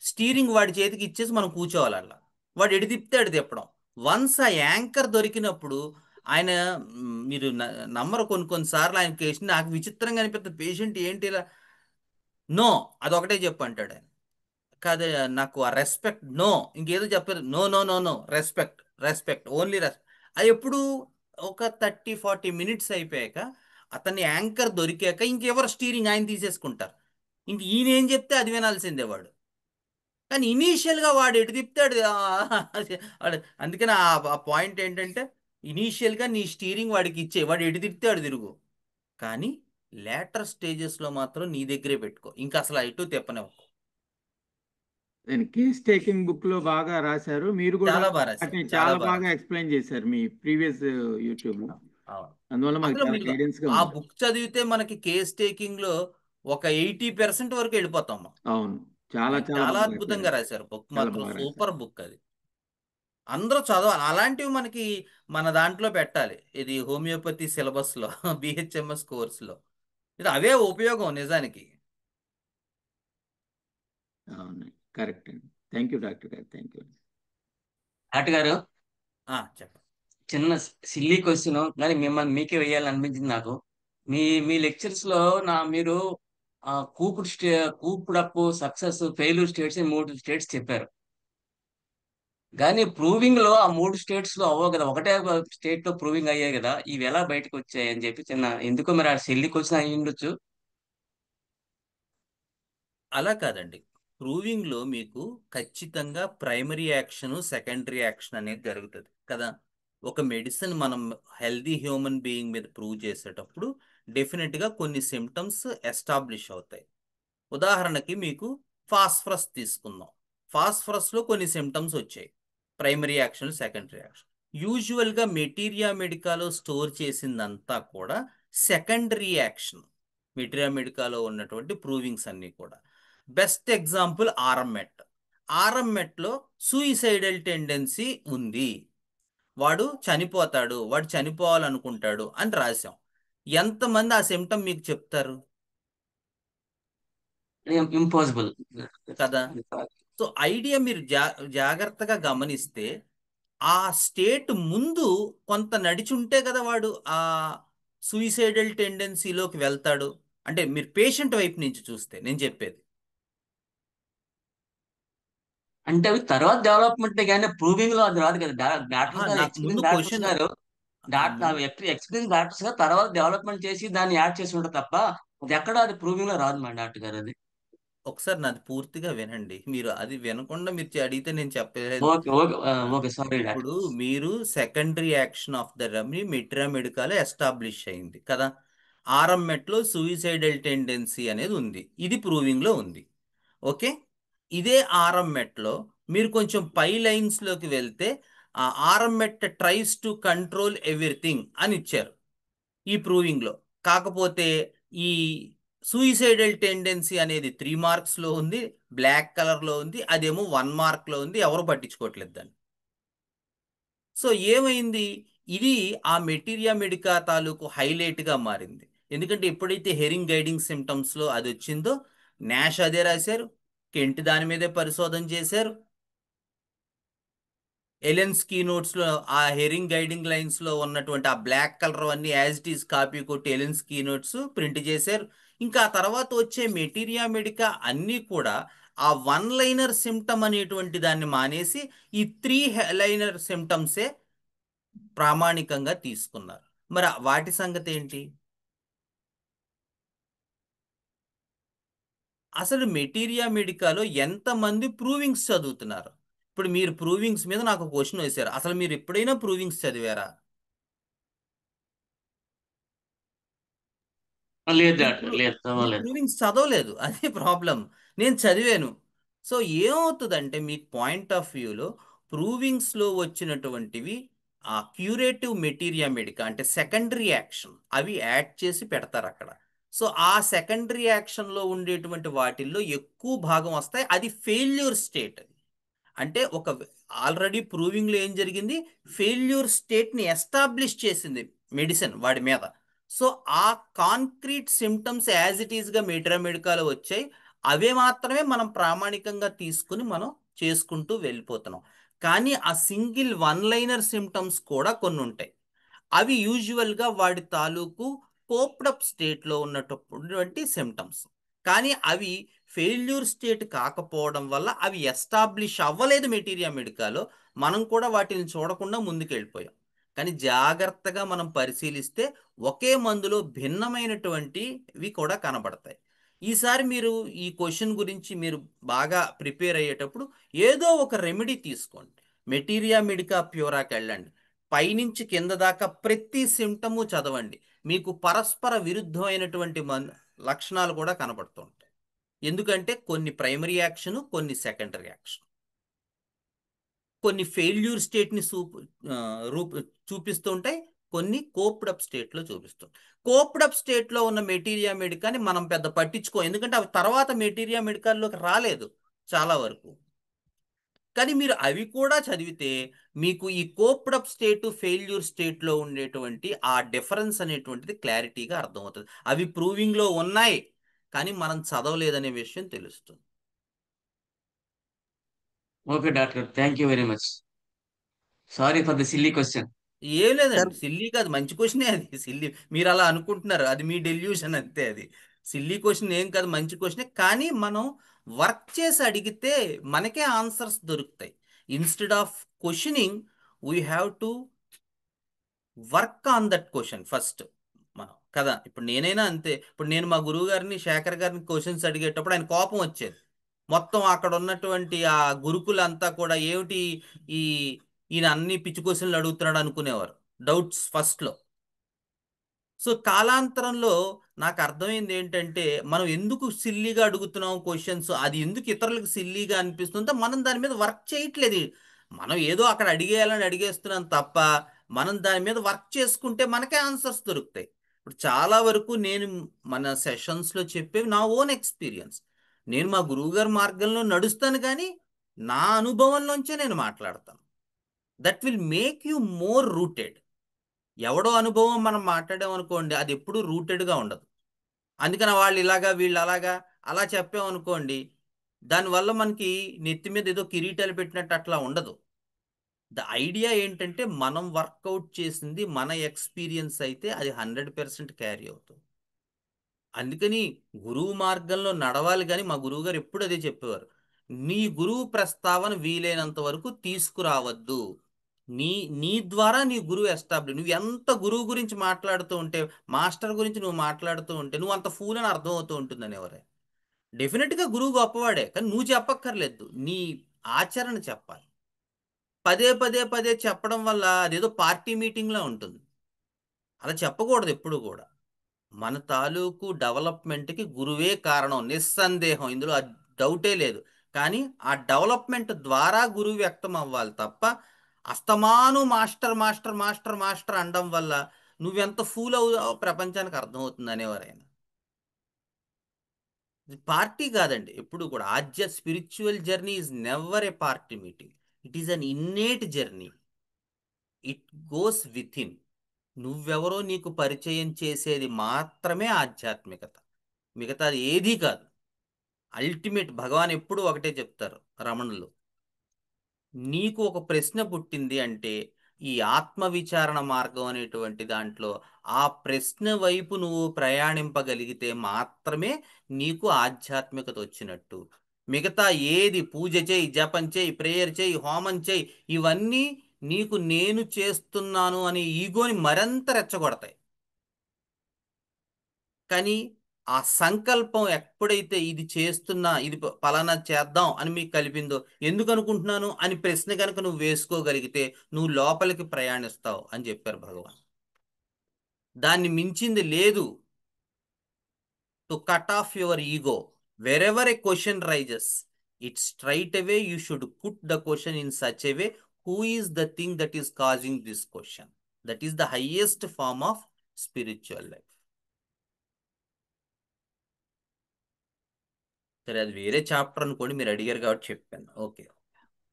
S1: స్టీరింగ్ వాడి చేతికి ఇచ్చేసి మనం కూర్చోవాలి అలా, వాడు ఎడి తిప్పితే ఎడి తిప్పడం. వన్స్ ఆ యాంకర్ దొరికినప్పుడు ఆయన మీరు నమ్మరు, కొన్ని కొన్నిసార్లు ఆయన కేసు నాకు విచిత్రంగా అనిపిస్తుంది. పేషెంట్ ఏంటి ఇలా నో అదొకటే చెప్పు అంటాడు ఆయన. కాదు, నాకు ఆ రెస్పెక్ట్ నో, ఇంకేదో చెప్పారు, no no no no, respect respect only అది ఎప్పుడు ఒక 30-40 మినిట్స్ అయిపోయాక, అతన్ని యాంకర్ దొరికాక ఇంకెవరు స్టీరింగ్ ఆయన తీసేసుకుంటారు. ఇంక ఈయన ఏం చెప్తే అది వినాల్సిందే వాడు. కానీ ఇనీషియల్గా వాడు ఎటు తిప్పుతాడు వాడు. అందుకని ఆ పాయింట్ ఏంటంటే, ఇనీషియల్గా నీ స్టీరింగ్ వాడికి ఇచ్చే, వాడు ఎటు తిప్పుతాడు తిరుగు. కానీ లేటర్ స్టేజెస్లో మాత్రం నీ దగ్గరే పెట్టుకో, ఇంకా అసలు ఇటు తిప్పనివ్వకు.
S3: నేను కేస్ టేకింగ్ బుక్ లో బాగా రాశారు. మీరు కూడా
S1: చాలా బాగా రాశారు,
S3: వాటిని
S1: చాలా
S3: చాలా
S1: బాగా
S3: బాగా
S1: రాశారు.
S3: ఎక్స్ప్లెయిన్ చేశారు మీ ప్రీవియస్ యూట్యూబ్ లో.
S1: అవును.
S3: అందువల్ల మాకు
S1: అసలు
S3: చాలా
S1: మీకు
S3: గైడెన్స్ గా
S1: ఆ
S3: ఉంది.
S1: బుక్ చదివితే మనకి కేస్ టేకింగ్ లో ఒక 80% వరకు వెళ్ళిపోతాం మనం.
S3: అవును, చాలా
S1: ఆయన
S3: చాలా
S1: చాలా
S3: బాగా
S1: అద్భుతంగా
S3: రాశారు.
S1: రాశారు, బుక్
S3: చాలా
S1: మాత్రం
S3: బాగా రాశారు.
S1: సూపర్ బుక్ అది. అందరూ చదవాలి అలాంటివి. మనకి మన దాంట్లో పెట్టాలి, ఇది హోమియోపతి సిలబస్ లో బిహెచ్ఎంఎస్ కోర్సులో. ఇది అవే ఉపయోగం నిజానికి.
S3: అవును, కరెక్ట్ అండి. థ్యాంక్ యూ డాక్టర్ గారు, థ్యాంక్ యూ.
S2: డాక్టర్ గారు,
S1: చెప్పండి.
S2: చిన్న సిల్లీ క్వశ్చన్ కానీ మిమ్మల్ని మీకే వేయాలని అనిపించింది నాకు. మీ మీ లెక్చర్స్ లో మీరు కూపుడు అప్, సక్సెస్, ఫెయిల్యూర్ స్టేట్స్ 3 స్టేట్స్ చెప్పారు. కానీ ప్రూవింగ్ లో ఆ 3 స్టేట్స్ లో అవ్వవు కదా, ఒకటే స్టేట్ లో ప్రూవింగ్ అయ్యాయి కదా, ఇవి ఎలా బయటకు వచ్చాయి అని చెప్పి చిన్న, ఎందుకో మరి ఆ సిల్లీ క్వశ్చన్ అయ్యి ఉండొచ్చు.
S1: అలా కాదండి, ప్రూవింగ్ లో మీకు ఖచ్చితంగా ప్రైమరీ యాక్షన్ సెకండరీ యాక్షన్ అనేది జరుగుతుంది కదా. ఒక మెడిసిన్ మనం హెల్దీ హ్యూమన్ బీయింగ్ మీద ప్రూవ్ చేసేటప్పుడు డెఫినెట్ గా కొన్ని సిమ్టమ్స్ ఎస్టాబ్లిష్ అవుతాయి. ఉదాహరణకి మీకు ఫాస్ఫరస్ తీసుకుందాం. ఫాస్ఫరస్లో కొన్ని సిమ్టమ్స్ వచ్చాయి, ప్రైమరీ యాక్షన్ సెకండరీ యాక్షన్. యూజువల్గా మెటీరియా మెడికాలో స్టోర్ చేసిందంతా కూడా సెకండరీ యాక్షన్. మెటీరియా మెడికాలో ఉన్నటువంటి ప్రూవింగ్స్ అన్నీ కూడా. బెస్ట్ ఎగ్జాంపుల్ ఆర్ఎంమెట్. ఆర్ఎంమెట్లో సూయిసైడల్ టెండెన్సీ ఉంది, వాడు చనిపోతాడు, వాడు చనిపోవాలనుకుంటాడు అని రాశాం. ఎంతమంది ఆ సిమ్టమ్ మీకు చెప్తారు
S2: ఇంపాసిబుల్
S1: కదా. సో ఐడియా మీరు జాగ్రత్తగా గమనిస్తే, ఆ స్టేట్ ముందు కొంత నడిచుంటే కదా వాడు ఆ సూయిసైడల్ టెండెన్సీలోకి వెళ్తాడు. అంటే మీరు పేషెంట్ వైపు నుంచి చూస్తే నేను చెప్పేది.
S2: అంటే అవి తర్వాత డెవలప్మెంట్, కానీ ప్రూవింగ్ లో అది రాదు కదా.
S1: ఆహా,
S2: డాక్టర్స్ గారు,
S1: నాకు ముందు
S2: ఎక్స్పీరియన్స్ డాక్టర్స్
S1: క్వశ్చన్
S2: గారు, ఎక్స్పీరియన్స్ డాక్టర్స్ గారు తర్వాత డెవలప్మెంట్ చేసి దాన్ని యాడ్ చేసి ఉంటారు తప్ప, అది ఎక్కడ అది ప్రూవింగ్ లో రాదు మా డాక్టర్ గారు. అది
S1: ఒకసారి నాది పూర్తిగా వినండి. మీరు అది వినకుండా మీరు అడిగితే నేను చెప్పలేదు.
S2: Okay okay okay, sorry doctor.
S1: ఇప్పుడు మీరు secondary action of the remedy మెట్రా మెడికాలో ఎస్టాబ్లిష్ అయింది కదా. ఆర్ఎంమెట్లో సూయిసైడల్ టెండెన్సీ అనేది ఉంది, ఇది ప్రూవింగ్లో ఉంది. ఓకే, ఇదే ఆర్ఎంమెట్లో మీరు కొంచెం పై లైన్స్లోకి వెళ్తే, ఆ ఆర్ఎంమెట్ ట్రైస్ టు కంట్రోల్ ఎవ్రీథింగ్ అని ఇచ్చారు ఈ ప్రూవింగ్లో. కాకపోతే ఈ సూయిసైడల్ టెండెన్సీ అనేది 3 మార్క్స్లో ఉంది, బ్లాక్ కలర్లో ఉంది, అదేమో 1 మార్క్లో ఉంది, ఎవరు పట్టించుకోవట్లేదు దాన్ని. సో ఏమైంది, ఇది ఆ మెటీరియా మెడికా తాలూకు హైలైట్గా మారింది. ఎందుకంటే ఎప్పుడైతే హెరింగ్ గైడింగ్ సిమ్టమ్స్లో అది వచ్చిందో, నాష్ అదే రాశారు, కెంట్ దాని మీదే పరిశోధన చేశారు. ఎలెన్స్ కీ నోట్స్లో ఆ హెరింగ్ గైడింగ్ లైన్స్లో ఉన్నటువంటి ఆ బ్లాక్ కలర్ అన్ని యాజ్ ఇట్ ఈస్ కాపీ కొట్టి ఎలెన్స్ కీ నోట్స్ ప్రింట్ చేశారు. ఇంకా ఆ తర్వాత వచ్చే మెటీరియా మెడికా అన్నీ కూడా ఆ 1 లైనర్ సిమ్టమ్ అనేటువంటి దాన్ని మానేసి ఈ 3 లైనర్ సిమ్టమ్సే ప్రామాణికంగా తీసుకున్నారు. మరి వాటి సంగతి ఏంటి? అసలు మెటీరియా మెడికాలో ఎంతమంది ప్రూవింగ్స్ చదువుతున్నారు? ఇప్పుడు మీరు ప్రూవింగ్స్ మీద నాకు క్వశ్చన్ వేశారు, అసలు మీరు ఎప్పుడైనా ప్రూవింగ్స్ చదివారా?
S2: లేదు
S1: మీరు
S2: డాక్టర్, లేదు చదవలేదు.
S1: ప్రూవింగ్స్ చదవలేదు, అదే ప్రాబ్లం. నేను చదివాను. సో ఏమవుతుందంటే మీకు పాయింట్ ఆఫ్ వ్యూలో ప్రూవింగ్స్లో వచ్చినటువంటివి ఆ క్యూరేటివ్ మెటీరియా మెడికా అంటే సెకండరీ యాక్షన్ అవి యాడ్ చేసి పెడతారు అక్కడ. సో ఆ సెకండరీ యాక్షన్లో ఉండేటువంటి వాటిల్లో ఎక్కువ భాగం వస్తాయి, అది ఫెయిల్యూర్ స్టేట్. అంటే ఒక ఆల్రెడీ ప్రూవింగ్లో ఏం జరిగింది, ఫెయిల్యూర్ స్టేట్ని ఎస్టాబ్లిష్ చేసింది మెడిసిన్ వాడి మీద. సో ఆ కాంక్రీట్ సిమ్టమ్స్ యాజ్ ఇట్ ఈస్గా మెడికాలో వచ్చాయి, అవే మాత్రమే మనం ప్రామాణికంగా తీసుకుని మనం చేసుకుంటూ వెళ్ళిపోతున్నాం. కానీ ఆ సింగిల్ 1 లైనర్ సిమ్టమ్స్ కూడా కొన్ని ఉంటాయి, అవి యూజువల్గా వాడి తాలూకు కోప్డప్ స్టేట్లో ఉన్నటువంటి సిమ్టమ్స్. కానీ అవి ఫెయిల్యూర్ స్టేట్ కాకపోవడం వల్ల అవి ఎస్టాబ్లిష్ అవ్వలేదు మెటీరియా మెడికాలో. మనం కూడా వాటిని చూడకుండా ముందుకెళ్ళిపోయాం. కానీ జాగ్రత్తగా మనం పరిశీలిస్తే ఒకే మందులో భిన్నమైనటువంటివి కూడా కనబడతాయి. ఈసారి మీరు ఈ క్వశ్చన్ గురించి మీరు బాగా ప్రిపేర్ అయ్యేటప్పుడు ఏదో ఒక రెమెడీ తీసుకోండి. మెటీరియా మెడికా ప్యూరాకి వెళ్ళండి. పైనుంచి కింద దాకా ప్రతి సిమ్టము చదవండి. మీకు పరస్పర విరుద్ధమైనటువంటి లక్షణాలు కూడా కనబడుతుంటాయి. ఎందుకంటే కొన్ని ప్రైమరీ యాక్షన్, కొన్ని సెకండరీ యాక్షన్, కొన్ని ఫెయిల్యూర్ స్టేట్ని చూపిస్తుంటాయి, కొన్ని కోప్డ్ అప్ స్టేట్లో చూపిస్తాం. కోప్డ్ అప్ స్టేట్లో ఉన్న మెటీరియా మెడికాని మనం పెద్ద పట్టించుకో, ఎందుకంటే అవి తర్వాత మెటీరియా మెడికాల్లోకి రాలేదు చాలా వరకు. కానీ మీరు అవి కూడా చదివితే మీకు ఈ కోప్డ్ అప్ స్టేట్, ఫెయిల్యూర్ స్టేట్లో ఉండేటువంటి ఆ డిఫరెన్స్ అనేటువంటిది క్లారిటీగా అర్థమవుతుంది. అవి ప్రూవింగ్లో ఉన్నాయి, కానీ మనం చదవలేదనే విషయం తెలుస్తుంది.
S2: Okay doctor, thank you very much. Sorry for the silly question.
S1: ఏం లేదండి,
S6: సార్
S1: సిల్లీ కాదు, మంచి క్వశ్చనే అది. సిల్లీ మీరు అలా అనుకుంటున్నారు, అది మీ డెల్యూషన్ అంతే. అది సిల్లీ క్వశ్చన్ ఏం కాదు, మంచి క్వశ్చనే. కానీ మనం వర్క్ చేసి అడిగితే మనకే ఆన్సర్స్ దొరుకుతాయి. Instead of questioning we have to work on that question first మనం కదా. ఇప్పుడు నేనైనా అంతే. ఇప్పుడు నేను మా గురువు గారిని, శేఖర్ గారిని క్వశ్చన్స్ అడిగేటప్పుడు ఆయన కోపం వచ్చేది. మొత్తం అక్కడ ఉన్నటువంటి ఆ గురుకులంతా కూడా ఏమిటి ఈ ఈయన అన్ని పిచ్చి క్వశ్చన్లు అడుగుతున్నాడు అనుకునేవారు, డౌట్స్ ఫస్ట్లో. సో కాలాంతరంలో నాకు అర్థమైంది ఏంటంటే, మనం ఎందుకు సిల్లీగా అడుగుతున్నాం క్వశ్చన్స్, అది ఎందుకు ఇతరులకు సిల్లీగా అనిపిస్తుందో మనం దాని మీద వర్క్ చేయట్లేదు. మనం ఏదో అక్కడ అడిగేయాలని అడిగేస్తున్నాం తప్ప, మనం దాని మీద వర్క్ చేసుకుంటే మనకే ఆన్సర్స్ దొరుకుతాయి. ఇప్పుడు చాలా వరకు నేను మన సెషన్స్లో చెప్పేవి నా ఓన్ ఎక్స్పీరియన్స్. నేను మా గురువుగారి మార్గంలో నడుస్తాను, కానీ నా అనుభవంలోంచే నేను మాట్లాడతాను. That will make you more rooted. ఎవడో అనుభవం మనం మాట్లాడామనుకోండి, అది ఎప్పుడూ రూటెడ్గా ఉండదు. అందుకని వాళ్ళు ఇలాగా వీళ్ళు అలాగా అలా చెప్పామనుకోండి, దానివల్ల మనకి నెత్తి మీద ఏదో కిరీటాలు పెట్టినట్టు అట్లా ఉండదు. ద ఐడియా ఏంటంటే, మనం వర్కౌట్ చేసింది మన ఎక్స్పీరియన్స్ అయితే అది 100% క్యారీ అవుతుంది. అందుకని గురువు మార్గంలో నడవాలి. కానీ మా గురువు గారు ఎప్పుడు అదే చెప్పేవారు, నీ గురువు ప్రస్తావన వీలైనంత వరకు తీసుకురావద్దు. నీ నీ ద్వారా నీ గురువు ఎస్టాబ్లిష్. నువ్వు ఎంత గురువు గురించి మాట్లాడుతూ ఉంటే, మాస్టర్ గురించి నువ్వు మాట్లాడుతూ ఉంటే నువ్వు అంత ఫూల్ అని అర్థం అవుతూ ఉంటుంది అనేవారే. డెఫినెట్గా గురువు గొప్పవాడే, కానీ నువ్వు చెప్పక్కర్లేదు, నీ ఆచరణ చెప్పాలి. పదే పదే పదే చెప్పడం వల్ల అదేదో పార్టీ మీటింగ్లా ఉంటుంది. అలా చెప్పకూడదు ఎప్పుడు కూడా. మన తాలూకు డెవలప్మెంట్కి గురువే కారణం, నిస్సందేహం, ఇందులో డౌటే లేదు. కానీ ఆ డెవలప్మెంట్ ద్వారా గురువు వ్యక్తం అవ్వాలి తప్ప, అస్తమాను మాస్టర్ మాస్టర్ మాస్టర్ మాస్టర్ అనడం వల్ల నువ్వెంత ఫూల్ అవుతావో ప్రపంచానికి అర్థమవుతుంది అనేవారైనా. పార్టీ కాదండి ఎప్పుడు కూడా. Spiritual journey is never A party meeting. It is an innate journey. It goes with in. నువ్వెవరో నీకు పరిచయం చేసేది మాత్రమే ఆధ్యాత్మికత, మిగతాది ఏదీ కాదు. అల్టిమేట్ భగవాన్ ఎప్పుడు ఒకటే చెప్తారు రమణులు, నీకు ఒక ప్రశ్న పుట్టింది అంటే ఈ ఆత్మ విచారణ మార్గం అనేటువంటి దాంట్లో ఆ ప్రశ్న వైపు నువ్వు ప్రయాణింపగలిగితే మాత్రమే నీకు ఆధ్యాత్మికత వచ్చినట్టు. మిగతా ఏది, పూజ చేయి, జపం చేయి, ప్రేయర్ చేయి, హోమం చేయి, ఇవన్నీ నీకు నేను చేస్తున్నాను అనే ఈగోని మరింత రెచ్చగొడతాయి. కానీ ఆ సంకల్పం ఎప్పుడైతే ఇది చేస్తున్నా, ఇది పలానా చేద్దాం అని మీకు కలిపిందో, ఎందుకు అనుకుంటున్నాను అని ప్రశ్న కనుక నువ్వు వేసుకోగలిగితే నువ్వు లోపలికి ప్రయాణిస్తావు అని చెప్పారు భగవాన్. దాన్ని మించింది లేదు. To cut off your ego wherever a question rises, it straight away you should put the question in such a way, who is the thing that is causing this question. That is the highest form of spiritual life. సరే, అది వేరే chapter అనుకోండి, మీరు అడిగారు కాబట్టి చెప్పాను. Okay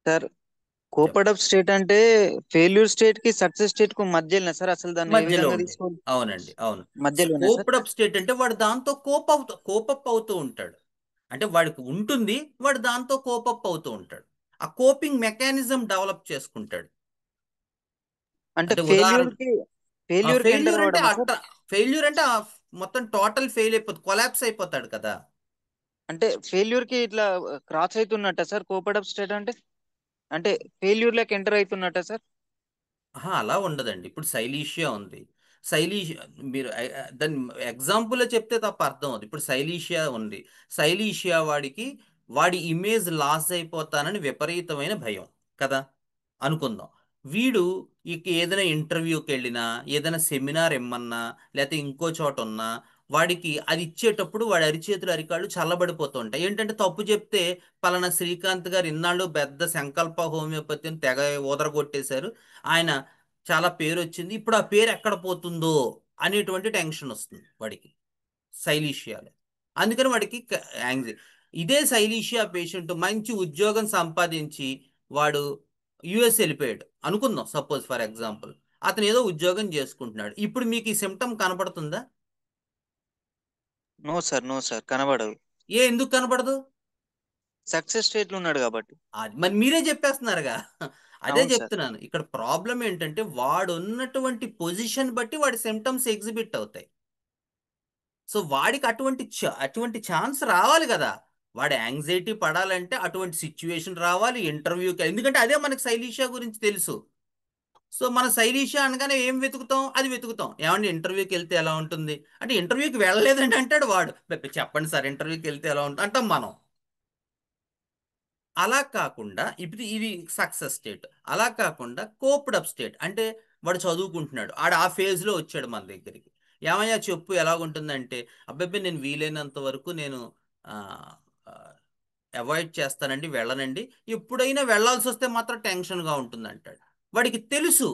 S6: sir,
S1: చెప్ప
S6: కోపడ్ up state అంటే ఫెయిల్యూర్ స్టేట్ కి సక్సెస్ స్టేట్ కు మధ్యలోనే సార్? అసలు దాన్ని ఏ
S1: మధ్యలో
S6: విధంగా
S1: ఉండే.
S6: తీసుకోవాలి?
S1: అవునండి, అవును.
S6: మధ్యలోనే సార్?
S1: కోప్డ్ అప్ స్టేట్ అంటే వాడు దాంతో కోపప్ అవుతూ ఉంటాడు. అంటే వాడికి ఉంటుంది, వాడు దాంతో కోపప్ అవుతూ ఉంటాడు. ఆ కోపింగ్ మెకానిజం డెవలప్ చేసుకుంటాడు.
S6: అంటే
S1: అంటే
S6: ఫెయిల్యూర్
S1: ఉదాహరణ,
S6: కి ఫెయిల్యూర్ కి ఎంటర్
S1: ఫెయిల్యూర్ అంటే
S6: అవ్వడమా సార్?
S1: ఫెయిల్యూర్ అంటే మొత్తం టోటల్ ఫెయిల్ అయిపోతుంది, కొలాప్స్ అయిపోతాడు కదా.
S6: అంటే ఫెయిల్యూర్ కి ఇట్లా క్రాస్ అవుతున్నట్ట సార్ కోపడప్ స్టేట్ అంటే? అంటే ఫెయిల్యూర్ లెక్క ఎంటర్ అవుతున్నట్ట సార్?
S1: అలా ఉండదండి. ఇప్పుడు శైలీషియా ఉంది. శైలీషియా మీరు దాని ఎగ్జాంపుల్ చెప్తే తప్ప అర్థం అవుతుంది. ఇప్పుడు శైలీషియా ఉంది. శైలీషియా వాడి ఇమేజ్ లాస్ అయిపోతానని విపరీతమైన భయం కదా అనుకుందాం. వీడు ఏదైనా ఇంటర్వ్యూకి వెళ్ళినా ఏదైనా సెమినార్ ఇమ్మన్నా లేకపోతే ఇంకో చోట ఉన్నా వాడికి అది ఇచ్చేటప్పుడు వాడి అరిచేతులు అరికాళ్ళు చల్లబడిపోతూ ఉంటాయి. ఏంటంటే తప్పు చెప్తే పలానా శ్రీకాంత్ గారు ఇన్నాళ్ళు పెద్ద సంకల్ప హోమియోపతిని తెగ ఊదరగొట్టేశారు, ఆయన చాలా పేరు వచ్చింది, ఇప్పుడు ఆ పేరు ఎక్కడ పోతుందో అనేటువంటి టెన్షన్ వస్తుంది వాడికి శైలీషియాలో. అందుకని వాడికి యాంగ్జైటీ. ఇదే శైలీషియా పేషెంట్ మంచి ఉద్యోగం సంపాదించి వాడు యుఎస్ వెళ్ళిపోయాడు అనుకుందాం, సపోజ్ ఫర్ ఎగ్జాంపుల్. అతను ఏదో ఉద్యోగం చేసుకుంటున్నాడు. ఇప్పుడు మీకు ఈ సిమ్టమ్ కనపడుతుందా?
S6: నో సార్, నో సార్, కనబడదు.
S1: ఎందుకు కనపడదు?
S6: సక్సెస్ స్టేట్ లో ఉన్నాడు కాబట్టి.
S1: అది మరి మీరే చెప్పేస్తున్నారుగా. అదే
S6: అవును సార్.
S1: చెప్తున్నాను. ఇక్కడ ప్రాబ్లం ఏంటంటే వాడు ఉన్నటువంటి పొజిషన్ బట్టి వాడి సిమ్టమ్స్ ఎగ్జిబిట్ అవుతాయి. సో వాడికి అటువంటి ఛాన్స్ రావాలి కదా. వాడు యాంగ్జైటీ పడాలంటే అటువంటి సిచ్యువేషన్ రావాలి ఇంటర్వ్యూకి. ఎందుకంటే అదే మనకి శైలీషా గురించి తెలుసు. సో మన శైలీషా అనగానే ఏం వెతుకుతాం? అది వెతుకుతాం. ఏమంటే ఇంటర్వ్యూకి వెళ్తే ఎలా ఉంటుంది అంటే, ఇంటర్వ్యూకి వెళ్ళలేదండి అంటాడు వాడు. చెప్పండి సార్ ఇంటర్వ్యూకి వెళ్తే ఎలా ఉంటుంది అంటాం మనం. అలా కాకుండా ఇప్పుడు ఇది సక్సెస్ స్టేట్. అలా కాకుండా కోప్డ్ అప్ స్టేట్ అంటే వాడు చదువుకుంటున్నాడు, ఆ ఫేజ్లో వచ్చాడు మన దగ్గరికి. ఏమయ్యా చెప్పు ఎలాగుంటుందంటే, అబ్బాయి నేను వీలైనంత వరకు నేను అవాయిడ్ చేస్తానండి, వెళ్ళనండి, ఎప్పుడైనా వెళ్ళాల్సి వస్తే మాత్రం టెన్షన్గా ఉంటుంది అంటాడు. వాడికి తెలుసు,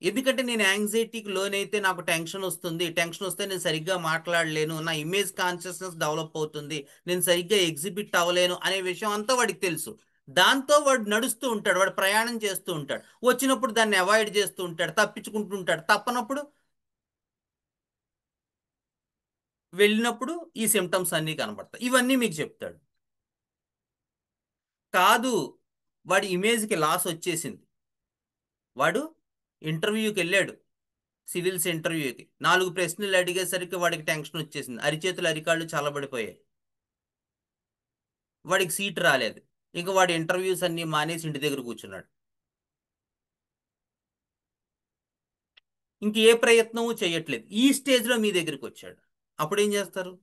S1: ఎందుకంటే నేను యాంగ్జైటీకి లోనైతే నాకు టెన్షన్ వస్తుంది, టెన్షన్ వస్తే నేను సరిగ్గా మాట్లాడలేను, నా ఇమేజ్ కాన్షియస్నెస్ డెవలప్ అవుతుంది, నేను సరిగ్గా ఎగ్జిబిట్ అవ్వలేను అనే విషయం అంతా వాడికి తెలుసు. దాంతో వాడు నడుస్తూ ఉంటాడు, వాడు ప్రయాణం చేస్తూ ఉంటాడు. వచ్చినప్పుడు దాన్ని అవాయిడ్ చేస్తూ ఉంటాడు, తప్పించుకుంటూ ఉంటాడు. తప్పనప్పుడు వెళ్ళినప్పుడు ఈ సిమ్టమ్స్ అన్నీ కనబడతాయి. ఇవన్నీ మీకు చెప్తాడు. కాదు, వాడి ఇమేజ్కి లాస్ వచ్చేసింది, వాడు ఇంటర్వ్యూకి వెళ్ళాడు, సివిల్స్ ఇంటర్వ్యూకి 4 ప్రశ్నలు అడిగేసరికి వాడికి టెన్షన్ వచ్చేసింది, అరిచేతులు అరికాళ్ళు చల్లబడిపోయాయి, వాడికి సీట్ రాలేదు. ఇంకా వాడి ఇంటర్వ్యూస్ అన్ని మానేసి ఇంటి దగ్గర కూర్చున్నాడు. ఇంక ఏ ప్రయత్నము చేయట్లేదు. ఈ స్టేజ్లో మీ దగ్గరికి వచ్చాడు, అప్పుడు ఏం చేస్తారు?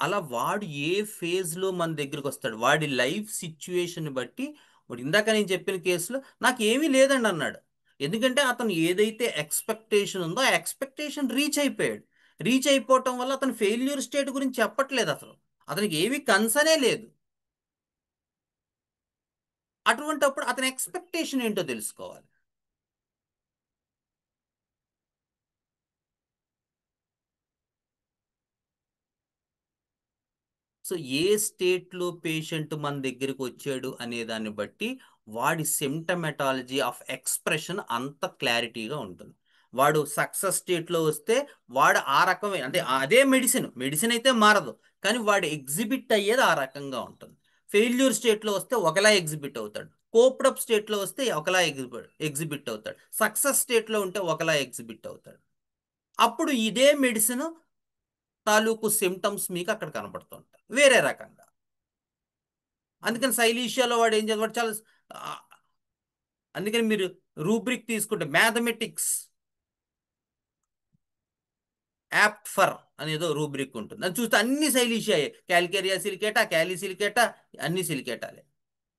S1: అలా వాడు ఏ ఫేజ్లో మన దగ్గరికి వస్తాడు, వాడి లైఫ్ సిచ్యువేషన్ బట్టి. వాడు ఇందాక నేను చెప్పిన కేసులో నాకు ఏమీ లేదండి అన్నాడు. ఎందుకంటే అతను ఏదైతే ఎక్స్పెక్టేషన్ ఉందో ఆ ఎక్స్పెక్టేషన్ రీచ్ అయిపోయాడు. రీచ్ అయిపోవటం వల్ల అతను ఫెయిల్యూర్ స్టేట్ గురించి చెప్పట్లేదు అసలు, అతనికి ఏమీ కన్సర్నే లేదు. అటువంటప్పుడు అతని ఎక్స్పెక్టేషన్ ఏంటో తెలుసుకోవాలి. సో ఏ స్టేట్లో పేషెంట్ మన దగ్గరికి వచ్చాడు అనే దాన్ని బట్టి వాడి సిమ్టమెటాలజీ ఆఫ్ ఎక్స్ప్రెషన్ అంత క్లారిటీగా ఉంటుంది. వాడు సక్సెస్ స్టేట్లో వస్తే వాడు ఆ రకమైన, అంటే అదే మెడిసిన్ అయితే మారదు, కానీ వాడు ఎగ్జిబిట్ అయ్యేది ఆ రకంగా ఉంటుంది. ఫెయిల్యూర్ స్టేట్లో వస్తే ఒకలా ఎగ్జిబిట్ అవుతాడు, కోప్డప్ స్టేట్లో వస్తే ఒకలా ఎగ్జిబిట్ అవుతాడు, సక్సెస్ స్టేట్లో ఉంటే ఒకలా ఎగ్జిబిట్ అవుతాడు. అప్పుడు ఇదే మెడిసిన్ తాలూకు సిమ్టమ్స్ మీకు అక్కడ కనబడుతుంటాయి వేరే రకంగా. అందుకని శైలీషియాలో వాడు ఏం చదివాడు చాలా ఆ, అందుకని మీరు రూబ్రిక్ తీసుకుంటే మ్యాథమెటిక్స్ యాప్ట్ ఫర్ అనేదో రూబ్రిక్ ఉంటుంది, అది చూస్తే అన్ని శైలీషియాయే, క్యాలికేరియా సిలికేటా, క్యాలీ సిలికేటా, అన్ని సిలికేటాలే.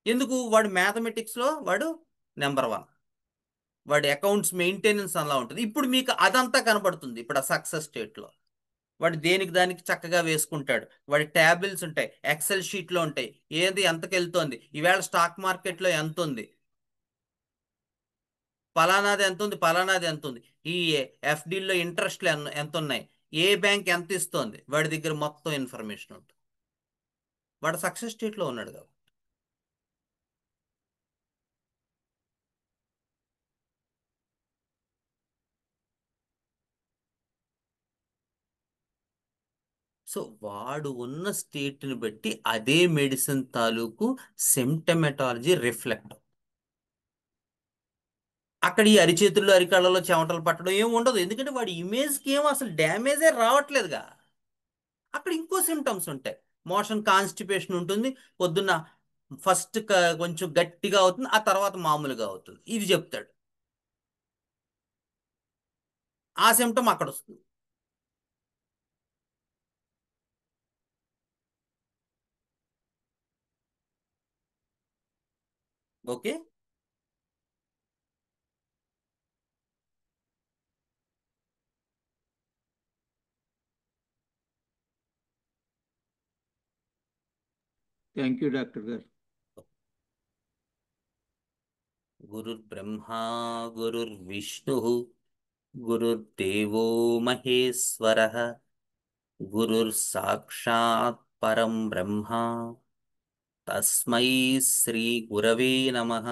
S1: ఎందుకు? వాడు మ్యాథమెటిక్స్లో వాడు నెంబర్ 1, వాడి అకౌంట్స్ మెయింటెనెన్స్ అలా ఉంటుంది. ఇప్పుడు మీకు అదంతా కనబడుతుంది ఇప్పుడు ఆ సక్సెస్ స్టేట్లో. వాడు దేనికి దానికి చక్కగా వేసుకుంటాడు, వాడి ట్యాబుల్స్ ఉంటాయి, ఎక్సెల్ షీట్లో ఉంటాయి, ఏది ఎంతకి వెళ్తోంది, ఈవేళ స్టాక్ మార్కెట్లో ఎంత ఉంది, పలానాది ఎంత ఉంది, పలానాది ఎంత ఉంది, ఈ ఎఫ్డీల్లో ఇంట్రెస్ట్లు ఎంత ఉన్నాయి, ఏ బ్యాంక్ ఎంత ఇస్తోంది, వాడి దగ్గర మొత్తం ఇన్ఫర్మేషన్ ఉంటుంది. వాడు సక్సెస్ స్టేట్లో ఉన్నాడు కాబట్టి. సో వాడు ఉన్న స్టేట్ని బట్టి అదే మెడిసిన్ తాలూకు సిమ్టమెటాలజీ రిఫ్లెక్ట్. అక్కడ ఈ అరిచేతుల్లో అరికాళ్ళలో చెమటలు పట్టడం ఏం ఉండదు, ఎందుకంటే వాడి ఇమేజ్కి ఏం అసలు డ్యామేజే రావట్లేదుగా. అక్కడ ఇంకో సిమ్టమ్స్ ఉంటాయి. మోషన్ కాన్స్టిపేషన్ ఉంటుంది, పొద్దున్న ఫస్ట్ కొంచెం గట్టిగా అవుతుంది, ఆ తర్వాత మామూలుగా అవుతుంది, ఇది చెప్తాడు. ఆ సిమ్టమ్ అక్కడ వస్తుంది. ఓకే.
S3: థ్యాంక్ యూ డాక్టర్ గారు.
S1: గురుర్బ్రహ్మా గురుర్విష్ణు గురుర్దేవో మహేశ్వర గురుర్ సాక్షాత్ పరం బ్రహ్మ తస్మై శ్రీ గురవే నమః.